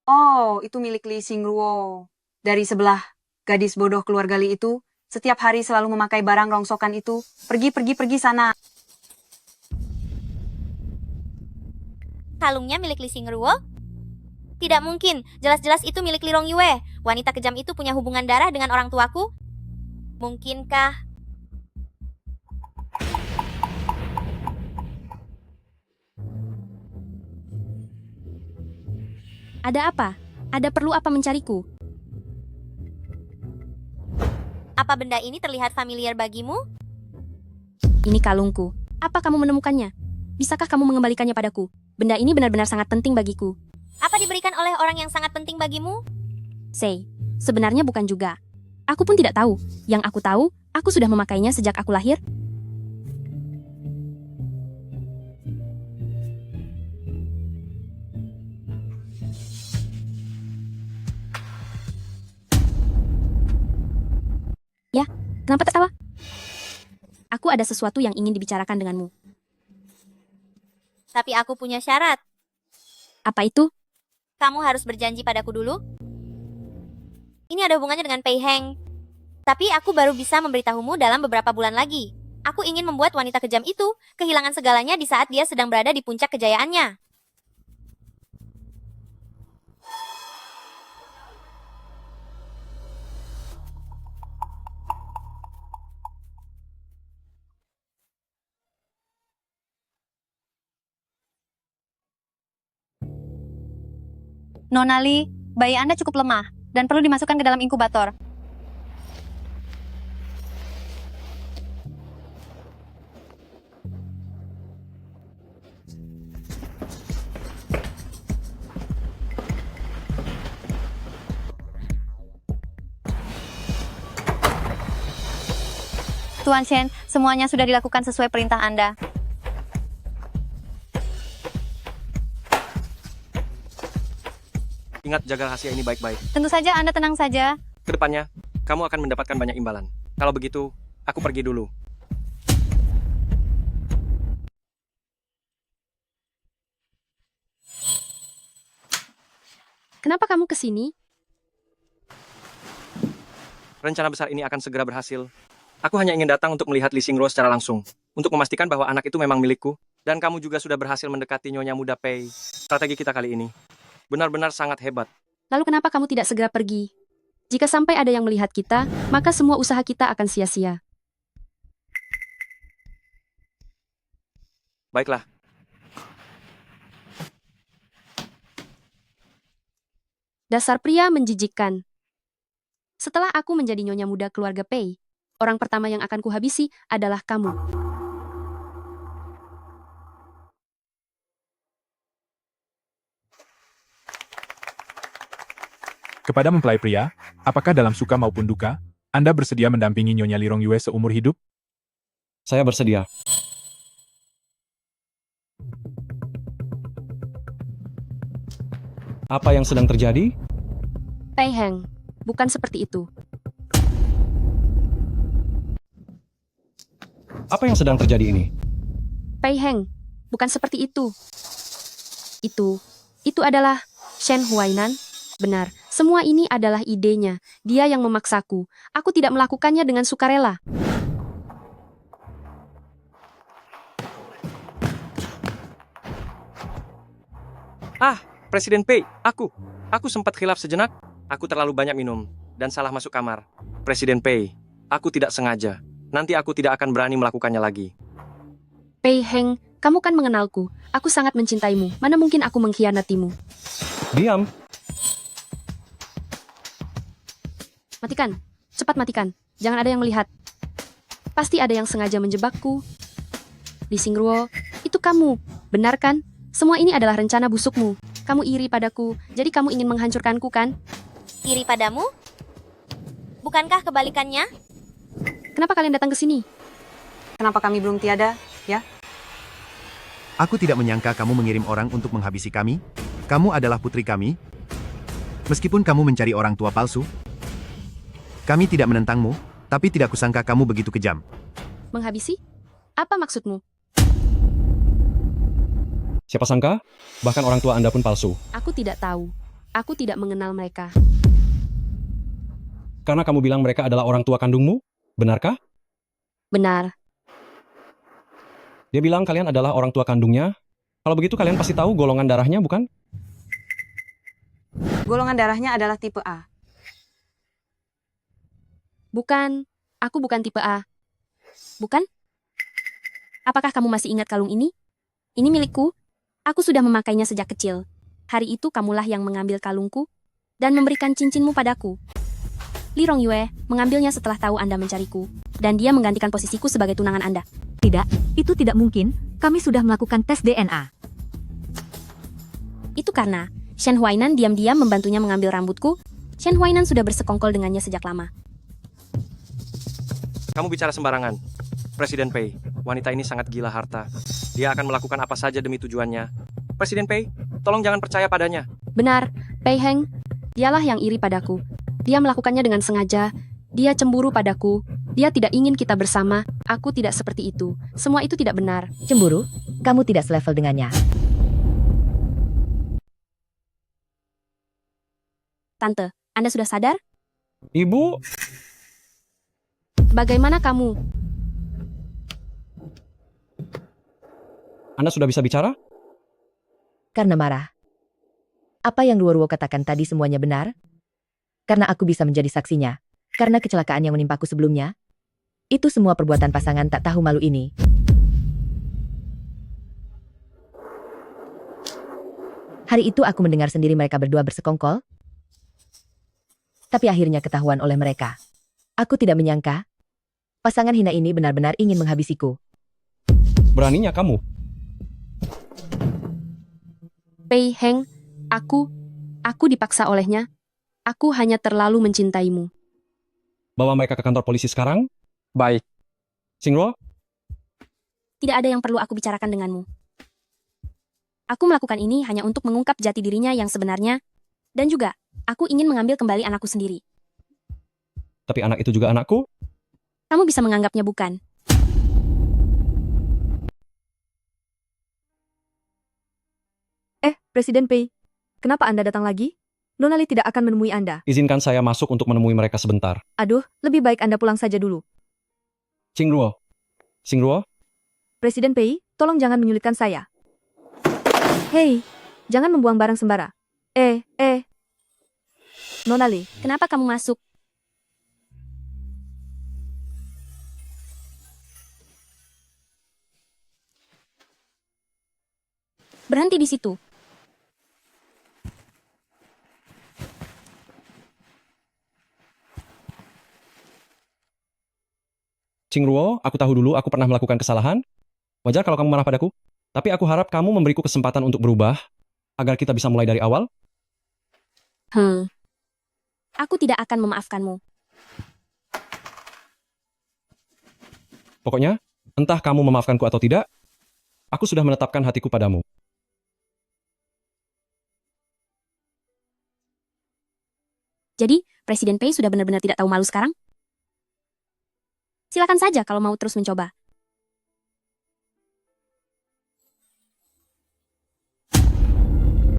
Oh, itu milik Li Xingruo. Dari sebelah, gadis bodoh keluarga Li itu, setiap hari selalu memakai barang rongsokan itu. Pergi sana. Kalungnya milik Li Xingruo? Tidak mungkin, jelas-jelas itu milik Li Rongyue. Wanita kejam itu punya hubungan darah dengan orang tuaku. Mungkinkah? Ada apa? Ada perlu apa mencariku? Apa benda ini terlihat familiar bagimu? Ini kalungku. Apa kamu menemukannya? Bisakah kamu mengembalikannya padaku? Benda ini benar-benar sangat penting bagiku. Apa diberikan oleh orang yang sangat penting bagimu? Sei, sebenarnya bukan juga. Aku pun tidak tahu. Yang aku tahu, aku sudah memakainya sejak aku lahir. Ya, kenapa tertawa? Aku ada sesuatu yang ingin dibicarakan denganmu. Tapi aku punya syarat. Apa itu? Kamu harus berjanji padaku dulu. Ini ada hubungannya dengan Pei Heng. Tapi aku baru bisa memberitahumu dalam beberapa bulan lagi. Aku ingin membuat wanita kejam itu kehilangan segalanya di saat dia sedang berada di puncak kejayaannya. Nona Li, bayi Anda cukup lemah dan perlu dimasukkan ke dalam inkubator. Tuan Shen, semuanya sudah dilakukan sesuai perintah Anda. Ingat jaga rahasia ini baik-baik. Tentu saja Anda tenang saja. Kedepannya, kamu akan mendapatkan banyak imbalan. Kalau begitu, aku pergi dulu. Kenapa kamu ke sini? Rencana besar ini akan segera berhasil. Aku hanya ingin datang untuk melihat Li Xingruo secara langsung. Untuk memastikan bahwa anak itu memang milikku. Dan kamu juga sudah berhasil mendekati Nyonya Muda Pei. Strategi kita kali ini benar-benar sangat hebat. Lalu kenapa kamu tidak segera pergi? Jika sampai ada yang melihat kita, maka semua usaha kita akan sia-sia. Baiklah. Dasar pria menjijikkan. Setelah aku menjadi nyonya muda keluarga Pei, orang pertama yang akan kuhabisi adalah kamu. Kepada mempelai pria, apakah dalam suka maupun duka, Anda bersedia mendampingi Nyonya Li Rongyue seumur hidup? Saya bersedia. Apa yang sedang terjadi? Pei Heng, bukan seperti itu. Apa yang sedang terjadi ini? Pei Heng, bukan seperti itu. Itu adalah Shen Huainan. Benar, semua ini adalah idenya. Dia yang memaksaku. Aku tidak melakukannya dengan sukarela. Presiden Pei, aku sempat khilaf sejenak. Aku terlalu banyak minum dan salah masuk kamar. Presiden Pei, aku tidak sengaja. Nanti aku tidak akan berani melakukannya lagi. Pei Heng, kamu kan mengenalku. Aku sangat mencintaimu. Mana mungkin aku mengkhianatimu? Diam. Matikan. Cepat matikan. Jangan ada yang melihat. Pasti ada yang sengaja menjebakku. Li Xingruo, itu kamu. Benar kan? Semua ini adalah rencana busukmu. Kamu iri padaku, jadi kamu ingin menghancurkanku kan? Iri padamu? Bukankah kebalikannya? Kenapa kalian datang ke sini? Kenapa kami belum tiada, ya? Aku tidak menyangka kamu mengirim orang untuk menghabisi kami. Kamu adalah putri kami. Meskipun kamu mencari orang tua palsu, kami tidak menentangmu, tapi tidak kusangka kamu begitu kejam. Menghabisi? Apa maksudmu? Siapa sangka? Bahkan orang tua Anda pun palsu. Aku tidak tahu. Aku tidak mengenal mereka. Karena kamu bilang mereka adalah orang tua kandungmu? Benarkah? Benar. Dia bilang kalian adalah orang tua kandungnya. Kalau begitu kalian pasti tahu golongan darahnya, bukan? Golongan darahnya adalah tipe A. Bukan. Aku bukan tipe A. Bukan? Apakah kamu masih ingat kalung ini? Ini milikku. Aku sudah memakainya sejak kecil. Hari itu kamulah yang mengambil kalungku dan memberikan cincinmu padaku. Li Rongyue mengambilnya setelah tahu Anda mencariku, dan dia menggantikan posisiku sebagai tunangan Anda. Tidak, itu tidak mungkin. Kami sudah melakukan tes DNA. Itu karena Shen Huainan diam-diam membantunya mengambil rambutku. Shen Huainan sudah bersekongkol dengannya sejak lama. Kamu bicara sembarangan. Presiden Pei, wanita ini sangat gila harta. Dia akan melakukan apa saja demi tujuannya. Presiden Pei, tolong jangan percaya padanya. Benar, Pei Heng. Dialah yang iri padaku. Dia melakukannya dengan sengaja. Dia cemburu padaku. Dia tidak ingin kita bersama. Aku tidak seperti itu. Semua itu tidak benar. Cemburu? Kamu tidak selevel dengannya. Tante, Anda sudah sadar? Ibu, Bagaimana kamu? Anda sudah bisa bicara? Karena marah. Apa yang Luoruo katakan tadi semuanya benar? Karena aku bisa menjadi saksinya. Karena kecelakaan yang menimpaku sebelumnya. Itu semua perbuatan pasangan tak tahu malu ini. Hari itu aku mendengar sendiri mereka berdua bersekongkol. Tapi akhirnya ketahuan oleh mereka. Aku tidak menyangka. Pasangan hina ini benar-benar ingin menghabisiku. Beraninya kamu. Pei Heng, aku dipaksa olehnya. Aku hanya terlalu mencintaimu. Bawa mereka ke kantor polisi sekarang? Baik. Xingruo? Tidak ada yang perlu aku bicarakan denganmu. Aku melakukan ini hanya untuk mengungkap jati dirinya yang sebenarnya. Dan juga, aku ingin mengambil kembali anakku sendiri. Tapi anak itu juga anakku? Kamu bisa menganggapnya bukan. Presiden Pei, kenapa Anda datang lagi? Nona Li tidak akan menemui Anda. Izinkan saya masuk untuk menemui mereka sebentar. Aduh, lebih baik Anda pulang saja dulu. Xingruo. Xingruo? Presiden Pei, tolong jangan menyulitkan saya. Hei, jangan membuang barang sembara. Nona Li, Kenapa kamu masuk? Berhenti di situ. Xingruo, aku tahu dulu aku pernah melakukan kesalahan. Wajar kalau kamu marah padaku. Tapi aku harap kamu memberiku kesempatan untuk berubah, agar kita bisa mulai dari awal. Aku tidak akan memaafkanmu. Pokoknya, entah kamu memaafkanku atau tidak, aku sudah menetapkan hatiku padamu. Jadi, Presiden Pei sudah benar-benar tidak tahu malu sekarang? Silakan saja kalau mau terus mencoba.